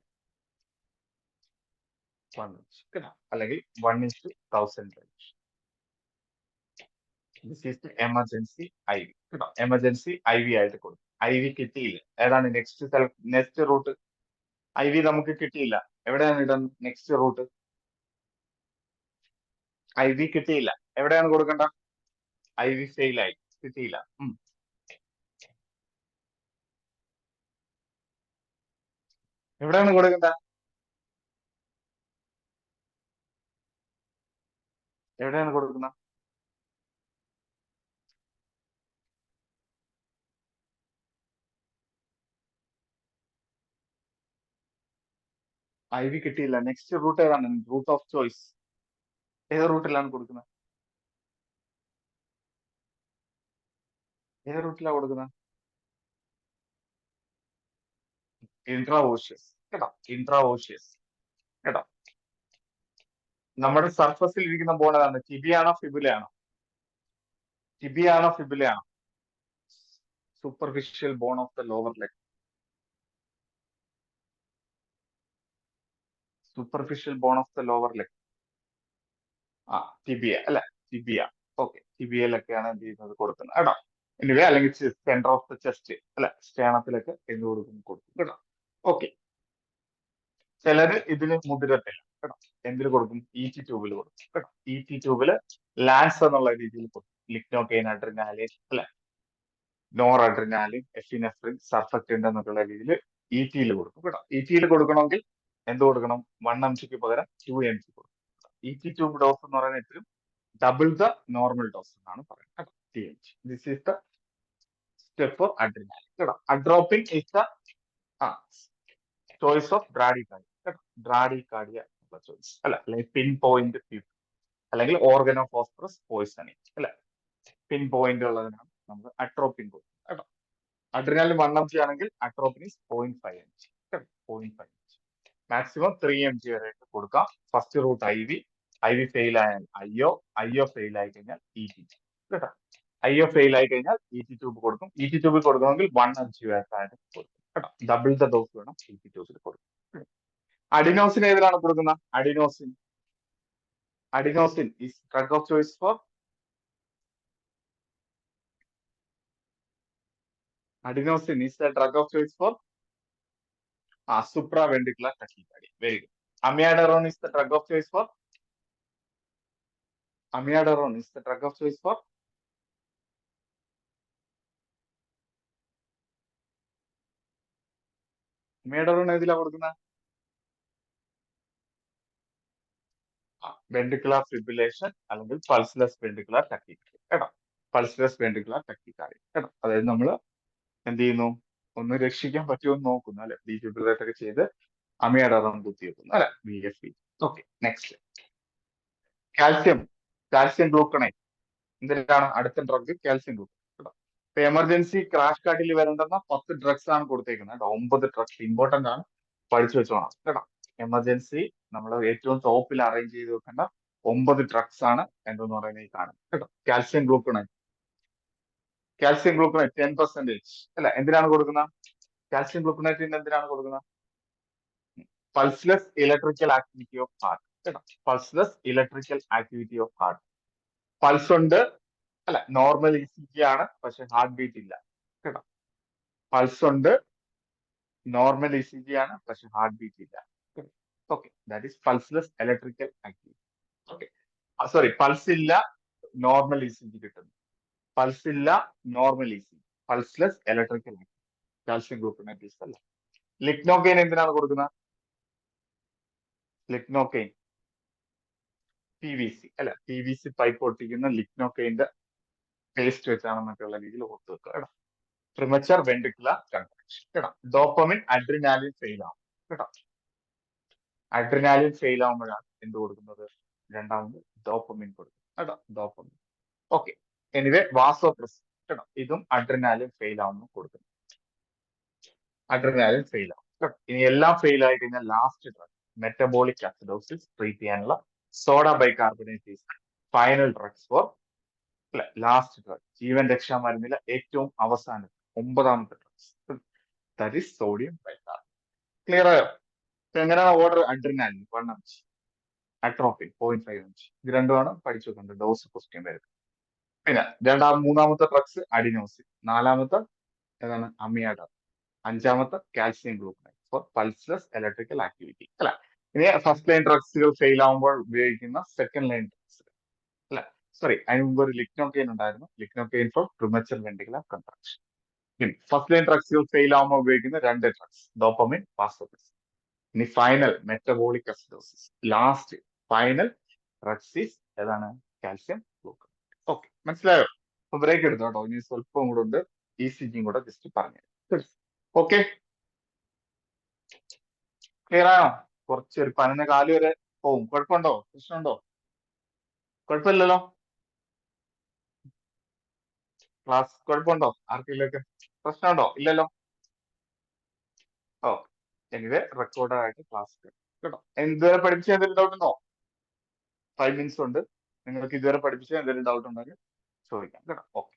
1 mg കേട്ടോ. അല്ലെങ്കിൽ 1:1000 എമർജൻസി IV കേട്ടോ. എമർജൻസി IV ആയിട്ട് കൊടുക്കും. IV കിട്ടിയില്ല, ഏതാണ് നെക്സ്റ്റ് റൂട്ട്? IV നമുക്ക് കിട്ടിയില്ല, എവിടെയാണ് ഇടുന്നത്? Next root. IV കിട്ടിയില്ല, എവിടെയാണ് കൊടുക്കേണ്ട? IV ഫെയിൽ ആയി, കിട്ടിയില്ല. എവിടെയാണ് കൊടുക്കേണ്ട? എവിടെയാണ് കൊടുക്കുന്നത്? IV കിട്ടിയില്ല, നെക്സ്റ്റ് റൂട്ട് ഏതാണ്? റൂട്ട് ഓഫ് ചോയ്സ് ഏത് റൂട്ടിലാണ് കൊടുക്കുന്നത്? ഏത് റൂട്ടിലാണ് കൊടുക്കുന്നത്? ഇൻട്രാവോഷ്യസ് കേട്ടോ, ഇൻട്രാവോഷ്യസ് കേട്ടോ. നമ്മുടെ സർഫസിൽ ഇരിക്കുന്ന ബോൺ ഏതാണ്? ടിബിയാണോ ഫിബുലയാണോ? ടിബിയാണോ ഫിബുലയാണോ? Superficial bone of the lower leg. Superficial bone of the lower leg. ആ, ടിബിയ അല്ലെ, ടിബിയ. ഓക്കെ, ടിബിയയിലൊക്കെയാണ് എന്ത് ചെയ്യുന്നത്? കൊടുക്കുന്നത് കേട്ടോ. എനിവേ, അല്ലെങ്കിൽ സെന്റർ ഓഫ് ദ ചെസ്റ്റ് അല്ലെ, സ്റ്റേണത്തിലൊക്കെ എന്ത് കൊടുക്കും കേട്ടോ. ഓക്കെ, ചിലര് ഇതിന് മുതിരത്തില്ല കേട്ടോ. എന്തിൽ കൊടുക്കും? ET ട്യൂബിൽ കൊടുക്കും കേട്ടോ. ET ട്യൂബില് ലാൻസ് എന്നുള്ള രീതിയിൽ കൊടുക്കും. ലിഗ്നോകൈൻ, അഡ്രിനാലിൻ അല്ലെ, നോർ അഡ്രിനാലിൻ, എഫിനെഫ്രിൻ, സർഫക്റ്റന്റ് എന്നുള്ള രീതിയിൽ ET കൊടുക്കും കേട്ടോ. ET കൊടുക്കണമെങ്കിൽ എന്ത് കൊടുക്കണം? 1 mg പകരം 2 mg കൊടുക്കും. ET ട്യൂബ് ഡോസ് എന്ന് പറയുന്നത് എപ്പോഴും ഡബിൾ ദ നോർമൽ ഡോസ് എന്നാണ് പറയുന്നത്. 3 mg. This is the step for adrenaline കേട്ടോ. Atropine is the choice of bradycardia. Bradycardia choice അല്ല, അല്ലെങ്കിൽ പിൻ പോയിന്റ് അല്ലെങ്കിൽ ഓർഗനോ ഫോസ്ഫറസ് പോയിസണിങ് അല്ലെ. പിൻ പോയിന്റ് ഉള്ളതിനാണ് നമ്മൾ അട്രോപ്പിൻ കൊടുക്കുന്നത് കേട്ടോ. അഡ്രിനാലിൻ 1 mg ആണെങ്കിൽ atropine 0.5 mg. 0.5 mg, maximum 3 mg വരെ കൊടുക്കാം. ഫസ്റ്റ് റൂട്ട് IV ഫെയിൽ ആയാൽ IO ഫെയിൽ ആയി കഴിഞ്ഞാൽ ET കേട്ടോ. IO ഫെയിൽ ആയി കഴിഞ്ഞാൽ ET ട്യൂബ് കൊടുക്കും. ET ട്യൂബിൽ കൊടുക്കണമെങ്കിൽ 1 mg വരെ കൊടുക്കും കേട്ടോ. ഡബിൾ ദ ഡോസ് വേണം ET ട്യൂബിൽ കൊടുക്കും. അഡിനോസിൻ ഏതിലാണ് കൊടുക്കുന്നത്? Adenosine is drug of choice for. Adenosine is the drug of choice for supraventricular tachycardia. Very good. Amiodarone is the drug of choice for Amiodarone is the drug of choice for Amiodarone ഏതിലാ കൊടുക്കുന്ന ventricular fibrillation അല്ലെങ്കിൽ pulseless ventricular ടക്കിക്കാർഡി കേട്ടോ. Pulseless ventricular ടക്കിക്കാർഡി കേട്ടോ. അതായത് നമ്മൾ എന്ത് ചെയ്യുന്നു, ഒന്ന് രക്ഷിക്കാൻ പറ്റുമോ എന്ന് നോക്കുന്നു അല്ലെ, ഡീഫിബ്രിലേറ്റ് ഒക്കെ ചെയ്ത് അമിയഡറോൺ കുത്തിവെക്കുന്നു അല്ലെ, VFP. Okay, next calcium. Calcium gluconate എന്തിനാണ് അടുത്ത ഡ്രഗ് കാൽസ്യം ഗ്ലൂക്കണേറ്റ് കേട്ടോ. ഇപ്പൊ എമർജൻസി ക്രാഷ് കാർഡിൽ വരേണ്ടുന്ന 10 ഡ്രഗ്സ് ആണ് കൊടുത്തേക്കുന്നത് കേട്ടോ. 9 ഡ്രഗ്സ് ഇമ്പോർട്ടന്റ് ആണ്, പഠിച്ചു വെച്ചോണം കേട്ടോ. എമർജൻസി നമ്മൾ ഏറ്റവും ടോപ്പിൽ അറേഞ്ച് ചെയ്ത് വെക്കേണ്ട 9 ഡ്രഗ്സ് ആണ് എന്തെന്ന് പറയുന്നത് ഈ കാണുന്നത് കേട്ടോ. Calcium gluconate. കാൽസ്യം ഗ്ലൂക്കണേറ്റ് 10% അല്ല, എന്തിനാണ് കൊടുക്കുന്നത്? കാൽസ്യം ഗ്ലൂക്കണേറ്റിന് എന്തിനാണ് കൊടുക്കുന്നത്? Pulseless electrical activity of heart കേട്ടോ. Pulseless electrical activity of heart. Pulse ഉണ്ട് അല്ല, നോർമൽ ECG ആണ്, പക്ഷെ ഹാർട്ട് ബീറ്റ് ഇല്ല കേട്ടോ. പൾസ് ഉണ്ട്, നോർമൽ ECG ആണ്, പക്ഷെ ഹാർട്ട് ബീറ്റ് ഇല്ല. Okay, that is pulseless electrical activity. Okay, sorry, pulse ഇല്ല, നോർമൽ ECG കിട്ടുന്നു. പൾസ് ഇല്ല, normal ECG, pulseless electrical activity. Calcium gluconate അല്ല. ലിഗ്നോകെയിൻ എന്തിനാണ് കൊടുക്കുന്നത്? ലിഗ്നോകെയിൻ PVC അല്ല, PVC പൈപ്പ് ഒട്ടിക്കുന്ന ലിഗ്നോകെയിന്റെ പേസ്റ്റ് വെച്ചാണെന്നൊക്കെയുള്ള രീതിയിൽ ഓർത്ത് വെക്കുക കേട്ടോ. പ്രിമച്ചർ വെൻട്രിക്കുലർ കൺട്രാക്ഷൻ കേട്ടോ. ഡോപ്പമിൻ അഡ്രിനാലിൻ ഫെയിൽ ആവും കേട്ടോ. അഡ്രിനാലിൻ ഫെയിൽ ആവുമ്പോഴാണ് എന്ത് കൊടുക്കുന്നത്? രണ്ടാമത് ഡോപ്പമിൻ കൊടുക്കും കേട്ടോ. ഡോപ്പമിൻ. ഓക്കെ, എനിവേ വാസോപ്രസ് കേട്ടോ, ഇതും അഡ്രിനാലിൻ ഫെയിൽ ആവുമ്പോൾ കൊടുക്കുന്നു. അഡ്രിനാലിൻ ഫെയിൽ ആവും കേട്ടോ. ഇനി എല്ലാം ഫെയിൽ ആയി കഴിഞ്ഞാൽ last drug metabolic acidosis treat ചെയ്യാനുള്ള soda bicarbonate final drugs for അല്ലെ, ലാസ്റ്റ് ഡ്രഗ്, ജീവൻ രക്ഷാ മരുന്നിലെ ഏറ്റവും അവസാനം 9ാമത്തെ drugs, that is sodium bicarbonate. Clear ആയോ? എങ്ങനെയാണ് order? Adrenaline 1 mg, atropine 0.5 mg. ഇത് രണ്ടുമാണ് പഠിച്ചു വെക്കേണ്ടത്, ഡോസ് ക്വസ്റ്റ്യൻ വരുന്നത്. പിന്നെ മൂന്നാമത്തെ ഡ്രഗ്സ് അഡിനോസിൻ, നാലാമത്തെ ഏതാണ്? അമിയാഡർ, അഞ്ചാമത്തെ calcium gluconate for pulseless electrical activity അല്ല. ഇനി ഫസ്റ്റ് ലൈൻ ഡ്രഗ്സുകൾ ഫെയിൽ ആവുമ്പോൾ ഉപയോഗിക്കുന്ന സെക്കൻഡ് ലൈൻ ഡ്രഗ്സ് അല്ല, സോറി, അതിന് മുമ്പ് ഒരു ലിഗ്നോകെയിൻ ഉണ്ടായിരുന്നു, lignocaine for premature ventricular contraction. First line ഡ്രഗ്സുകൾ ഫെയിൽ ആവുമ്പോൾ ഉപയോഗിക്കുന്ന 2 ഡ്രഗ്സ്, ഡോപ്പമിൻ, വാസോപ്രസിൻ. ഇനി final metabolic acidosis, last final drugs ഏതാണ്? Calcium gluconate. ഓക്കെ, മനസ്സിലായോ? അപ്പൊ ബ്രേക്ക് എടുത്തോ കേട്ടോ, ഇനി സ്വല്പം കൂടെ ഉണ്ട്, ECG കൂടെ ജസ്റ്റ് പറഞ്ഞു. ഓക്കെ, ക്ലിയർ ആണോ? കുറച്ച് ഒരു 11 വരെ പോവും. കുഴപ്പമുണ്ടോ? പ്രശ്നമുണ്ടോ? കുഴപ്പമില്ലല്ലോ? ക്ലാസ് കുഴപ്പമുണ്ടോ? ആർക്കെങ്കിലൊക്കെ പ്രശ്നമുണ്ടോ? ഇല്ലല്ലോ? ഓ, എനിവേ റെക്കോർഡ് ആയിട്ട് ക്ലാസ് കേട്ടോ. ഇതുവരെ പഠിപ്പിച്ച എന്തെങ്കിലും ഡൗട്ട് ഉണ്ടോ? 5 മിനിറ്റ്സ് ഉണ്ട്, നിങ്ങൾക്ക് ഇതുവരെ പഠിപ്പിച്ച എന്തെങ്കിലും ഡൗട്ട് ഉണ്ടെങ്കിൽ ചോദിക്കാം കേട്ടോ. ഓക്കെ.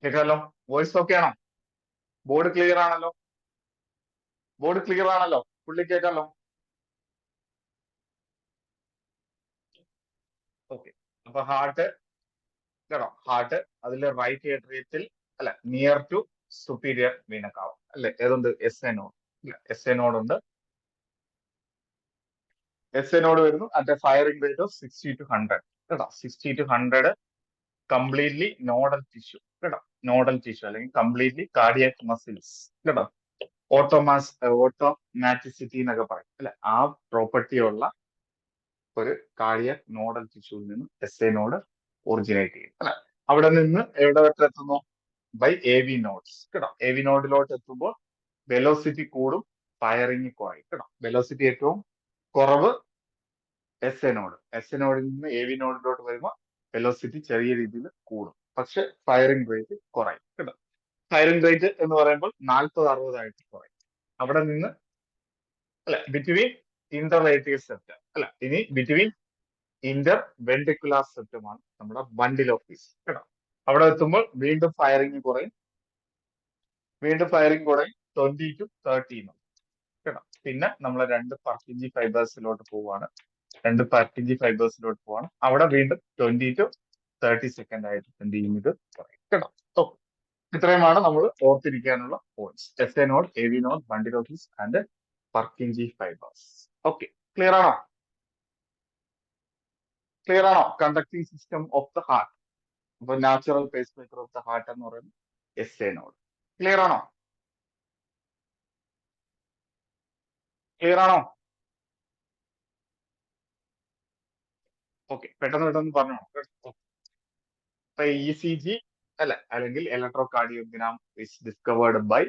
കേൾക്കാമല്ലോ? വോയിസ് ഓക്കെ ആണോ? ബോർഡ് ക്ലിയർ ആണല്ലോ? ബോർഡ് ക്ലിയർ ആണല്ലോ? പുള്ളി കേൾക്കാമല്ലോ? ഓക്കെ. അപ്പൊ ഹാർട്ട് കേട്ടോ, ഹാർട്ട് അതിൽ റൈറ്റ് ഏട്രിയത്തിൽ അല്ല, near to superior vena cava അല്ലെ? ഏതുണ്ട്? S A node. S A node ഉണ്ട്. എസ് എ നോഡ് വരുന്നു at firing rate of 60 to 100 കേട്ടോ. 60 to 100 കംപ്ലീറ്റ്ലി നോഡൽ ടിഷ്യൂ കേട്ടോ. നോഡൽ ടിഷ്യൂ അല്ലെങ്കിൽ കംപ്ലീറ്റ്ലി കാർഡിയാക് മസിൽസ് കേട്ടോ. ഓട്ടോമാറ്റിസിറ്റി എന്നൊക്കെ പറയും അല്ലെ? ആ പ്രോപ്പർട്ടി ഉള്ള ഒരു കാർഡിയാക് നോഡൽ ടിഷ്യൂവിൽ നിന്ന് എസ് എ നോഡ് ഒറിജിനേറ്റ് ചെയ്യും അല്ലെ? അവിടെ നിന്ന് എവിടെ വരെ എത്തുന്നു? ബൈ എ വി നോഡ്സ് കേട്ടോ. എ വി നോഡിലോട്ട് എത്തുമ്പോൾ വെലോസിറ്റി കൂടും, ഫയറിംഗ് കുറയും കേട്ടോ. വെലോസിറ്റി ഏറ്റവും കുറവ് S A node. S A നോഡിൽ നിന്ന് എ വി നോഡിലോട്ട് വരുമ്പോൾ വെലോസിറ്റി ചെറിയ രീതിയിൽ കൂടും, പക്ഷെ ഫയറിംഗ് റേറ്റ് കുറയും കേട്ടോ. ഫയറിംഗ് റേറ്റ് എന്ന് പറയുമ്പോൾ 40-60 ആയിട്ട് കുറയും. അവിടെ നിന്ന് അല്ല, ബിറ്റ്വീൻ ഇന്റർ റേറ്റിയൽ സെപ്റ്റം അല്ല, ഇനി ബിറ്റ്വീൻ ഇന്റർ വെൻട്രിക്കുലാർ സെപ്റ്റമാണ് നമ്മുടെ ബണ്ടിൽ ഓഫ് പീസ് കേട്ടോ. അവിടെ എത്തുമ്പോൾ വീണ്ടും ഫയറിംഗ് കുറയും, വീണ്ടും ഫയറിംഗ് കുറയും 20 to 30 കേട്ടോ. പിന്നെ നമ്മൾ രണ്ട് പർക്കിഞ്ചി ഫൈബേഴ്സിലോട്ട് പോവാണ്. രണ്ട് പർക്കിഞ്ചി ഫൈബേഴ്സിലോട്ട് പോവാണ്. അവിടെ വീണ്ടും 20 to 30 ആയിട്ട് എന്ത് ചെയ്യും? ഇത് പറയും കേട്ടോ. So, ഇത്രയുമാണ് നമ്മൾ ഓർത്തിരിക്കാനുള്ള points. S A node, A V node, bundle of His and Purkinje fibres. Okay, clear ആണോ? ക്ലിയർ ആണോ? Conducting system of the heart. അപ്പൊ natural pacemaker of the heart എന്ന് പറയുന്നത് എസ് എ നോഡ്. ക്ലിയർ ആണോ? Clear ആണോ? Okay, പെട്ടെന്ന് പെട്ടെന്ന് പറഞ്ഞോ. ഇപ്പൊ ഇ സി ജി അല്ലെ, അല്ലെങ്കിൽ electrocardiogram is discovered by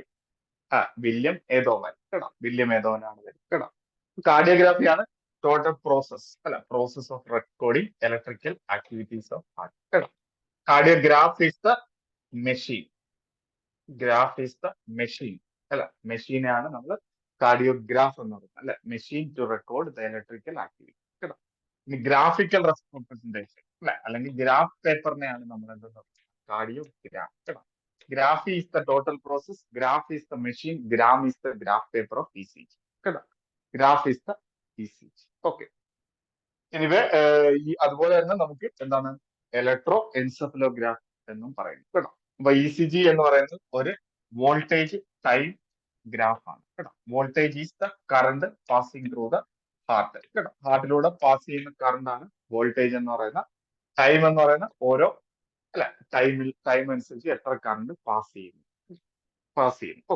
William Einthoven കേട്ടോ. വില്യം ഏതോവൻ ആണ് വരുന്നത് കേട്ടോ. കാർഡിയോഗ്രാഫി ആണ് ടോട്ടൽ പ്രോസസ് അല്ല, process of recording electrical activities of heart കേട്ടോ. Cardiograph is the machine. Graph is the machine അല്ല, മെഷീനാണ് നമ്മൾ കാർഡിയോഗ്രാഫ് എന്ന് പറയുന്നത് അല്ലെ. Machine to record the electrical activity കേട്ടോ. ഇനി ഗ്രാഫിക്കൽ റെപ്രസെന്റേഷൻ അല്ലെ, അല്ലെങ്കിൽ ഗ്രാഫ് പേപ്പറിനെയാണ് നമ്മൾ എന്തെന്ന് കാർഡിയോഗ്രാഫ് കേട്ടോ. Graph is the total process, graph is the machine, gram is the graph paper of E C G കേട്ടോ. Graph is the E C G. Okay. Anyway ഈ അതുപോലെ തന്നെ നമുക്ക് എന്താണ് ഇലക്ട്രോ എൻസെഫലോഗ്രാഫ് എന്നും പറയുന്നത് കേട്ടോ. അപ്പൊ ഇ സി ജി എന്ന് പറയുന്നത് ഒരു വോൾട്ടേജ് ടൈം ഗ്രാഫ് ആണ് കേട്ടോ. Voltage is the current passing through the heart കേട്ടോ. ഹാർട്ടിലൂടെ പാസ് ചെയ്യുന്ന കറണ്ട് ആണ് വോൾട്ടേജ് എന്ന് പറയുന്ന. ടൈം എന്ന് പറയുന്ന ഓരോ അല്ല, ടൈം അനുസരിച്ച് എത്ര കറണ്ട് പാസ് ചെയ്യുന്നു.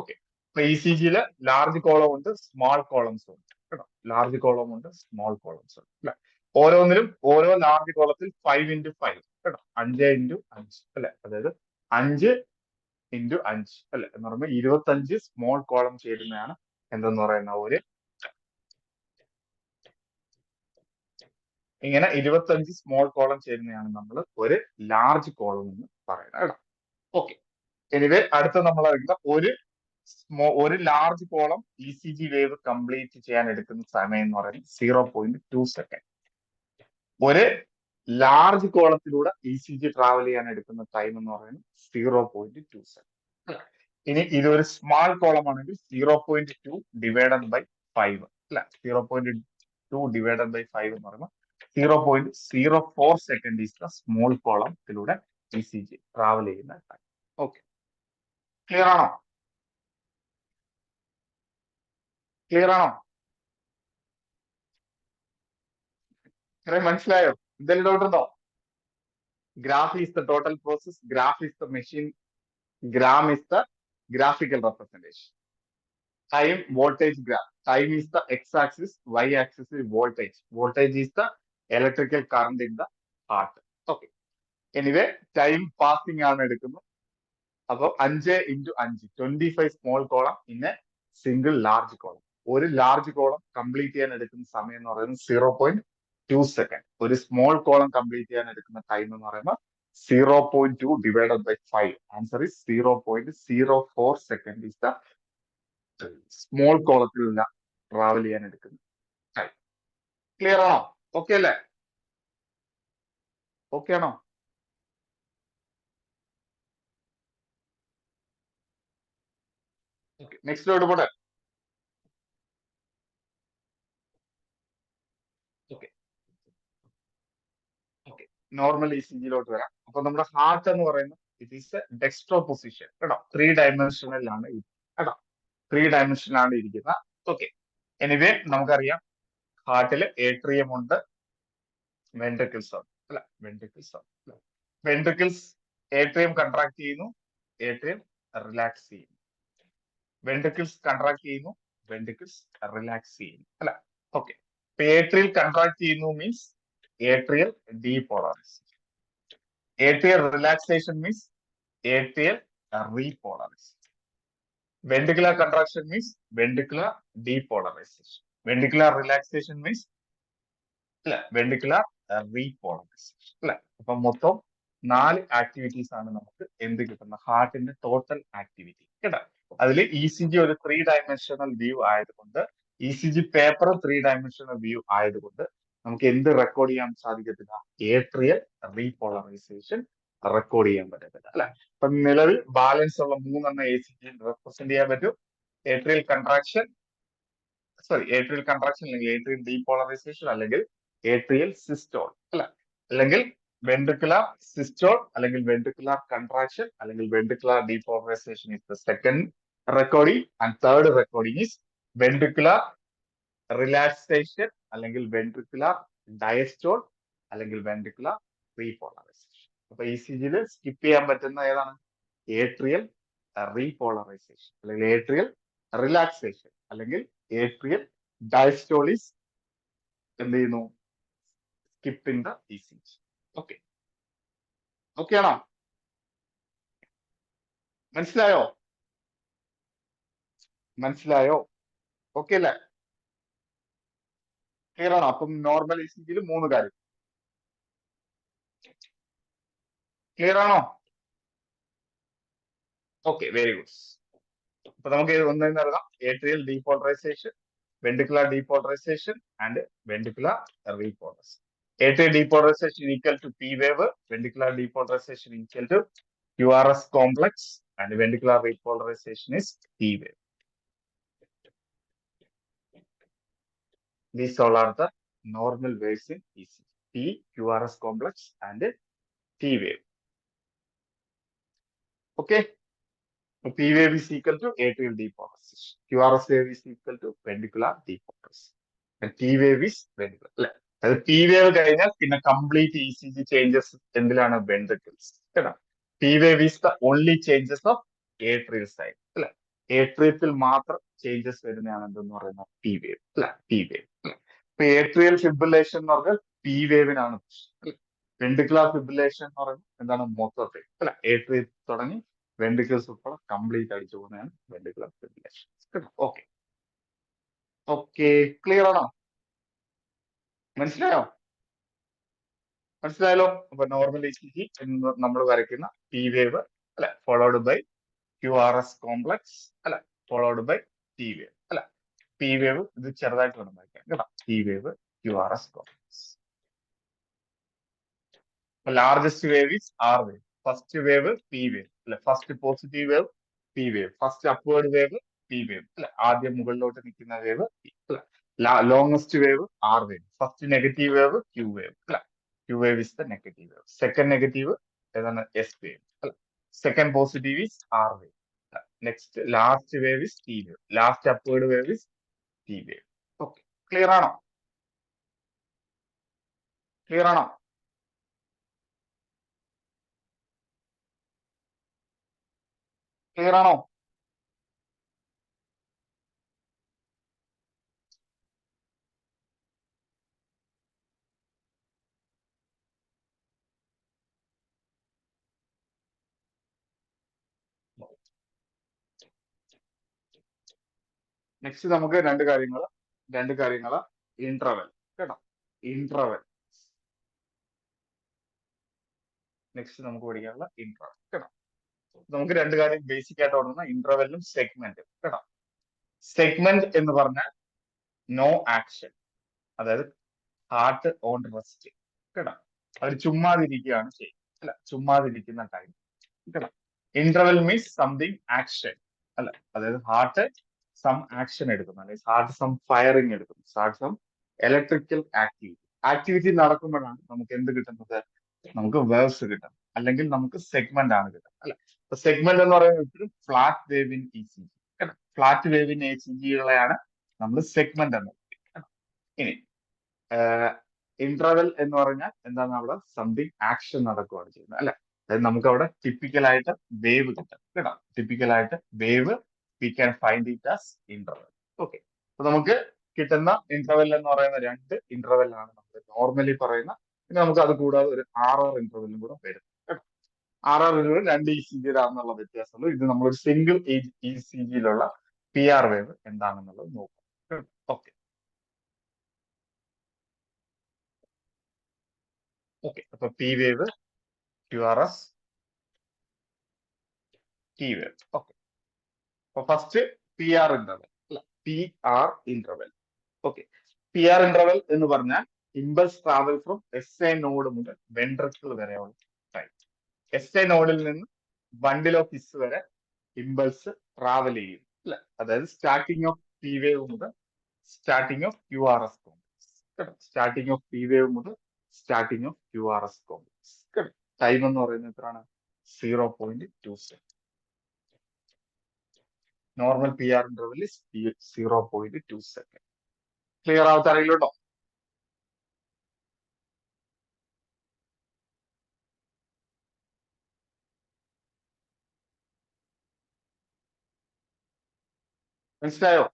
ഓക്കെ. അപ്പൊ ഇ സി ജിയില് ലാർജ് കോളം ഉണ്ട്, സ്മോൾ കോളംസ് ഉണ്ട് കേട്ടോ. ലാർജ് കോളം ഉണ്ട്, സ്മോൾ കോളംസ് ഉണ്ട് അല്ലെ. ഓരോന്നിലും ഓരോ ലാർജ് കോളത്തിൽ 5 x 5 കേട്ടോ. 5 x 5 അല്ലെ, അതായത് 5 x 5 അല്ലെ എന്ന് പറയുമ്പോൾ 25 സ്മോൾ കോളം ചേരുന്നതാണ് എന്തെന്ന് പറയുന്ന ഒരു. ഇങ്ങനെ 25 സ്മോൾ കോളം ചേരുന്നതാണ് നമ്മൾ ഒരു ലാർജ് കോളം എന്ന് പറയുന്നത് കേട്ടോ. ഓക്കെ. എനിവേ അടുത്ത നമ്മൾ അറിയുന്ന ഒരു large column E C G wave complete ചെയ്യാൻ എടുക്കുന്ന സമയം എന്ന് പറയുന്നത് 0.2 സെക്കൻഡ്. ഒരു ലാർജ് കോളത്തിലൂടെ ഇ സി ജി ട്രാവൽ ചെയ്യാൻ എടുക്കുന്ന ടൈം എന്ന് പറയുന്നത് 0.2 സെക്കൻഡ്. ഇനി ഇതൊരു സ്മാൾ കോളം ആണെങ്കിൽ 0.2 ഡിവൈഡഡ് ബൈ 5 അല്ല, 0.2 ഡിവൈഡഡ് ബൈ 5 എന്ന് പറയുമ്പോൾ 0.04 സെക്കൻഡ് ഈസ് ദ സ്മോൾ കോളത്തിലൂടെ ഇ സി ജി ട്രാവൽ ചെയ്യുന്ന ടൈം. ഓക്കെ, ക്ലിയർ ആണോ? ക്ലിയർ ആണോ? ഇത്രയും മനസ്സിലായോ? എന്തെങ്കിലും ഡൗട്ട് ഉണ്ടോ? Graph is the total process, graph is the machine, gram is the graphical representation. Time voltage graph. Time is the x-axis, y-axis is voltage. Voltage is the electrical current in the heart. Okay. Anyway, time passing ആണ് എടുക്കുന്നത്. അപ്പോൾ 5 × 5 25 small column in A single large column. ഒരു large column complete ചെയ്യാൻ എടുക്കുന്ന സമയം എന്ന് പറയുന്നത് 0.2 second. ഒരു സ്മോൾ കോളം കംപ്ലീറ്റ് ചെയ്യാൻ എടുക്കുന്ന ടൈം എന്ന് പറയുമ്പോൾ 0.2 divided by 5. Answer is 0.04 second is the small കോളത്തിലുള്ള ട്രാവൽ ചെയ്യാൻ എടുക്കുന്ന ടൈം. ക്ലിയർ ആണോ? ഓക്കെ അല്ലേ? ഓക്കെ ആണോ? നെക്സ്റ്റിലോട്ട് പോട്ടെ. Okay okay, normal E C ജിയിലോട്ട് വരാം. അപ്പൊ നമ്മുടെ ഹാർട്ട് എന്ന് പറയുന്നത് it is a dextro position കേട്ടോ, 3 ഡയമെൻഷനിലാണ് കേട്ടോ, 3 ഡയമെൻഷനിലാണ് ഇരിക്കുന്നത്. ഓക്കെ, എനിവേ നമുക്കറിയാം ഹാർട്ടിൽ ഏട്രിയം ഉണ്ട്, വെൻട്രിക്കിൾസ് ഉണ്ട് അല്ല, വെൻട്രിക്കിൾസ് ഉണ്ട്. വെൻട്രിക്കിൾസ് ഏട്രിയം കൺട്രാക്ട് ചെയ്യുന്നു, ഏട്രിയം റിലാക്സ് ചെയ്യുന്നു. വെൻട്രിക്കിൾസ് കൺട്രാക്ട് ചെയ്യുന്നു, വെൻട്രിക്കിൾസ് റിലാക്സ് ചെയ്യുന്നു അല്ല. ഓക്കെ, ഏട്രിയൽ കൺട്രാക്ട് ചെയ്യുന്നു means atrial depolarisation. Atrial relaxation means atrial repolarisation. ventricular contraction means ventricular depolarization. Ventricular relaxation means ventricular repolarization. അല്ലെ, അപ്പൊ മൊത്തം 4 ആക്ടിവിറ്റീസ് ആണ് നമുക്ക് എന്ത് കിട്ടുന്ന ഹാർട്ടിന്റെ ടോട്ടൽ ആക്ടിവിറ്റി കേട്ടോ. അതിൽ ഇ സി ജി ഒരു 3 ഡയമെൻഷണൽ വ്യൂ ആയതുകൊണ്ട്, E C G paper 3 dimensional view ആയതുകൊണ്ട് നമുക്ക് എന്ത് റെക്കോർഡ് ചെയ്യാൻ സാധിക്കത്തില്ല, ഏട്രിയൽ റീപോളറൈസേഷൻ റെക്കോർഡ് ചെയ്യാൻ പറ്റത്തില്ല അല്ലെ. അപ്പൊ നിലവിൽ ബാലൻസ് ഉള്ള 3 എ സി ജി റെപ്രസെന്റ് ചെയ്യാൻ പറ്റും. ഏട്രിയൽ കൺട്രാക്ഷൻ, ഏട്രിയൽ കൺട്രാക്ഷൻ അല്ലെങ്കിൽ ഏട്രിയൽ ഡീപോളറൈസേഷൻ അല്ലെങ്കിൽ ഏട്രിയൽ സിസ്റ്റോൾ അല്ല, അല്ലെങ്കിൽ വെൻട്രിക്കുലർ സിസ്റ്റോൾ അല്ലെങ്കിൽ വെൻട്രിക്കുലർ കൺട്രാക്ഷൻ അല്ലെങ്കിൽ ventricular depolarisation is the second recording. And third recording is ventricular relaxation അല്ലെങ്കിൽ വെൻട്രിക്കുലർ ഡയസ്റ്റോൾ അല്ലെങ്കിൽ വെൻട്രിക്കുലർ റീപോളറൈസേഷൻ. അപ്പൊ ഇ സി ജിയിൽ സ്കിപ്പ് ചെയ്യാൻ പറ്റുന്ന ഏതാണ്, ഏട്രിയൽ റീപോളറൈസേഷൻ അല്ലെങ്കിൽ ഏട്രിയൽ റിലാക്സേഷൻ അല്ലെങ്കിൽ ഏട്രിയൽ ഡയസ്റ്റോളിസ് എന്ത് ചെയ്യുന്നു, skipping the E C G. Okay, okay ആണോ, മനസ്സിലായോ, മനസ്സിലായോ, ഓക്കെ അല്ലേ, ക്ലിയർ ആണോ? അപ്പം നോർമൽ ഇ സി ജിയിൽ 3 കാര്യം ക്ലിയർ ആണോ? Okay, very good. അപ്പൊ നമുക്ക് ഒന്നെന്ന് അറിയാം, atrial depolarisation, ventricular depolarisation and ventricular repolarisation. Atrial depolarization equal to P wave, ventricular depolarization equal to QRS complex, and ventricular repolarization is P wave. These all are the normal waves in ECG. P, QRS complex, and P wave. Okay. So P wave is equal to atrial depolarization. QRS wave is equal to ventricular depolarization. And P wave is ventricular. അത് P wave കഴിഞ്ഞാൽ പിന്നെ complete E C G changes എന്തിലാണ്, ventricles കേട്ടോ. P wave is the only changes of atrial side അല്ലെ. ഏട്രിയത്തിൽ മാത്രം changes വരുന്നതാണ് എന്തെന്ന് പറയുന്നത് പി വേവ് അല്ല, പി വേവ്. ഇപ്പൊ ഏട്രിയൽ ഫിബ്രിലേഷൻ എന്ന് പറഞ്ഞാൽ പി വേവിനാണ് പ്രശ്നം. വെൻട്രിക്കുലർ ഫിബ്രിലേഷൻ എന്ന് പറയുന്നത് എന്താണ്, മൊത്തത്തിൽ അല്ല, ഏട്രിയൽ തുടങ്ങി വെൻട്രിക്കിൾസ് ഉൾപ്പെടെ കംപ്ലീറ്റ് അടിച്ചു പോകുന്നതാണ് വെൻട്രിക്കുലർ ഫിബ്രിലേഷൻ കേട്ടോ. ഓക്കെ ഓക്കെ, ക്ലിയർ ആണോ, മനസ്സിലായോ, മനസ്സിലായല്ലോ. അപ്പൊ നോർമൽ ഇ സി ജി എന്ന് നമ്മൾ വരയ്ക്കുന്ന പി വേവ് അല്ലെ, followed by Q R S complex അല്ലെ, ഫോളോഡ് ബൈ ടി വേവ് അല്ലെ. പി വേവ് ഇത് ചെറുതായിട്ട് വേണം വരയ്ക്കാൻ കേട്ടോ, P wave Q R S complex. Largest wave is R wave. First wave P wave അല്ലെ, first positive wave P wave, first upward wave P wave അല്ലെ, ആദ്യം മുകളിലോട്ട് നിൽക്കുന്ന വേവ് അല്ലെ. Longest wave R wave, first negative wave Q wave അല്ലെ, Q wave is the negative wave. Second negative ഏതാണ്, S wave അല്ലെ. Second positive is R wave. Next last wave is T wave, last upward wave is T wave. Okay, clear ആണോ, clear ആണോ, clear ആണോ? Next നമുക്ക് രണ്ട് കാര്യങ്ങൾ interval കേട്ടോ, interval. Next നമുക്ക് പഠിക്കാനുള്ള ഇന്റർവെൽ കേട്ടോ. നമുക്ക് രണ്ട് കാര്യം ബേസിക് ആയിട്ട് ഓടുന്ന ഇന്റർവെല്ലും സെഗ്മെന്റും കേട്ടോ. സെഗ്മെന്റ് എന്ന് പറഞ്ഞാൽ നോ ആക്ഷൻ, അതായത് ഹാർട്ട് ഓൺ റെസ്റ്റ് കേട്ടോ, അവർ ചുമ്മാതിരിക്കുകയാണ് ചെയ്യുന്നത് അല്ല, ചുമ്മാതിരിക്കുന്ന ടൈം കേട്ടോ. ഇന്റർവെൽ മീൻസ് സംതിങ് ആക്ഷൻ അല്ല, അതായത് ഹാർട്ട് സം ആക്ഷൻ എടുക്കുന്നു, അല്ലെങ്കിൽ ഹാർട്ട് സം ഫയറിങ് എടുക്കുന്നു, ഹാർട്ട് സം ഇലക്ട്രിക്കൽ ആക്ടിവിറ്റി നടക്കുമ്പോഴാണ് നമുക്ക് എന്ത് കിട്ടുന്നത്, നമുക്ക് വേവ്സ് കിട്ടും, അല്ലെങ്കിൽ നമുക്ക് സെഗ്മെന്റ് ആണ് കിട്ടുന്നത്. അല്ലെ, അപ്പൊ സെഗ്മെന്റ് എന്ന് പറയുന്നത് എപ്പോഴും flat wave in E C G. Flat wave in E C ജികളെയാണ് നമ്മൾ സെഗ്മെന്റ് എന്ന് പറയുന്നത്. ഇനി ഇന്റർവെൽ എന്ന് പറഞ്ഞാൽ എന്താണ്, അവിടെ സംതിങ് ആക്ഷൻ നടക്കുകയാണ് ചെയ്യുന്നത്. അല്ലെ, അതായത് നമുക്ക് അവിടെ ടിപ്പിക്കലായിട്ട് വേവ് കിട്ടും കേട്ടോ. ടിപ്പിക്കലായിട്ട് wave we can find it as interval. Okay, അപ്പൊ നമുക്ക് കിട്ടുന്ന ഇന്റർവെൽ എന്ന് പറയുന്ന രണ്ട് ഇന്റർവെൽ ആണ് നമ്മൾ നോർമലി പറയുന്ന. പിന്നെ നമുക്ക് അത് കൂടാതെ ഒരു RR ഇന്റർവെല്ലും കൂടെ വരും കേട്ടോ. RR ഇന്റർവെൽ രണ്ട് ഇ സി ജിയിലാണെന്നുള്ള വ്യത്യാസമുള്ളൂ. ഇത് നമ്മളൊരു സിംഗിൾ ഇ സി ജിയിലുള്ള PR വേവ് എന്താണെന്നുള്ളത് നോക്കാം. ഓക്കെ ഓക്കെ, അപ്പൊ P wave, QRS, T wave. Okay, അപ്പൊ ഫസ്റ്റ് PR ഇന്റർവെൽ അല്ല, PR interval. Okay, PR interval എന്ന് പറഞ്ഞാൽ impulse travel from SA node മുതൽ വെൻട്രിക്കിൾ വരെയുള്ള ടൈം. SA നോഡിൽ നിന്ന് ബണ്ടിൽ ഓഫ് ഹിസ് വരെ ഇമ്പൾസ് ട്രാവൽ ചെയ്യും അല്ലെ. അതായത് സ്റ്റാർട്ടിങ് ഓഫ് പി വേവ് മുതൽ സ്റ്റാർട്ടിങ് ഓഫ് QRS കോംപ്ലക്സ് കേട്ടോ. സ്റ്റാർട്ടിങ് ഓഫ് പി വേവ് മുതൽ സ്റ്റാർട്ടിങ് ഓഫ് QRS കോംപ്ലക്സ് കേട്ടോ. ടൈം എന്ന് പറയുന്നത് എത്രയാണ്, 0.2 normal PR interval 0.2 second. Clear ആവാത്ത ആരെങ്കിലും ഉണ്ടോ? മനസ്സിലായോ?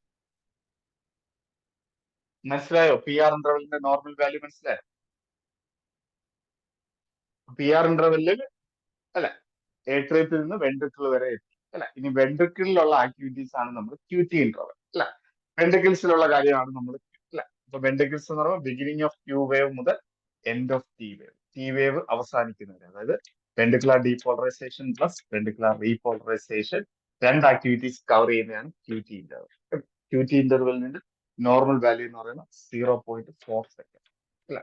മനസ്സിലായോ? PR ഇന്റർവെലിന്റെ നോർമൽ വാല്യൂ മനസ്സിലായോ? PR ഇന്റർവെല്ലിൽ അല്ലെ, ഏട്രിയത്തിൽ നിന്ന് വെൻട്രിക്കിൾ വരെ എത്തി അല്ലെ. ഇനി വെൻട്രിക്കിളിലുള്ള ആക്ടിവിറ്റീസ് ആണ് നമ്മൾ QT ഇന്റർവെൽ അല്ലെ. വെൻട്രിക്കിൾസിലുള്ള കാര്യമാണ് നമ്മൾ അല്ലെ. ഇപ്പൊ വെൻട്രിക്കിൾസ് എന്ന് പറയുമ്പോൾ ബിഗിനിങ് ഓഫ് Q വേവ് മുതൽ end of T wave, T wave അവസാനിക്കുന്നത്. അതായത് ventricular depolarization plus ventricular repolarization, രണ്ട് ആക്ടിവിറ്റീസ് കവർ ചെയ്യുന്നതാണ് QT ഇന്റർവെൽ. QT ഇന്റർവെലിന്റെ നോർമൽ വാല്യൂ എന്ന് പറയുന്നത് 0.4 സെക്കൻഡ് അല്ലെ.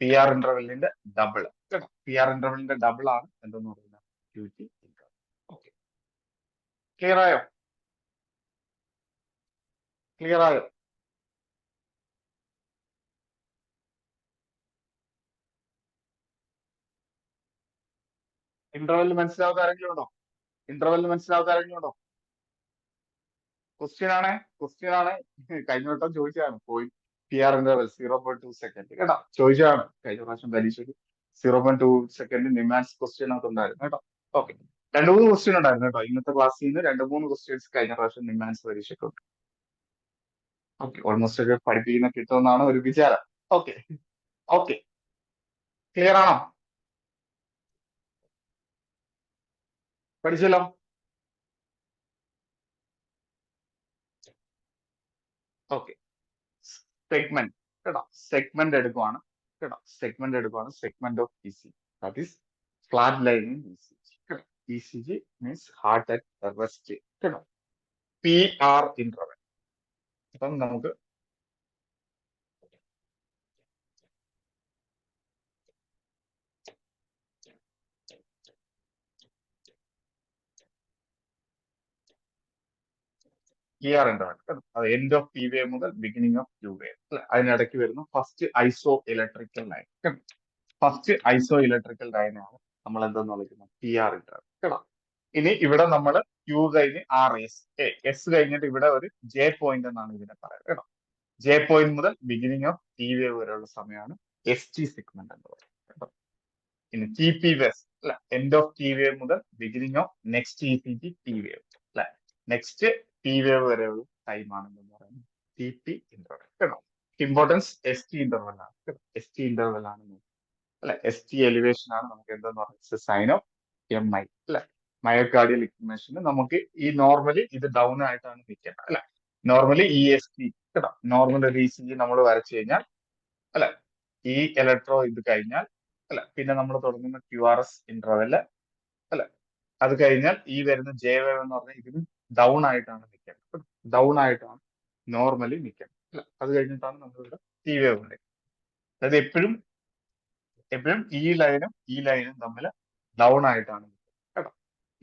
PR ഇന്റർവെലിന്റെ ഡബിൾ കേട്ടോ. PR ഇന്റർവെലിന്റെ ഡബിൾ ആണ് എന്തെന്ന് പറയുന്നത്, QT ഇന്റർവെൽ. ഓക്കെ, ക്ലിയർ ആയോ? ക്ലിയർ ആയോ? ഇന്റർവെൽ മനസ്സിലാവാത്ത ആരെങ്കിലും ഉണ്ടോ? ഇന്റർവെൽ മനസ്സിലാവാത്ത ആരെങ്കിലും ഉണ്ടോ? ക്വസ്റ്റ്യൻ ആണ്, ക്വസ്റ്റ്യൻ ആണ്. കഴിഞ്ഞ വട്ടം ചോദിച്ചതാണ്. PR ഇന്റർവെൽ 0.2 സെക്കൻഡ് കേട്ടോ. ചോദിച്ചതാണ് കഴിഞ്ഞ പ്രാവശ്യം പരീക്ഷയ്ക്ക്. 0.2 സെക്കൻഡ് നിമാൻസ് ക്വസ്റ്റ്യൻ അകത്തുണ്ടായിരുന്നു കേട്ടോ. ഓക്കെ, രണ്ട് മൂന്ന് ക്വസ്റ്റ്യൻ ഉണ്ടായിരുന്നു കേട്ടോ. ഇന്നത്തെ ക്ലാസ്സിൽ നിന്ന് രണ്ട് മൂന്ന് ക്വസ്റ്റ്യൻസ് കഴിഞ്ഞ പ്രാവശ്യം നിമാൻസ് പരീക്ഷയ്ക്കുണ്ട്. ഓക്കെ, ഓൾമോസ്റ്റ് ഒക്കെ പഠിപ്പിക്കുന്ന കിട്ടുമെന്നാണ് ഒരു വിചാരം. ഓക്കെ ഓക്കെ, ക്ലിയർ ആണോ? പഠിച്ചല്ലോ. ഓക്കെ, സെഗ്മെന്റ് കേട്ടോ. സെഗ്മെന്റ് എടുക്കുവാണ് കേട്ടോ. സെഗ്മെന്റ് എടുക്കുവാണ്. Segment of ECG, that is flat line in ECG കേട്ടോ. ECG means heart at rest കേട്ടോ. PR interval. അപ്പം നമുക്ക് PR ഇന്റർവെൽ കേട്ടോ. അത് എൻഡ് ഓഫ് P വേവ് മുതൽ ബിഗിനിങ് ഓഫ് Q വേവ് അല്ലെ. അതിനിടയ്ക്ക് വരുന്ന ഫസ്റ്റ് ഐസോ ഇലക്ട്രിക്കൽ ലൈൻ കേട്ടോ. ഫസ്റ്റ് ഐസോ ഇലക്ട്രിക്കൽ ലൈനാണ് നമ്മൾ എന്തെന്ന് വിളിക്കുന്നത്, PR ഇന്റർവെൽ കേട്ടോ. ഇനി ഇവിടെ നമ്മൾ Q കഴിഞ്ഞ് S കഴിഞ്ഞിട്ട് ഇവിടെ ഒരു J പോയിന്റ് എന്നാണ് ഇതിനെ പറയുന്നത് കേട്ടോ. J പോയിന്റ് മുതൽ ബിഗിനിങ് ഓഫ് T വേവ് വരെയുള്ള സമയമാണ് ST സെഗ്മെന്റ് എന്ന് പറയുന്നത് കേട്ടോ. ഇനി TP വേവ് അല്ല, എൻഡ് ഓഫ് T വേവ് മുതൽ beginning of next ECG T wave അല്ലെ. നെക്സ്റ്റ് T വേവ് വരെയുള്ള ടൈം ആണെന്ന് പറയുന്നത് TP ഇന്റർവെൽ കേട്ടോ. ഇമ്പോർട്ടൻസ് ST ഇന്റർവെൽ ആണ് കേട്ടോ. ST ഇന്റർവെൽ ആണ് അല്ലെ. ST എലിവേഷൻ ആണ് നമുക്ക് എന്തെന്ന് പറയുന്നത്, സൈൻ ഓഫ് MI അല്ലെ. മയോകാർഡിയൽ ഇക്വേഷന് നമുക്ക് ഈ നോർമലി ഇത് ഡൗൺ ആയിട്ടാണ് നിൽക്കേണ്ടത് അല്ലെ. നോർമലി EST കേട്ടോ. നോർമൽ ഒരു ECG നമ്മൾ വരച്ചു കഴിഞ്ഞാൽ അല്ലെ, ഈ ഇലക്ട്രോ ഇത് കഴിഞ്ഞാൽ അല്ലെ, പിന്നെ നമ്മൾ തുടങ്ങുന്ന QRS ഇന്റർവെല് അല്ലെ. അത് കഴിഞ്ഞാൽ ഈ വരുന്ന J വേവ് എന്ന് പറഞ്ഞാൽ ഇതിന് ഡൗൺ ആയിട്ടാണ് നിൽക്കേണ്ടത്. ഡൗൺ ആയിട്ടാണ് നോർമലി നിൽക്കേണ്ടത് അല്ലെ. അത് കഴിഞ്ഞിട്ടാണ് നമ്മളിവിടെ T വേവ് ഉണ്ടായത്. അതായത് എപ്പോഴും എപ്പോഴും ഈ ലൈനും തമ്മിൽ ഡൗൺ ആയിട്ടാണ് കേട്ടോ.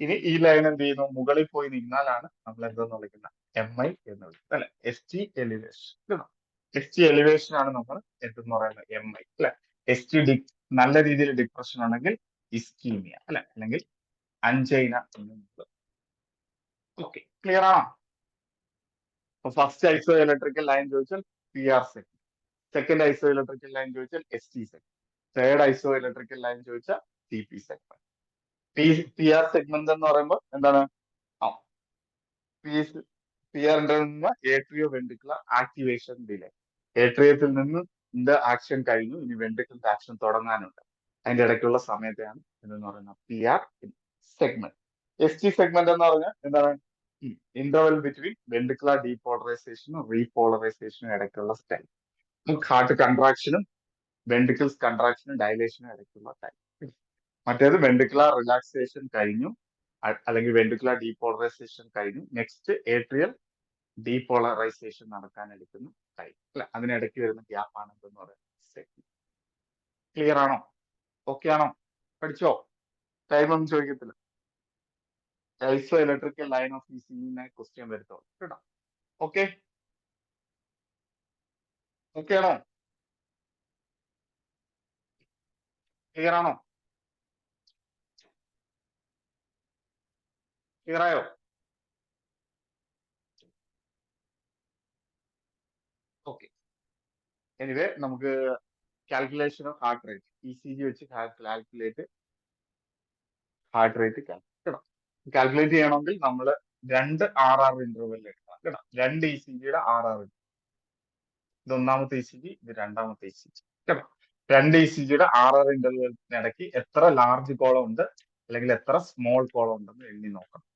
ഇനി ഈ ലൈൻ എന്ത് ചെയ്യുന്നു, മുകളിൽ പോയി നിന്നാലാണ് നമ്മൾ എന്തെന്ന് വിളിക്കുന്നത്, MI എന്ന് വിളിക്കുന്നത് അല്ലെ, ST എലിവേഷൻ. ST എലിവേഷൻ ആണ് നമ്മൾ എന്തെന്ന് പറയുന്നത്, MI അല്ലെ. ST നല്ല രീതിയിൽ ഡിപ്രഷൻ ഉണ്ടെങ്കിൽ ഇസ്കീമിയ അല്ലെ, അല്ലെങ്കിൽ അഞ്ചൈന എന്ന്. ഓക്കെ, ക്ലിയർ ആണോ? അപ്പൊ ഫസ്റ്റ് ഐസോ ഇലക്ട്രിക്കൽ ലൈൻ ചോദിച്ചാൽ PR സെഗ്മെന്റ്, സെക്കൻഡ് ഐസോ ഇലക്ട്രിക്കൽ ലൈൻ ചോദിച്ചാൽ ST സെഗ്മെന്റ്, തേർഡ് ഐസോ ഇലക്ട്രിക്കൽ ലൈൻ ചോദിച്ചാൽ TP സെഗ്മെന്റ്. PR സെഗ്മെന്റ് എന്ന് പറയുമ്പോൾ എന്താണ്, ആ PR നിന്ന് ഏട്രിയോ വെൻട്രിക്കുലർ ആക്ടിവേഷൻ ഡിലേ. ഏട്രിയത്തിൽ നിന്ന് ഇതിന്റെ ആക്ഷൻ കഴിഞ്ഞു, ഇനി വെൻട്രിക്കിളിന്റെ ആക്ഷൻ തുടങ്ങാനുണ്ട്, അതിന്റെ ഇടയ്ക്കുള്ള സമയത്തെയാണ് എന്ന് പറയുന്നത് PR സെഗ്മെന്റ്. ST സെഗ്മെന്റ് എന്ന് പറഞ്ഞാൽ എന്താണ്, ഇന്റർവെൽ ബിറ്റ്വീൻ വെൻട്രിക്കുലർ ഡീപോളറൈസേഷനും റീപോളറൈസേഷനും ഇടയ്ക്കുള്ള ടൈം. ഹാർട്ട് കൺട്രാക്ഷനും വെൻട്രിക്കിൾസ് കൺട്രാക്ഷനും ഡയലേഷനും ഇടയ്ക്കുള്ള ടൈം. മറ്റേത് വെൻട്രിക്കുലർ റിലാക്സേഷൻ കഴിഞ്ഞു, അല്ലെങ്കിൽ വെൻട്രിക്കുലർ ഡീപോളറൈസേഷൻ കഴിഞ്ഞു, നെക്സ്റ്റ് ഏട്രിയൽ ഡീപോളറൈസേഷൻ നടക്കാൻ എടുക്കുന്ന ടൈം അല്ലെ, അതിനിടയ്ക്ക് വരുന്ന ഗ്യാപ്പ് ആണ് എന്ന് പറയുന്നത്. ക്ലിയർ ആണോ? ഓക്കെ ആണോ? പഠിച്ചോ? ടൈം ഒന്നും ചോദിക്കത്തില്ല. ഐസോ ഇലക്ട്രിക്കൽ ലൈൻ ഓഫ് ഇസിനെ ക്വസ്റ്റ്യൻ വരുത്തോളൂ കേട്ടോ. ഓക്കെ, ഓക്കെ ആണോ? ക്ലിയർ ആണോ? ക്ലിയർ ആയോ? ഓക്കെ, എനിവേ നമുക്ക് calculation of heart rate, ECG വെച്ച് കാൽക്കുലേറ്റ് ഹാർട്ട് റേറ്റ് കേട്ടോ. കാൽക്കുലേറ്റ് ചെയ്യണമെങ്കിൽ നമ്മൾ രണ്ട് RR ഇന്റർവെൽ എടുക്കണം കേട്ടോ. രണ്ട് ECGയുടെ RR, ഇത് ഒന്നാമത്തെ ECG, ഇത് രണ്ടാമത്തെ ECG കേട്ടോ. രണ്ട് ECGയുടെ RR ഇന്റർവെലിനിടയ്ക്ക് എത്ര ലാർജ് കോളം ഉണ്ട് അല്ലെങ്കിൽ എത്ര സ്മോൾ കോളം ഉണ്ടെന്ന് എണ്ണി നോക്കണം.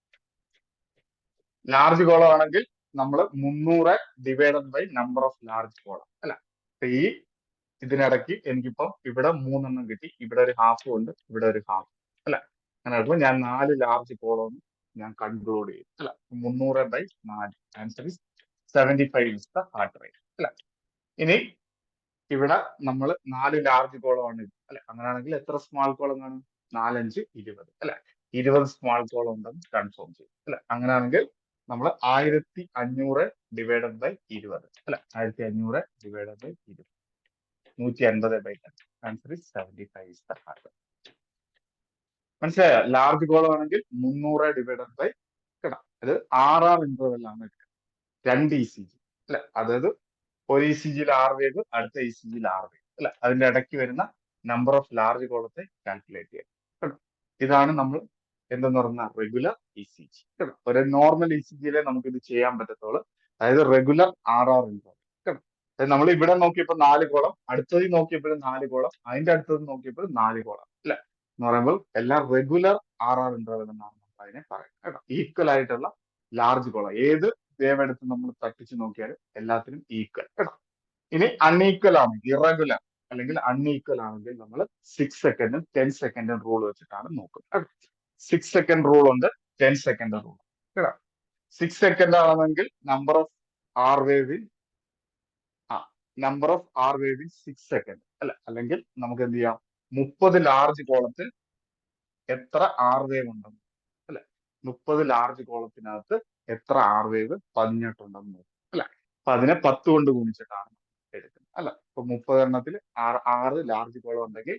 ലാർജ് കോളം ആണെങ്കിൽ നമ്മൾ 300 divided by number of large column അല്ല. ഈ ഇതിനിടയ്ക്ക് എനിക്കിപ്പം ഇവിടെ 3 കിട്ടി, ഇവിടെ ഒരു ഹാഫും ഉണ്ട്, ഇവിടെ ഒരു ഹാഫ് അല്ല. അങ്ങനെ ഞാൻ 4 ലാർജ് കോളം ഞാൻ കൺക്ലൂഡ് ചെയ്യും അല്ല. 300/4, answer is 75 is the heart rate അല്ല. ഇനി ഇവിടെ നമ്മൾ 4 ലാർജ് കോളമാണ് അല്ലെ, അങ്ങനെയാണെങ്കിൽ എത്ര സ്മാൾ കോളം കാണും, 4, 5, 20 അല്ലെ. 20 സ്മാൾ കോളം ഉണ്ടെന്ന് കൺഫേം ചെയ്യും അല്ലെ. അങ്ങനെയാണെങ്കിൽ നമ്മൾ 1500 ഡിവൈഡഡ് ബൈ 20 അല്ലെ, 1500 divided by 20, 150/10, answer is 75 is the heart. മനസ്സിലായോ? ലാർജ് കോളം ആണെങ്കിൽ 300 ഡിവൈഡഡ് ബൈ കേട്ടോ, അത് RR ഇന്റർവെൽ ആണ് എടുക്കുക, രണ്ട് ECG അല്ലെ. അതായത് ഒരു ECGയിൽ 6 വേവ്, അടുത്ത ECGയിൽ 6 വേവ് അല്ലെ. അതിന്റെ ഇടയ്ക്ക് വരുന്ന നമ്പർ ഓഫ് ലാർജ് കോളത്തെ കാൽക്കുലേറ്റ് ചെയ്യാം കേട്ടോ. ഇതാണ് നമ്മൾ എന്തെന്ന് പറഞ്ഞ റെഗുലർ ECG കേട്ടോ. ഒരു നോർമൽ ECGയിലെ നമുക്ക് ഇത് ചെയ്യാൻ പറ്റത്തുള്ളൂ, അതായത് റെഗുലർ RR ഇന്റർവെൽ കേട്ടോ. അതായത് നമ്മൾ ഇവിടെ നോക്കിയപ്പോൾ 4 കോളം, അടുത്തത് നോക്കിയപ്പോഴും 4 കോളം, അതിന്റെ അടുത്തത് നോക്കിയപ്പോഴും 4 കോളം അല്ലെ. എന്ന് പറയുമ്പോൾ എല്ലാം റെഗുലർ RR ഇന്റർവെൽ എന്നാണ് നമ്മൾ അതിനെ പറയുന്നത് കേട്ടോ. ഈക്വൽ ആയിട്ടുള്ള ലാർജ് കോളം, ഏത് വേവ് എടുത്ത് നമ്മൾ തട്ടിച്ച് നോക്കിയാലും എല്ലാത്തിനും ഈക്വൽ കേട്ടോ. ഇനി അൺഈക്വൽ ആണെങ്കിൽ, ഇറഗുലർ അല്ലെങ്കിൽ അൺഈക്വൽ ആണെങ്കിൽ നമ്മൾ 6 സെക്കൻഡും 10 സെക്കൻഡും റൂൾ വെച്ചിട്ടാണ് നോക്കുന്നത്. 6 സെക്കൻഡ് റൂൾ ഉണ്ട്, 10 സെക്കൻഡ് റൂൾ കേട്ടോ. 6 സെക്കൻഡ് ആണെങ്കിൽ നമ്പർ ഓഫ് ആർ വേവിൽ നമ്പർ ഓഫ് ആർ വേവിൽ 6 സെക്കൻഡ് അല്ല, അല്ലെങ്കിൽ നമുക്ക് എന്ത് ചെയ്യാം, 30 ലാർജ് കോളത്തിൽ എത്ര ആർ വേവ് ഉണ്ടെന്ന് അല്ലെ. 30 ലാർജ് കോളത്തിനകത്ത് എത്ര ആർ വേവ് 18 ഉണ്ടെന്ന് നോക്കും അല്ലെ. അപ്പൊ അതിനെ 10 കൊണ്ട് ഗുണിച്ചിട്ടാണ് എടുക്കുന്നത് അല്ല. ഇപ്പൊ 30 എണ്ണത്തിൽ 6 ലാർജ് കോളം ഉണ്ടെങ്കിൽ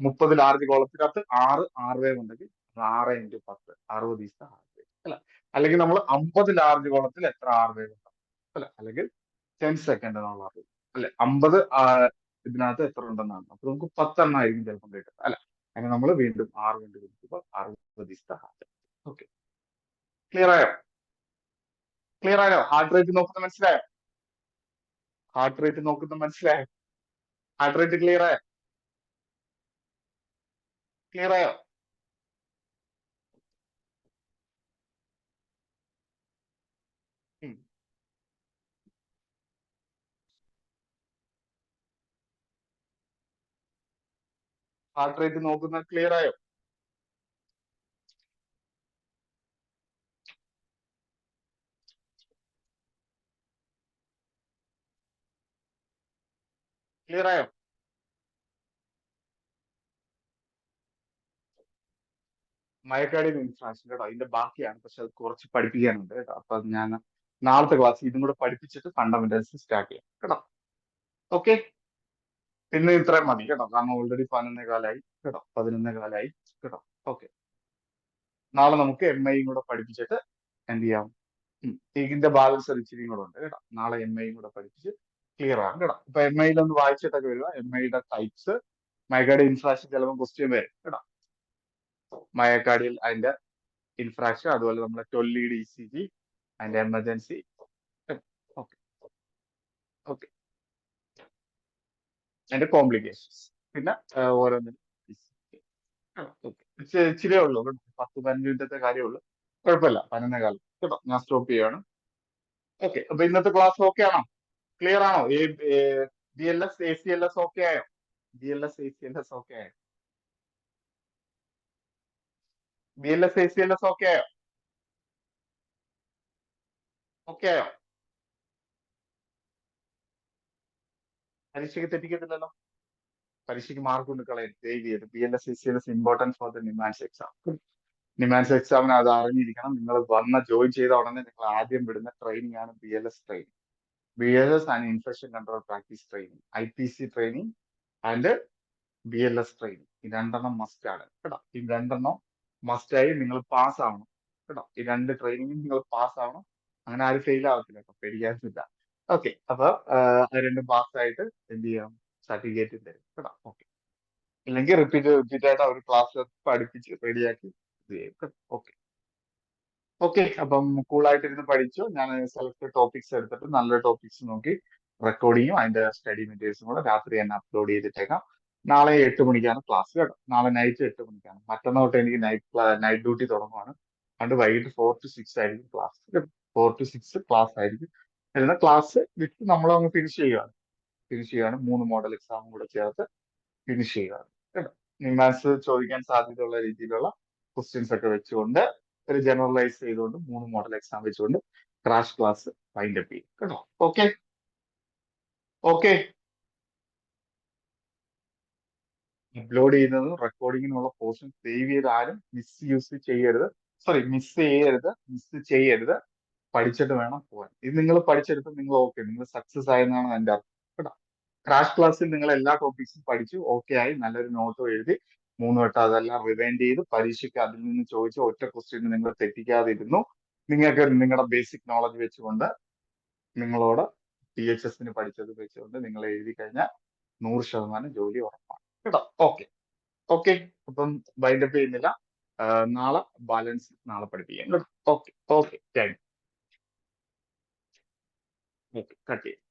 30 ലാർജ് കോളത്തിനകത്ത് 6 ആർ വേവ് ഉണ്ടെങ്കിൽ 6 × 10, 60 ഈസ് ആർ വേവ് അല്ല. അല്ലെങ്കിൽ നമ്മൾ 50 ലാർജ് കോളത്തിൽ എത്ര ആർ വേവ് ഉണ്ടാവും അല്ല, അല്ലെങ്കിൽ 10 സെക്കൻഡ് എന്നുള്ള അറിവ് അല്ലെ. 50 ഇതിനകത്ത് എത്ര ഉണ്ടെന്നാണ്, അപ്പൊ നമുക്ക് 10 എണ്ണം ആയിരിക്കും ചിലപ്പോൾ കിട്ടുന്നത് അല്ല. അങ്ങനെ നമ്മൾ വീണ്ടും 6 കൊണ്ട് ഗുണിക്കുമ്പോൾ 60 is the heart. Okay, clear ആയോ? ക്ലിയർ ആയോ? ഹാർട്ട് റേറ്റ് നോക്കുന്നത് മനസ്സിലായോ? ഹാർട്ട് റേറ്റ് നോക്കുന്നത് മനസ്സിലായോ? ഹാർട്ട് റേറ്റ് ക്ലിയർ ആയോ? ക്ലിയർ ആയോ? ഹാർട്ട് റേറ്റ് നോക്കുന്ന ക്ലിയർ ആയോ? ക്ലിയർ ആയോ? മയക്കാടിയൻ ഇൻഫ്രാക്ഷൻ കേട്ടോ, അതിന്റെ ബാക്കിയാണ്. പക്ഷെ അത് കുറച്ച് പഠിപ്പിക്കാനുണ്ട് കേട്ടോ. അപ്പൊ അത് ഞാൻ നാളത്തെ ക്ലാസ് ഇതും കൂടെ പഠിപ്പിച്ചിട്ട് ഫണ്ടമെന്റൽസ് സ്റ്റാർട്ട് ചെയ്യാം കേട്ടോ. ഓക്കെ, ഇന്ന് ഇത്രയും മതി കേട്ടോ, കാരണം ഓൾറെഡി 11:15 കേട്ടോ, 11:15 കേട്ടോ. ഓക്കെ, നാളെ നമുക്ക് MIയും കൂടെ പഠിപ്പിച്ചിട്ട് എന്ത് ചെയ്യാം, ഇതിന്റെ ബാലൻസ് ഒരു ഇച്ചിരിയും കൂടെ ഉണ്ട് കേട്ടോ. നാളെ MIയും കൂടെ പഠിപ്പിച്ച് ക്ലിയർ ആകും കേട്ടോ. ഇപ്പൊ MIയിൽ ഒന്ന് വായിച്ചിട്ടൊക്കെ വരിക. MIയുടെ ടൈപ്സ്, മയക്കാടിയൽ ഇൻഫ്രാക്ഷൻ ചിലപ്പോൾ ക്വസ്റ്റ്യൻ വരും കേട്ടോ. മയക്കാടിയൽ അതിന്റെ ഇൻഫ്രാക്ഷൻ, അതുപോലെ നമ്മുടെ 12 ലീഡ് ECG, അതിന്റെ എമർജൻസി. ഓക്കെ ഓക്കെ, അതിന്റെ കോംപ്ലിക്കേഷൻസ്, പിന്നെ ഓരോന്നിനും ഇച്ചിരിയേ ഉള്ളൂ കേട്ടോ. 10-15 മിനിറ്റത്തെ കാര്യമുള്ളൂ. കുഴപ്പമില്ല, 11 കാലം കേട്ടോ. ഞാൻ സ്റ്റോപ്പ് ചെയ്യാണ്. ഓക്കെ, അപ്പൊ ഇന്നത്തെ ക്ലാസ് ഓക്കെ ആണോ? ക്ലിയർ ആണോ? BLS ACLS ഓക്കെ ആയോ? BLS ACLS ഓക്കെ ആയോ? BLS ACLS ഓക്കെ ആയോ? ഓക്കെ ആയോ? പരീക്ഷയ്ക്ക് തെറ്റിക്കത്തില്ലല്ലോ? പരീക്ഷയ്ക്ക് മാർക്ക് കൊണ്ട് കളയും ദയവ് ചെയ്ത്. BLS ACLS important for the NIMHANS exam. NIMHANS എക്സാമിന് അത് അറിഞ്ഞിരിക്കണം. നിങ്ങൾ ജോയിൻ ചെയ്ത ഉടനെ നിങ്ങൾ ആദ്യം വിടുന്ന ട്രെയിനിങ് ആണ് BLS training. BLS and infection control practice training, IPC training and BLS training. ഈ രണ്ടെണ്ണം മസ്റ്റ് ആണ് കേട്ടോ. ഈ രണ്ടെണ്ണം മസ്റ്റായി നിങ്ങൾ പാസ് ആവണം കേട്ടോ. ഈ രണ്ട് ട്രെയിനിങ്ങും നിങ്ങൾ പാസ് ആവണം. അങ്ങനെ ആരും ഫെയിൽ ആവത്തില്ല കേട്ടോ, പേടിക്കാനില്ല. ഓക്കെ, അപ്പൊ അത് രണ്ടും പാസ്സായിട്ട് എന്ത് ചെയ്യാം, സർട്ടിഫിക്കറ്റ് തരും കേട്ടോ. ഓക്കെ, ഇല്ലെങ്കിൽ റിപ്പീറ്റ് ആയിട്ട് അവർ ക്ലാസ് പഠിപ്പിച്ച് റെഡിയാക്കി ഇത് ചെയ്യും കേട്ടോ. ഓക്കെ ഓക്കെ, അപ്പം കൂളായിട്ടിരുന്ന് പഠിച്ചു. ഞാൻ സെലക്ട് ടോപ്പിക്സ് എടുത്തിട്ട് നല്ല ടോപ്പിക്സ് നോക്കി റെക്കോർഡിങ്ങും അതിന്റെ സ്റ്റഡി മെറ്റീരിയൽസും കൂടെ രാത്രി തന്നെ അപ്ലോഡ് ചെയ്തിട്ടേക്കാം. നാളെ 8 മണിക്കാണ് ക്ലാസ് കേട്ടോ. നാളെ നൈറ്റ് 8 മണിക്കാണ്. മറ്റന്നാൾ തൊട്ട് എനിക്ക് നൈറ്റ് ഡ്യൂട്ടി തുടങ്ങുവാണ്. അതുകൊണ്ട് വൈകിട്ട് 4 to 6 ആയിരിക്കും ക്ലാസ്. 4 to 6 ക്ലാസ് ആയിരിക്കും. വരുന്ന ക്ലാസ് വിത്ത് നമ്മളങ്ങ് ഫിനിഷ് ചെയ്യുകയാണ് 3 മോഡൽ എക്സാമും കൂടെ ചേർത്ത് ഫിനിഷ് ചെയ്യുകയാണ് കേട്ടോ. നിമാൻസ് ചോദിക്കാൻ സാധ്യതയുള്ള രീതിയിലുള്ള ക്വസ്റ്റ്യൻസ് ഒക്കെ വെച്ചുകൊണ്ട്, ഒരു ജനറലൈസ് ചെയ്തുകൊണ്ട് 3 മോഡൽ എക്സാം വെച്ചുകൊണ്ട് ക്രാഷ് ക്ലാസ് വൈൻഡ് അപ്പ് ചെയ്യും കേട്ടോ. ഓക്കെ ഓക്കെ, അപ്ലോഡ് ചെയ്യുന്നതും റെക്കോർഡിങ്ങിനുള്ള പോർഷൻ സേവ് ചെയ്ത് ആരും മിസ് ചെയ്യരുത്. പഠിച്ചിട്ട് വേണം പോകാൻ. ഇത് നിങ്ങൾ പഠിച്ചെടുത്ത് നിങ്ങൾ ഓക്കെ, നിങ്ങൾ സക്സസ് ആയെന്നാണ് എൻ്റെ അർത്ഥം കേട്ടോ. ക്രാഷ് ക്ലാസ്സിൽ നിങ്ങൾ എല്ലാ ടോപ്പിക്സും പഠിച്ചു ഓക്കെ ആയി, നല്ലൊരു നോട്ടും എഴുതി 3 വട്ടം അതെല്ലാം റിവൈൻഡ് ചെയ്ത് പരീക്ഷയ്ക്ക് അതിൽ നിന്ന് ചോദിച്ച ഒറ്റ ക്വസ്റ്റ്യൻ നിങ്ങൾ തെറ്റിക്കാതിരുന്നു. നിങ്ങൾക്ക് നിങ്ങളുടെ ബേസിക് നോളജ് വെച്ചുകൊണ്ട് നിങ്ങളോട് THSന് പഠിച്ചത് വെച്ചുകൊണ്ട് നിങ്ങൾ എഴുതി കഴിഞ്ഞാൽ 100% ജോലി ഉറപ്പാണ് കേട്ടോ. ഓക്കെ ഓക്കെ, അപ്പം വൈൻഡപ്പ് ചെയ്യുന്നില്ല. നാളെ ബാലൻസ് നാളെ പഠിപ്പിക്കാം കേട്ടോ. Okay okay, thank you. Okay, cut ചെയ്യാം.